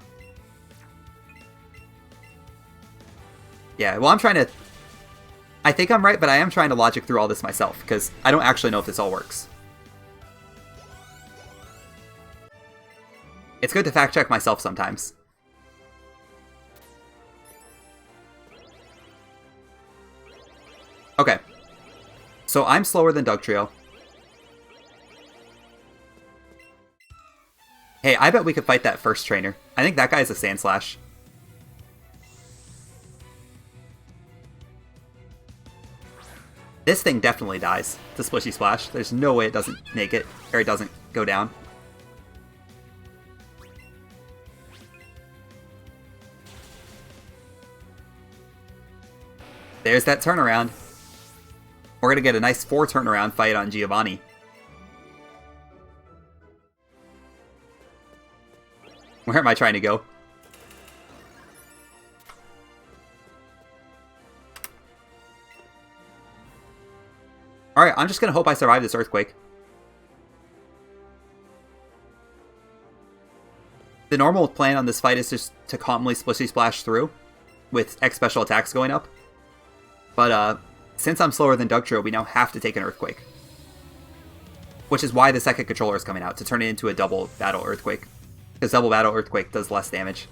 Speaker 1: well, I'm trying to... I think I'm right, but I am trying to logic through all this myself, because I don't actually know if this all works. It's good to fact check myself sometimes. Okay. So I'm slower than Dugtrio. Hey, I bet we could fight that first trainer. I think that guy's a Sand Slash. This thing definitely dies to Splishy Splash. There's no way it doesn't make it, or it doesn't go down. There's that turnaround. We're gonna get a nice 4 turnaround fight on Giovanni. Where am I trying to go? Alright, I'm just gonna hope I survive this Earthquake. The normal plan on this fight is just to calmly Splishy Splash through, with X special attacks going up. But, since I'm slower than Dugtrio, we now have to take an Earthquake. Which is why the second controller is coming out, to turn it into a double battle Earthquake. Because double battle Earthquake does less damage.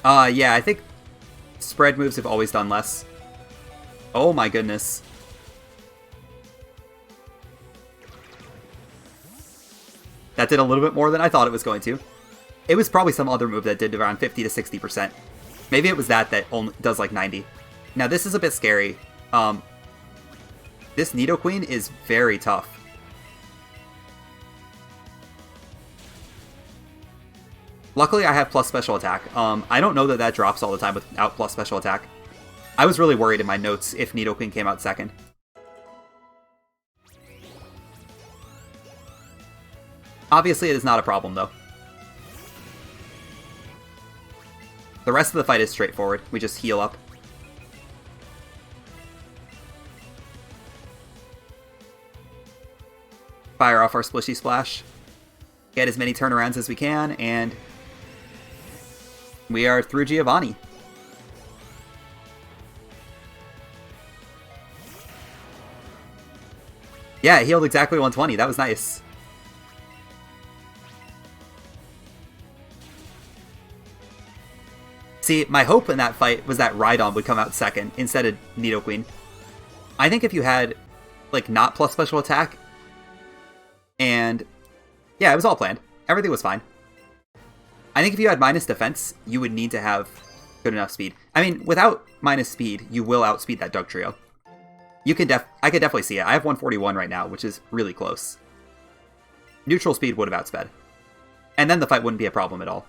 Speaker 1: Yeah, I think spread moves have always done less. Oh my goodness. That did a little bit more than I thought it was going to. It was probably some other move that did around 50 to 60%. Maybe it was that only does like 90. Now this is a bit scary. This Nidoqueen is very tough. Luckily I have plus special attack. I don't know that that drops all the time without plus special attack. I was really worried in my notes if Nidoqueen came out second. Obviously it is not a problem though. The rest of the fight is straightforward. We just heal up. Fire off our Splishy Splash. Get as many turnarounds as we can, and we are through Giovanni. Yeah, it healed exactly 120. That was nice. See, my hope in that fight was that Rhydon would come out second instead of Nidoqueen. I think if you had, like, not plus special attack, and yeah, it was all planned. Everything was fine. I think if you had minus defense, you would need to have good enough speed. I mean, without minus speed, you will outspeed that Dugtrio. I could definitely see it. I have 141 right now, which is really close. Neutral speed would have outsped. And then the fight wouldn't be a problem at all.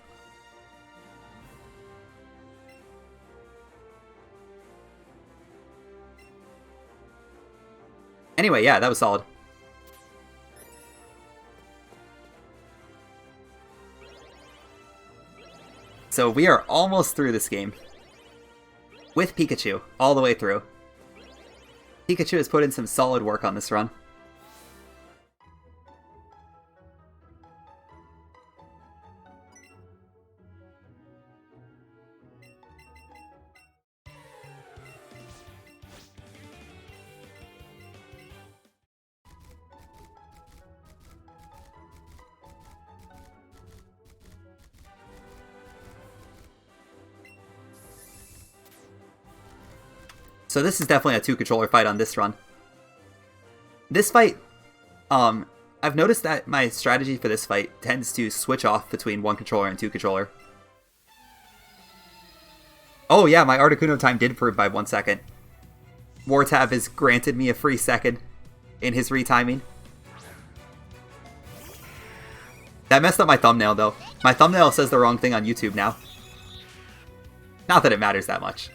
Speaker 1: Anyway, yeah, that was solid. So we are almost through this game. with Pikachu all the way through. Pikachu has put in some solid work on this run. So this is definitely a 2-controller fight on this run. This fight, I've noticed that my strategy for this fight tends to switch off between 1-controller and 2-controller. Oh yeah, my Articuno time did improve by 1 second. Wartab has granted me a free second in his retiming. That messed up my thumbnail though. My thumbnail says the wrong thing on YouTube now. Not that it matters that much.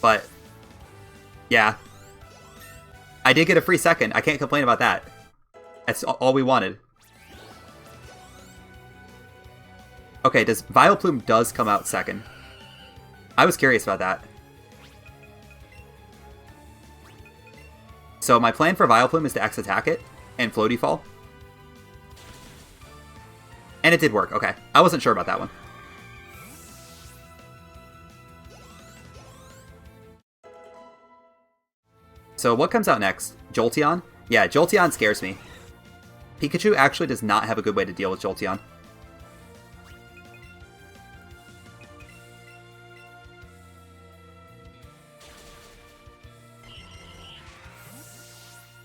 Speaker 1: But, yeah. I did get a free second. I can't complain about that. That's all we wanted. Okay, does Vileplume does come out second. I was curious about that. So my plan for Vileplume is to X-attack it and Floaty Fall. And it did work, okay. I wasn't sure about that one. So what comes out next? Jolteon? Yeah, Jolteon scares me. Pikachu actually does not have a good way to deal with Jolteon.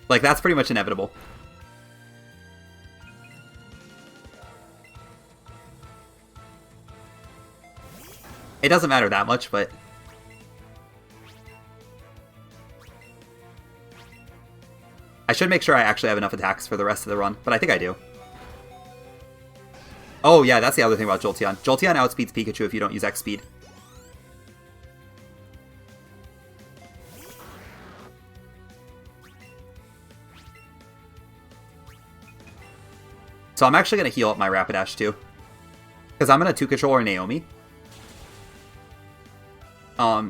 Speaker 1: Like, that's pretty much inevitable. It doesn't matter that much, but... I should make sure I actually have enough attacks for the rest of the run, but I think I do. Oh yeah, that's the other thing about Jolteon. Jolteon outspeeds Pikachu if you don't use X-Speed. So I'm actually going to heal up my Rapidash too. Because I'm going to 2-controller Naomi.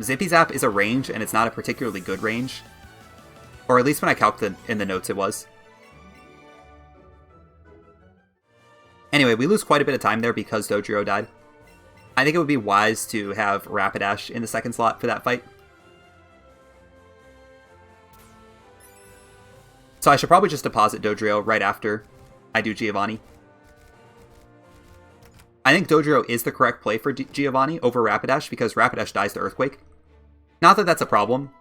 Speaker 1: Zippy Zap is a range, and it's not a particularly good range. Or at least when I calculated in the notes it was. Anyway, we lose quite a bit of time there because Dugtrio died. I think it would be wise to have Rapidash in the second slot for that fight. So I should probably just deposit Dugtrio right after I do Giovanni. I think Dugtrio is the correct play for Giovanni over Rapidash because Rapidash dies to Earthquake. Not that that's a problem.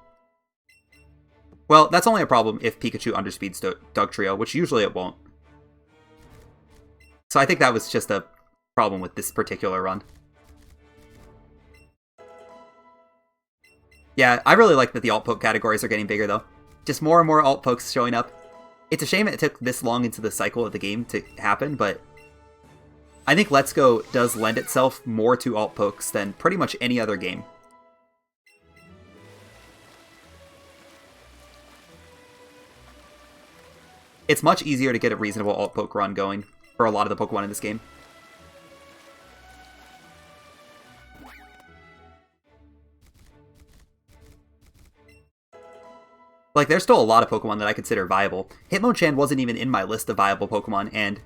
Speaker 1: Well, that's only a problem if Pikachu underspeeds Dugtrio, which usually it won't. So I think that was just a problem with this particular run. Yeah, I really like that the alt poke categories are getting bigger though. Just more and more alt pokes showing up. It's a shame it took this long into the cycle of the game to happen, but I think Let's Go does lend itself more to alt pokes than pretty much any other game. It's much easier to get a reasonable alt poke run going for a lot of the Pokemon in this game. Like, there's still a lot of Pokemon that I consider viable. Hitmonchan wasn't even in my list of viable Pokemon, and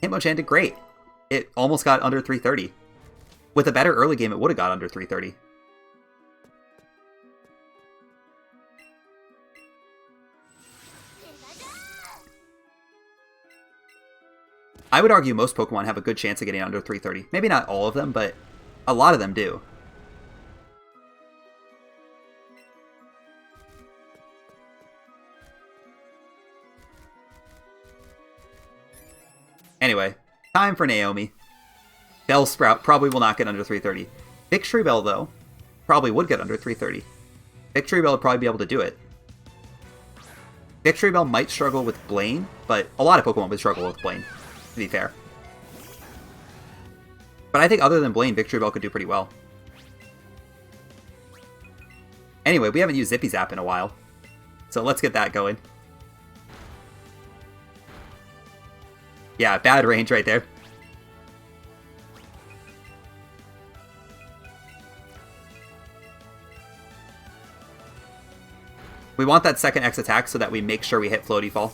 Speaker 1: Hitmonchan did great. It almost got under 330. With a better early game, it would have got under 330. I would argue most Pokemon have a good chance of getting under 330. Maybe not all of them, but a lot of them do. Anyway, time for Naomi. Bellsprout probably will not get under 330. Victory Bell, though, probably would get under 330. Victory Bell would probably be able to do it. Victory Bell might struggle with Blaine, but a lot of Pokemon would struggle with Blaine, to be fair. But I think other than Blaine, Victory Bell could do pretty well. Anyway, we haven't used Zippy Zap in a while. So let's get that going. Yeah, bad range right there. We want that second X attack so that we make sure we hit Floaty Fall.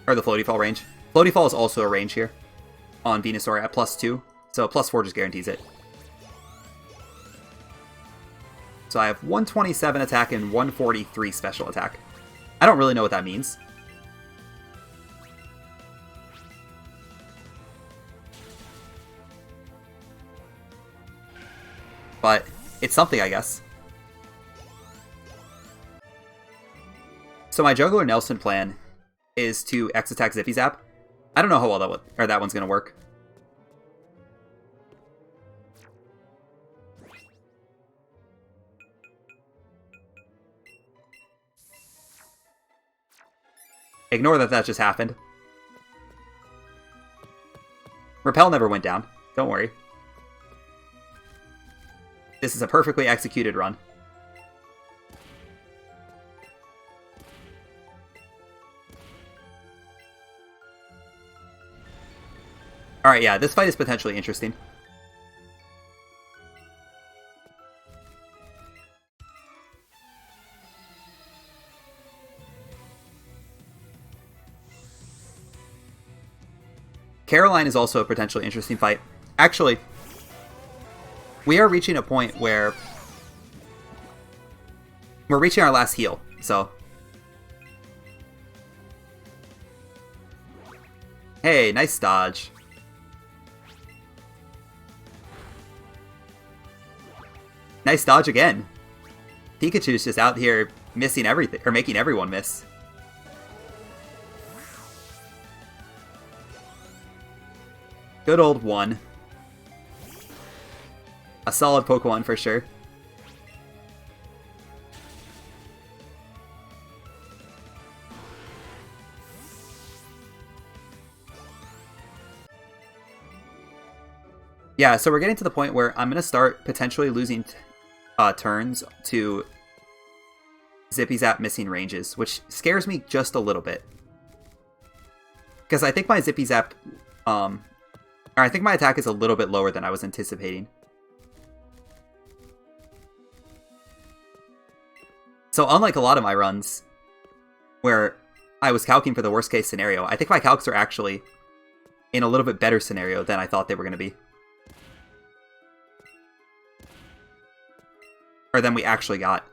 Speaker 1: Or the Floaty Fall range. Floaty Fall is also a range here on Venusaur at +2, so +4 just guarantees it. So I have 127 attack and 143 special attack. I don't really know what that means. But it's something, I guess. So my Juggler Nelson plan is to X-Attack Zippy Zap. I don't know how well that one's going to work. Ignore that just happened. Repel never went down. Don't worry. This is a perfectly executed run. Alright, yeah, this fight is potentially interesting. Caroline is also a potentially interesting fight. Actually, we are reaching a point where we're reaching our last heal, so... Hey, nice dodge. Nice dodge again. Pikachu's just out here missing everything, or making everyone miss. Good old one. A solid Pokemon for sure. Yeah, so we're getting to the point where I'm going to start potentially losing turns to Zippy Zap missing ranges, which scares me just a little bit. Because I think my Zippy Zap, or I think my attack is a little bit lower than I was anticipating. So unlike a lot of my runs, where I was calcing for the worst case scenario, I think my calcs are actually in a little bit better scenario than I thought they were going to be. Or than we actually got.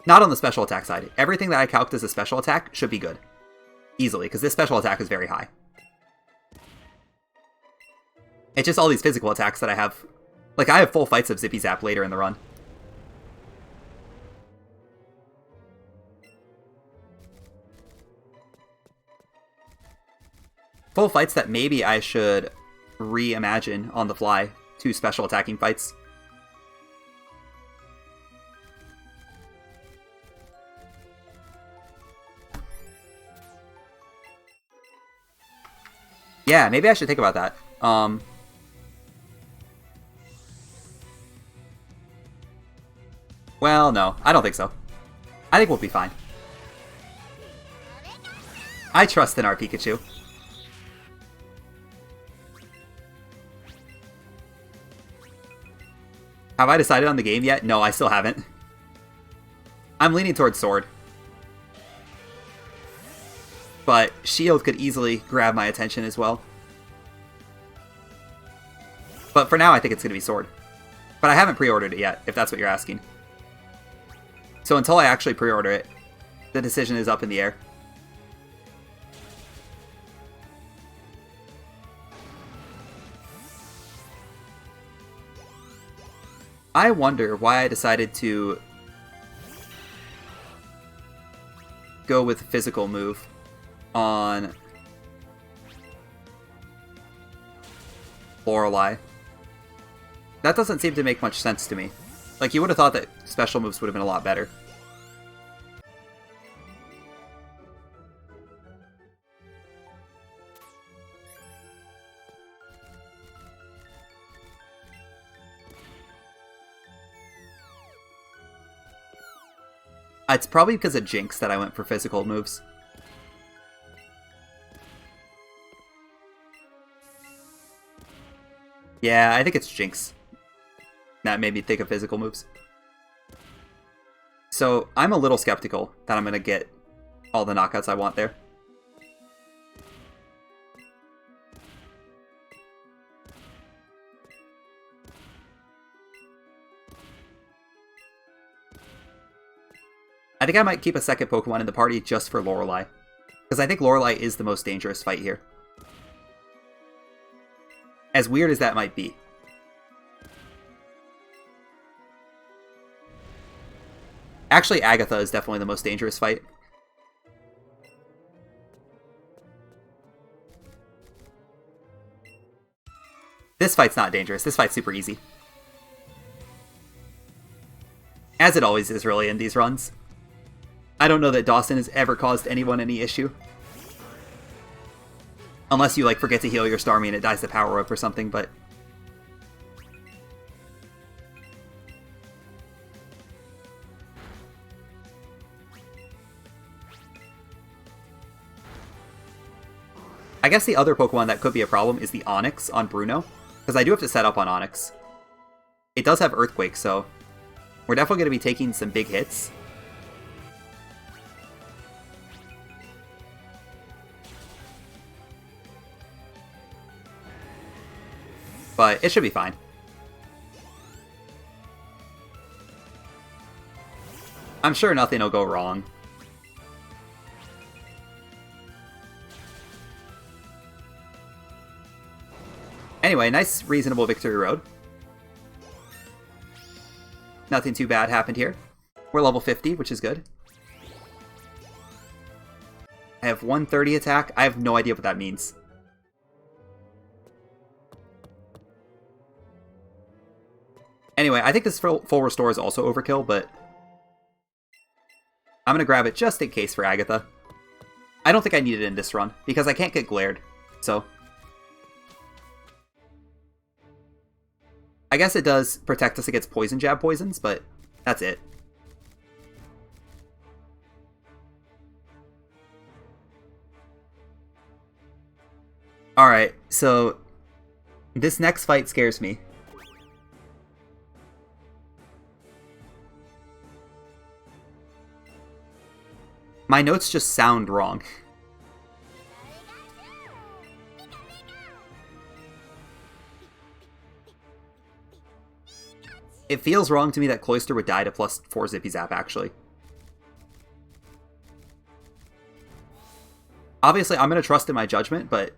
Speaker 1: Not on the special attack side. Everything that I calced as a special attack should be good. Easily, because this special attack is very high. It's just all these physical attacks that I have. Like, I have full fights of Zippy Zap later in the run. Full fights that maybe I should reimagine on the fly. 2 special attacking fights. Yeah, maybe I should think about that. Well, no, I don't think so. I think we'll be fine. I trust in our Pikachu. Have I decided on the game yet? No, I still haven't. I'm leaning towards Sword. But Shield could easily grab my attention as well. But for now, I think it's going to be Sword. But I haven't pre-ordered it yet, if that's what you're asking. So until I actually pre-order it, the decision is up in the air. I wonder why I decided to go with physical move on Lorelei. That doesn't seem to make much sense to me. Like, you would have thought that special moves would have been a lot better. It's probably because of Jinx that I went for physical moves. Yeah, I think it's Jinx. That made me think of physical moves. So I'm a little skeptical that I'm going to get all the knockouts I want there. I think I might keep a second Pokemon in the party just for Lorelei, because I think Lorelei is the most dangerous fight here. As weird as that might be. Actually, Agatha is definitely the most dangerous fight. This fight's not dangerous. This fight's super easy. As it always is, really, in these runs. I don't know that Dawson has ever caused anyone any issue. Unless you, like, forget to heal your Starmie and it dies to Power Up or something, but... I guess the other Pokemon that could be a problem is the Onix on Bruno, because I do have to set up on Onix. It does have Earthquake, so we're definitely going to be taking some big hits. But it should be fine. I'm sure nothing will go wrong. Anyway, nice, reasonable victory road. Nothing too bad happened here. We're level 50, which is good. I have 130 attack. I have no idea what that means. Anyway, I think this full restore is also overkill, but I'm going to grab it just in case for Agatha. I don't think I need it in this run, because I can't get glared, so... I guess it does protect us against Poison Jab poisons, but that's it. Alright, so this next fight scares me. My notes just sound wrong. It feels wrong to me that Cloyster would die to +4 Zippy Zap, actually. Obviously, I'm going to trust in my judgment, but...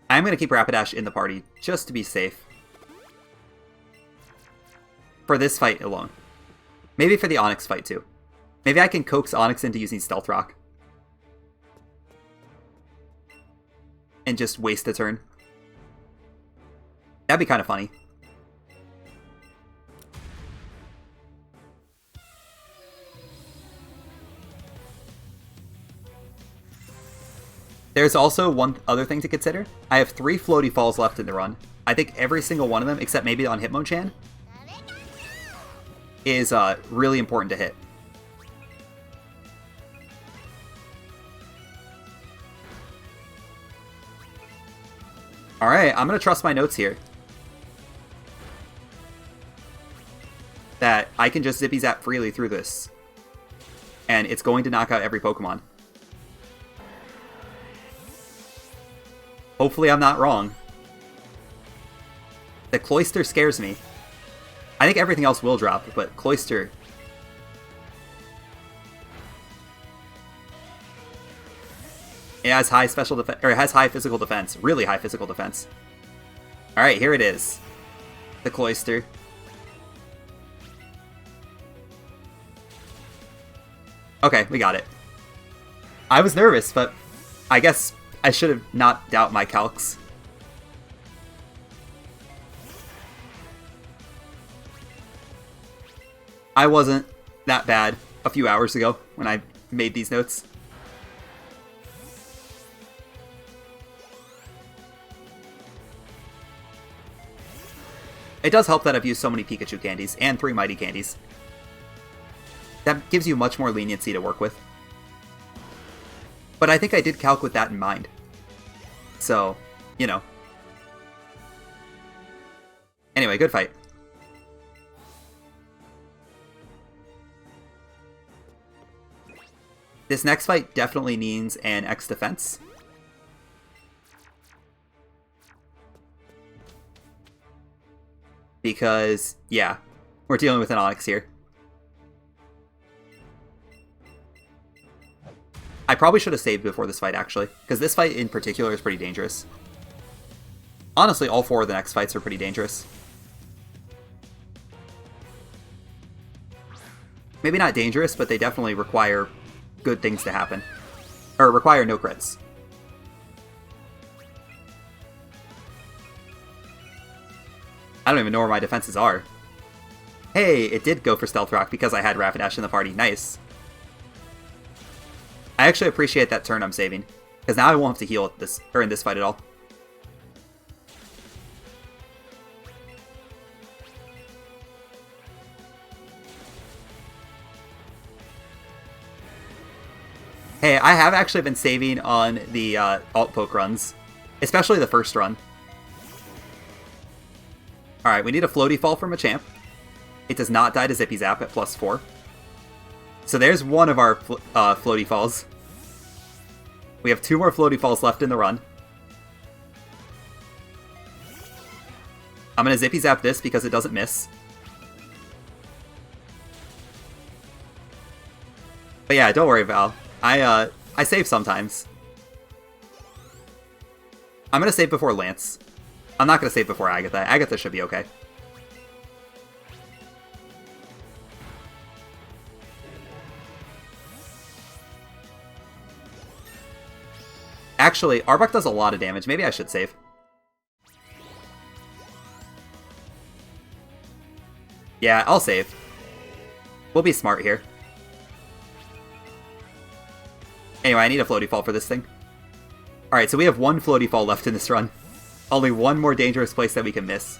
Speaker 1: I'm going to keep Rapidash in the party, just to be safe. For this fight alone. Maybe for the Onix fight, too. Maybe I can coax Onix into using Stealth Rock. And just waste a turn. That'd be kind of funny. There's also one other thing to consider. I have 3 Floaty Falls left in the run. I think every single one of them, except maybe on Hitmonchan, is really important to hit. Alright, I'm going to trust my notes here. That I can just Zippy Zap freely through this. And it's going to knock out every Pokemon. Hopefully I'm not wrong. The Cloyster scares me. I think everything else will drop, but Cloyster... It has high special defense, or it has high physical defense. Really high physical defense. Alright, here it is. The Cloyster. Okay, we got it. I was nervous, but I guess I should have not doubt my calcs. I wasn't that bad a few hours ago when I made these notes. It does help that I've used so many Pikachu candies and 3 Mighty candies. That gives you much more leniency to work with. But I think I did calc with that in mind. So, you know. Anyway, good fight. This next fight definitely needs an X defense. Because, yeah, we're dealing with an Onix here. I probably should have saved before this fight, actually, because this fight in particular is pretty dangerous. Honestly, all 4 of the next fights are pretty dangerous. Maybe not dangerous, but they definitely require good things to happen. Or require no crits. I don't even know where my defenses are. Hey, it did go for Stealth Rock because I had Rapidash in the party. Nice. I actually appreciate that turn I'm saving, because now I won't have to heal at this, or in this fight at all. Hey, I have actually been saving on the alt poke runs, especially the first run. Alright, we need a floaty fall from a champ. It does not die to Zippy Zap at +4. So there's one of our floaty falls. We have 2 more floaty falls left in the run. I'm going to Zippy Zap this because it doesn't miss. But yeah, don't worry, Val. I save sometimes. I'm going to save before Lance. I'm not going to save before Agatha. Agatha should be okay. Actually, Arbok does a lot of damage. Maybe I should save. Yeah, I'll save. We'll be smart here. Anyway, I need a floaty fall for this thing. Alright, so we have 1 floaty fall left in this run. Only 1 more dangerous place that we can miss.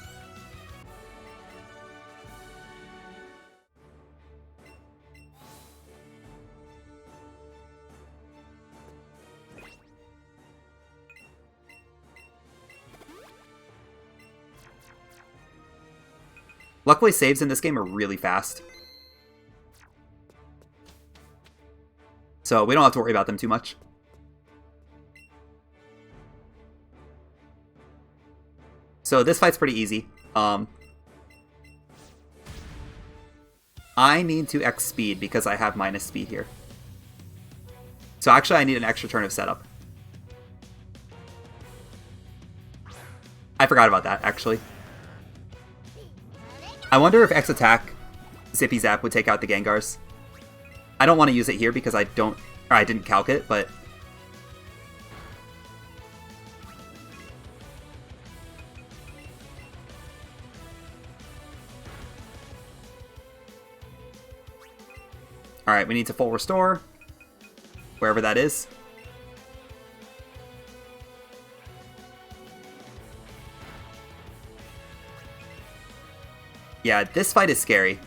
Speaker 1: Luckily, saves in this game are really fast. So we don't have to worry about them too much. So this fight's pretty easy. I need to X speed because I have minus speed here. So actually I need an extra turn of setup. I forgot about that, actually. I wonder if X attack Zippy Zap would take out the Gengars. I don't want to use it here because I didn't calc it, but... Alright, we need to full restore. Wherever that is. Yeah, this fight is scary.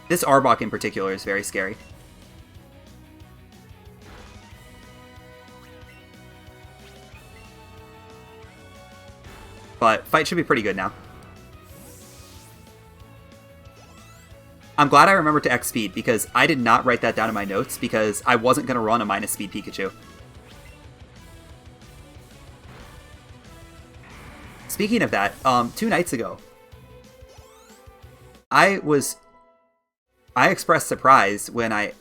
Speaker 1: This Arbok in particular is very scary. But fight should be pretty good now. I'm glad I remembered to X speed because I did not write that down in my notes because I wasn't going to run a minus speed Pikachu. Speaking of that, 2 nights ago, I expressed surprise when I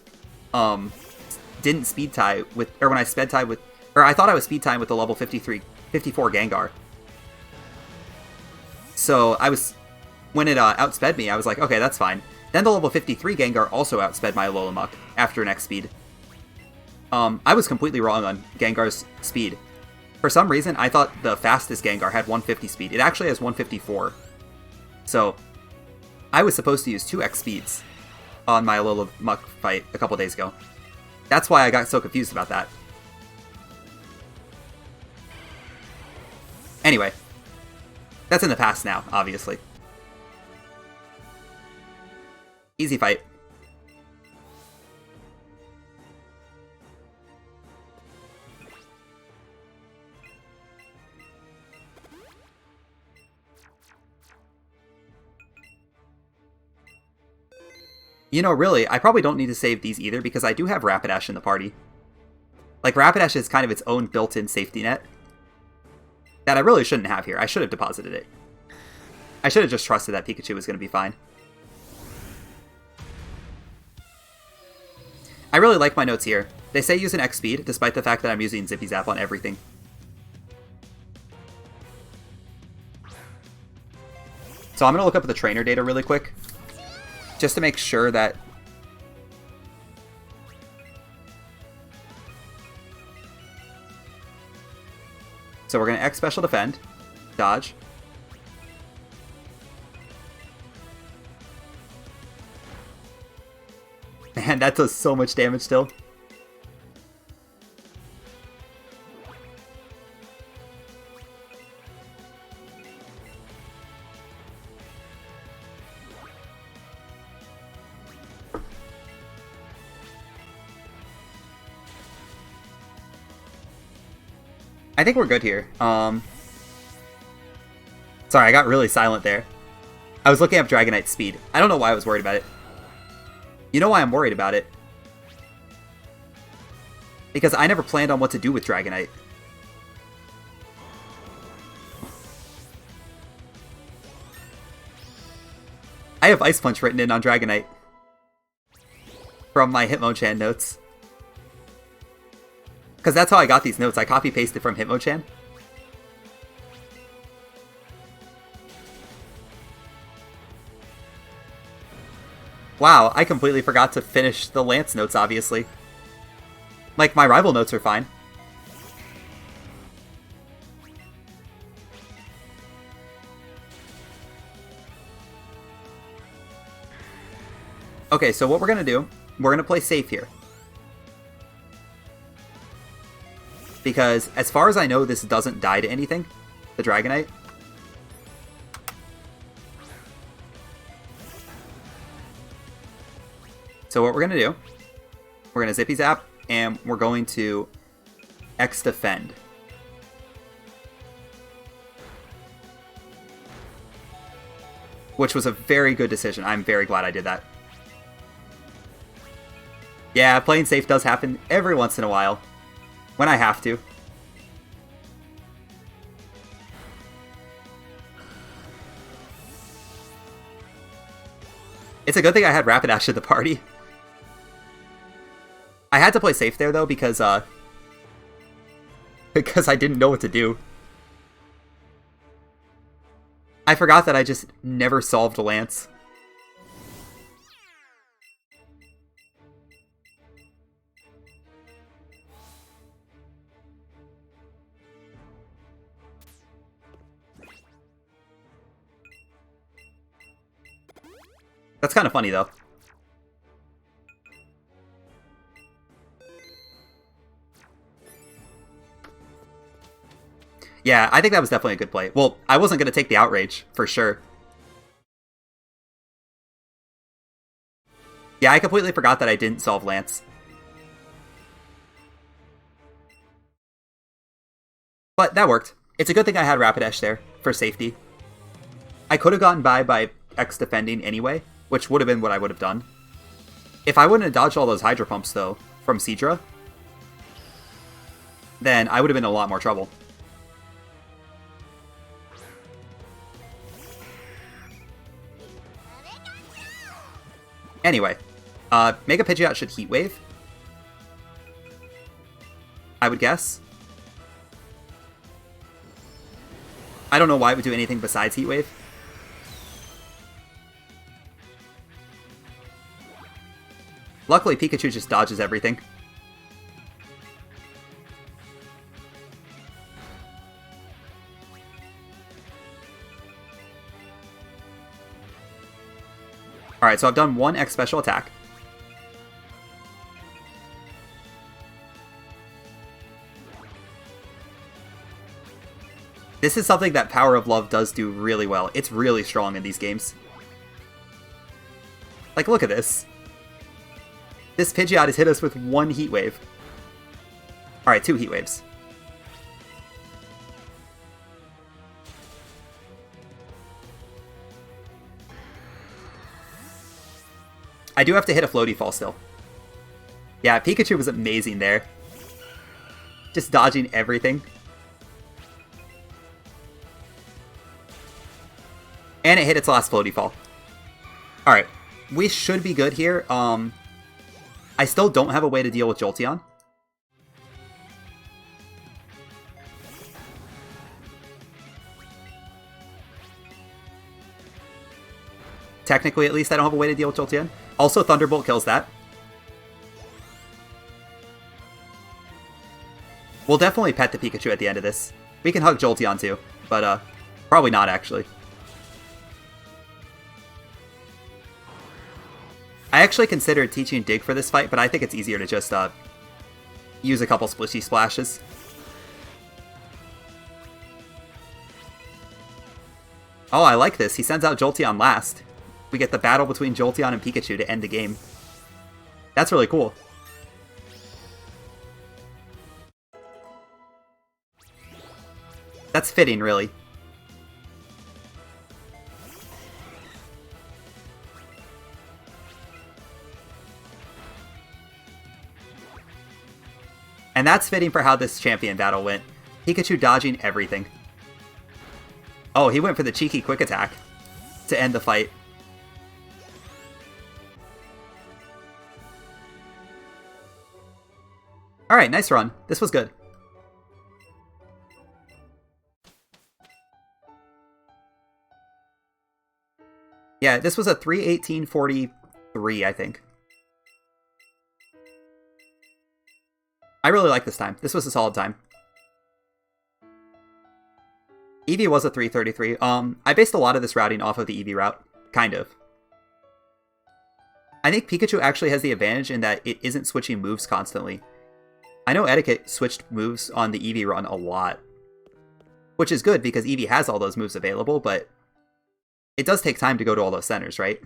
Speaker 1: didn't speed tie with, or when I sped tie with, or I thought I was speed tying with the level 54 Gengar. So when it outsped me, I was like, okay, that's fine. Then the level 53 Gengar also outsped my Alola Muck after an X speed. I was completely wrong on Gengar's speed. For some reason, I thought the fastest Gengar had 150 speed. It actually has 154. So, I was supposed to use 2 X speeds on my Alola Muck fight a couple days ago. That's why I got so confused about that. Anyway, That's in the past now, obviously. Easy fight. You know, really, I probably don't need to save these either because I do have Rapidash in the party. Like, Rapidash is kind of its own built-in safety net that I really shouldn't have here. I should have deposited it. I should have just trusted that Pikachu was going to be fine. I really like my notes here. They say use an X speed, despite the fact that I'm using Zippy Zap on everything. So I'm going to look up the trainer data really quick, just to make sure that... So we're going to X Special Defend, Dodge. Man, that does so much damage still. I think we're good here. Sorry, I got really silent there. I was looking up Dragonite's speed. I don't know why I was worried about it. You know why I'm worried about it? Because I never planned on what to do with Dragonite. I have Ice Punch written in on Dragonite from my Hitmonchan notes. Because that's how I got these notes. I copy-pasted from Hitmonchan. Wow, I completely forgot to finish the Lance notes, obviously. Like, my rival notes are fine. Okay, so what we're going to do, we're going to play safe here. Because, as far as I know, this doesn't die to anything, the Dragonite. So what we're going to do, we're going to Zippy Zap, and we're going to X Defend. Which was a very good decision. I'm very glad I did that. Yeah, playing safe does happen every once in a while. When I have to. It's a good thing I had Rapidash at the party. I had to play safe there, though, because I didn't know what to do. I forgot that I just never solved Lance. That's kind of funny, though. Yeah, I think that was definitely a good play. Well, I wasn't going to take the Outrage, for sure. Yeah, I completely forgot that I didn't solve Lance. But that worked. It's a good thing I had Rapidash there, for safety. I could have gotten by X defending anyway, which would have been what I would have done. If I wouldn't have dodged all those Hydro Pumps, though, from Seadra, then I would have been in a lot more trouble. Anyway, Mega Pidgeot should Heat Wave, I would guess. I don't know why it would do anything besides Heat Wave. Luckily, Pikachu just dodges everything. Alright, so I've done one X special attack. This is something that Power of Love does do really well. It's really strong in these games. Like, look at this. This Pidgeot has hit us with 1 Heat Wave. Alright, 2 Heat Waves. I do have to hit a floaty fall still. Yeah, Pikachu was amazing there. Just dodging everything. And it hit its last floaty fall. Alright, we should be good here. I still don't have a way to deal with Jolteon. Technically, at least, I don't have a way to deal with Jolteon. Also, Thunderbolt kills that. We'll definitely pet the Pikachu at the end of this. We can hug Jolteon too, but probably not actually. I actually considered teaching Dig for this fight, but I think it's easier to just use a couple Splishy Splashes. Oh, I like this. He sends out Jolteon last. We get the battle between Jolteon and Pikachu to end the game. That's really cool. That's fitting, really. And that's fitting for how this champion battle went. Pikachu dodging everything. Oh, he went for the cheeky quick attack to end the fight. Alright, nice run. This was good. Yeah, this was a 3:18:43, I think. I really like this time. This was a solid time. Eevee was a 3:33. I based a lot of this routing off of the Eevee route. Kind of. I think Pikachu actually has the advantage in that it isn't switching moves constantly. I know Etiquette switched moves on the Eevee run a lot. Which is good because Eevee has all those moves available, but it does take time to go to all those centers, right?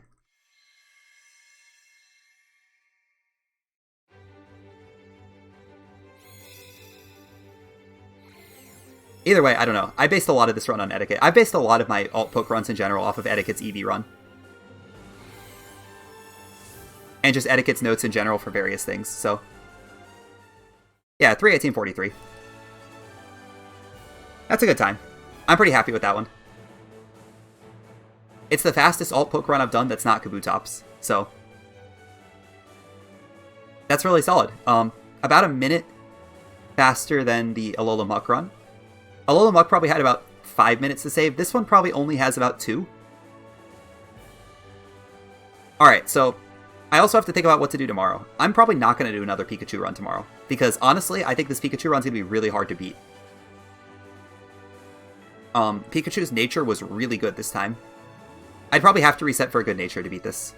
Speaker 1: Either way, I don't know. I based a lot of this run on Etiquette. I based a lot of my alt-poke runs in general off of Etiquette's Eevee run. And just Etiquette's notes in general for various things, so... yeah, 3:18:43. That's a good time. I'm pretty happy with that one. It's the fastest alt-poke run I've done that's not Kabutops, so... that's really solid. About a minute faster than the Alola Muck run. Alola Muck probably had about 5 minutes to save. This one probably only has about 2. Alright, so I also have to think about what to do tomorrow. I'm probably not going to do another Pikachu run tomorrow, because honestly, I think this Pikachu run's going to be really hard to beat. Pikachu's nature was really good this time. I'd probably have to reset for a good nature to beat this.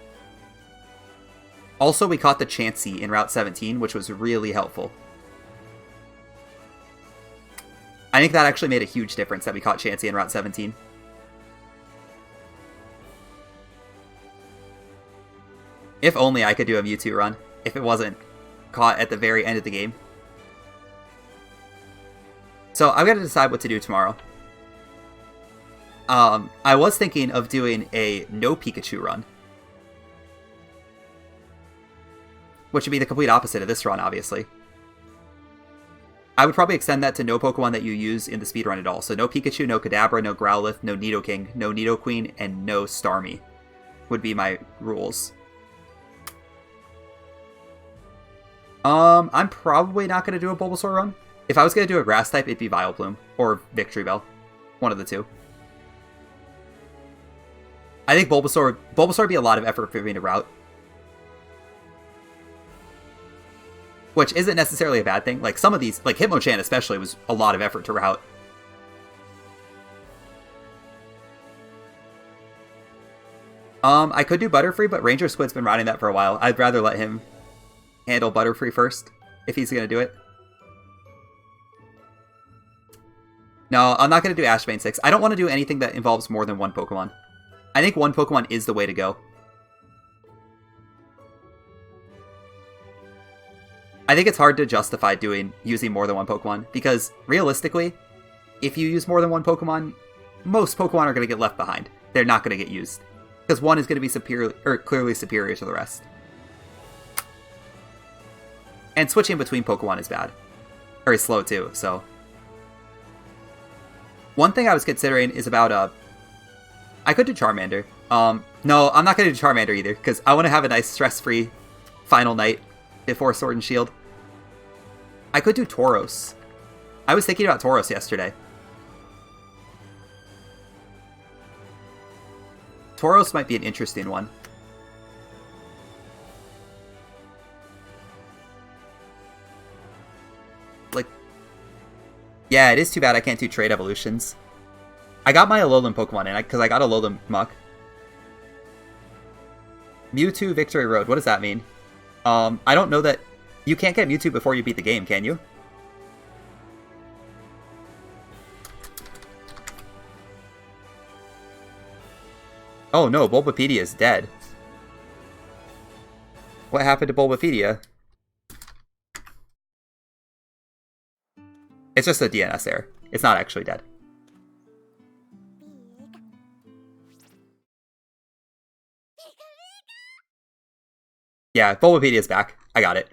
Speaker 1: Also, we caught the Chansey in Route 17, which was really helpful. I think that actually made a huge difference that we caught Chansey in Route 17. If only I could do a Mewtwo run, if it wasn't caught at the very end of the game. So I've got to decide what to do tomorrow. I was thinking of doing a no Pikachu run. Which would be the complete opposite of this run, obviously. I would probably extend that to no Pokemon that you use in the speedrun at all. So no Pikachu, no Kadabra, no Growlithe, no Nidoking, no Nidoqueen, and no Starmie would be my rules. I'm probably not going to do a Bulbasaur run. If I was going to do a Grass type, it'd be Vileplume or Victory Bell. One of the two. I think Bulbasaur would be a lot of effort for me to route. Which isn't necessarily a bad thing. Like, some of these, like Hitmonchan especially, was a lot of effort to route. I could do Butterfree, but Ranger Squid's been routing that for a while. I'd rather let him handle Butterfree first, if he's going to do it. No, I'm not going to do Ashbane 6. I don't want to do anything that involves more than one Pokemon. I think one Pokemon is the way to go. I think it's hard to justify using more than one Pokemon, because realistically, if you use more than one Pokemon, most Pokemon are going to get left behind. They're not going to get used, because one is going to be superior, or clearly superior to the rest. And switching between Pokemon is bad. Very slow too, so. One thing I was considering is about, I could do Charmander. No, I'm not going to do Charmander either, because I want to have a nice stress-free final night before Sword and Shield. I could do Tauros. I was thinking about Tauros yesterday. Tauros might be an interesting one. Like, yeah, it is too bad I can't do trade evolutions. I got my Alolan Pokemon in, because I got Alolan Muck. Mewtwo Victory Road, what does that mean? I don't know that... You can't get Mewtwo before you beat the game, can you? Oh no, Bulbapedia is dead. What happened to Bulbapedia? It's just a DNS error. It's not actually dead. Yeah, Bulbapedia is back. I got it.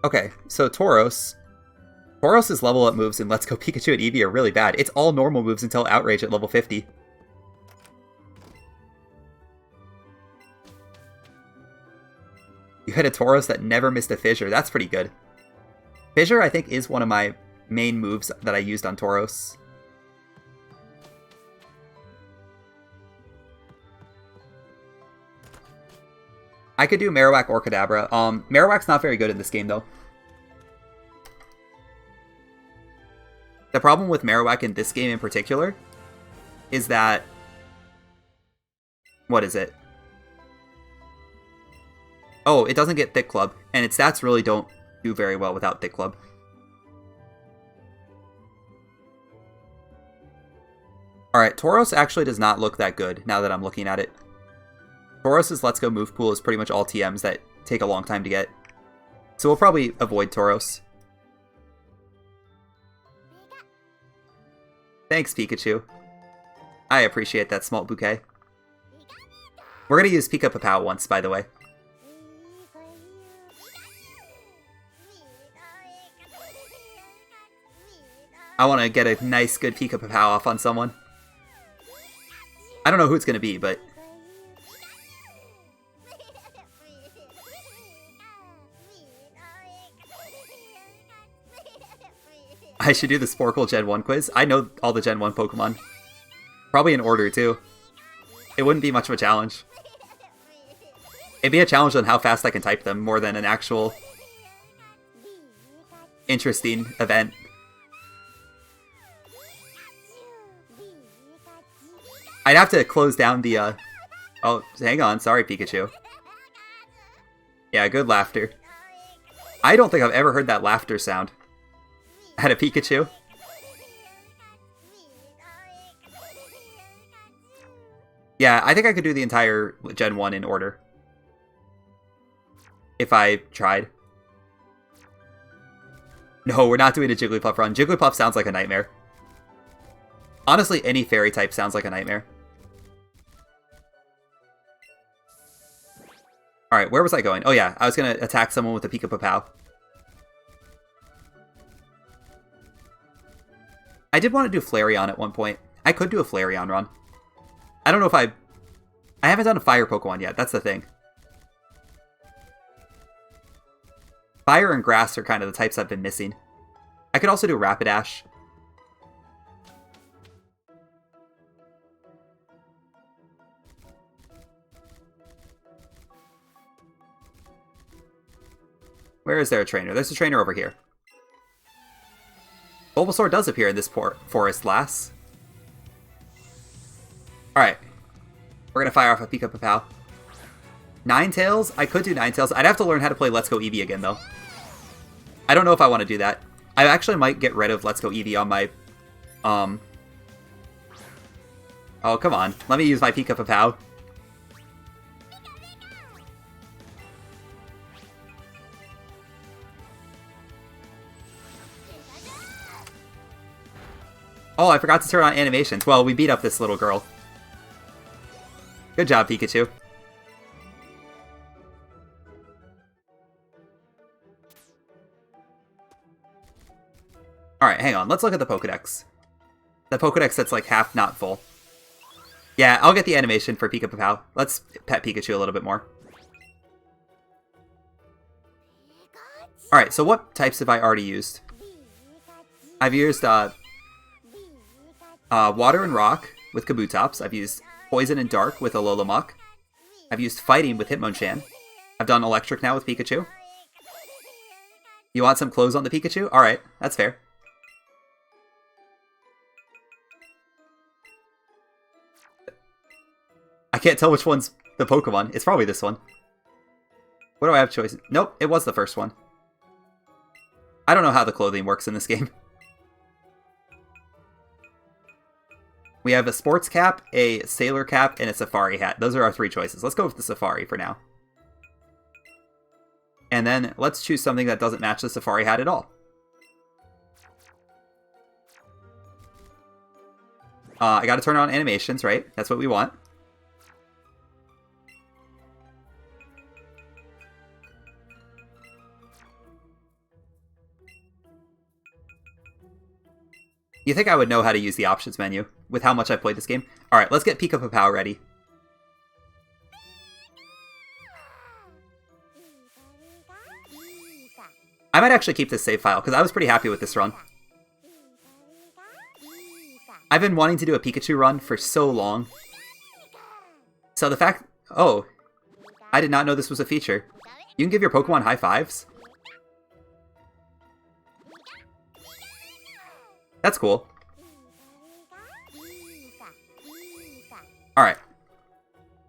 Speaker 1: Okay, so Tauros. Tauros' level up moves in Let's Go Pikachu and Eevee are really bad. It's all normal moves until Outrage at level 50. You had a Tauros that never missed a Fissure. That's pretty good. Fissure, I think, is one of my main moves that I used on Tauros. I could do Marowak or Kadabra. Marowak's not very good in this game, though. The problem with Marowak in this game in particular is that... What is it? Oh, it doesn't get Thick Club, and its stats really don't do very well without Thick Club. Alright, Tauros actually does not look that good now that I'm looking at it. Tauros' Let's Go move pool is pretty much all TMs that take a long time to get. So we'll probably avoid Tauros. Thanks, Pikachu. I appreciate that small bouquet. We're going to use Pika Papow once, by the way. I want to get a nice, good Pika Papow off on someone. I don't know who it's going to be, but... I should do the Sporkle Gen 1 quiz. I know all the Gen 1 Pokemon. Probably in order, too. It wouldn't be much of a challenge. It'd be a challenge on how fast I can type them, more than an actual... interesting event. I'd have to close down the, Oh, hang on. Sorry, Pikachu. Yeah, good laughter. I don't think I've ever heard that laughter sound. At a Pikachu. Yeah, I think I could do the entire Gen 1 in order. If I tried. No, we're not doing a Jigglypuff run. Jigglypuff sounds like a nightmare. Honestly, any fairy type sounds like a nightmare. Alright, where was I going? Oh yeah, I was going to attack someone with a Pika Papow. I did want to do Flareon at one point. I could do a Flareon run. I don't know if I haven't done a Fire Pokemon yet, that's the thing. Fire and Grass are kind of the types I've been missing. I could also do Rapidash. Where is there a trainer? There's a trainer over here. Bulbasaur does appear in this forest, lass. Alright. We're going to fire off a Pika Papow. Ninetales? I could do Ninetales. I'd have to learn how to play Let's Go Eevee again, though. I don't know if I want to do that. I actually might get rid of Let's Go Eevee on my... Oh, come on. Let me use my Pika-Papow. Oh, I forgot to turn on animations. Well, we beat up this little girl. Good job, Pikachu. Alright, hang on. Let's look at the Pokedex. The Pokedex that's like half not full. Yeah, I'll get the animation for Pika-Papow. Let's pet Pikachu a little bit more. Alright, so what types have I already used? I've used Water and Rock with Kabutops. I've used Poison and Dark with Alola I've used Fighting with Hitmonchan. I've done Electric now with Pikachu. You want some clothes on the Pikachu? Alright, that's fair. I can't tell which one's the Pokemon. It's probably this one. What do I have choices? Nope, it was the first one. I don't know how the clothing works in this game. We have a sports cap, a sailor cap, and a safari hat. Those are our 3 choices. Let's go with the safari for now. And then let's choose something that doesn't match the safari hat at all. I gotta turn on animations, right? That's what we want. You think I would know how to use the options menu with how much I've played this game? Alright, let's get Pika-Papow ready. I might actually keep this save file, because I was pretty happy with this run. I've been wanting to do a Pikachu run for so long. So the fact... Oh, I did not know this was a feature. You can give your Pokemon high fives? That's cool. Alright.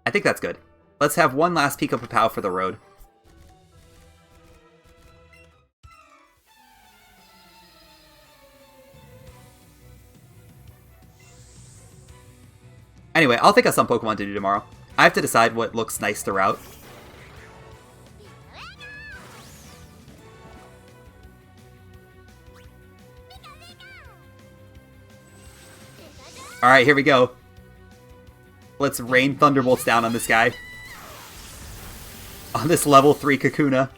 Speaker 1: I think that's good. Let's have one last Pika-Papow for the road. Anyway, I'll think of some Pokemon to do tomorrow. I have to decide what looks nice to route. Alright, here we go. Let's rain Thunderbolts down on this guy. On this level 3 Kakuna.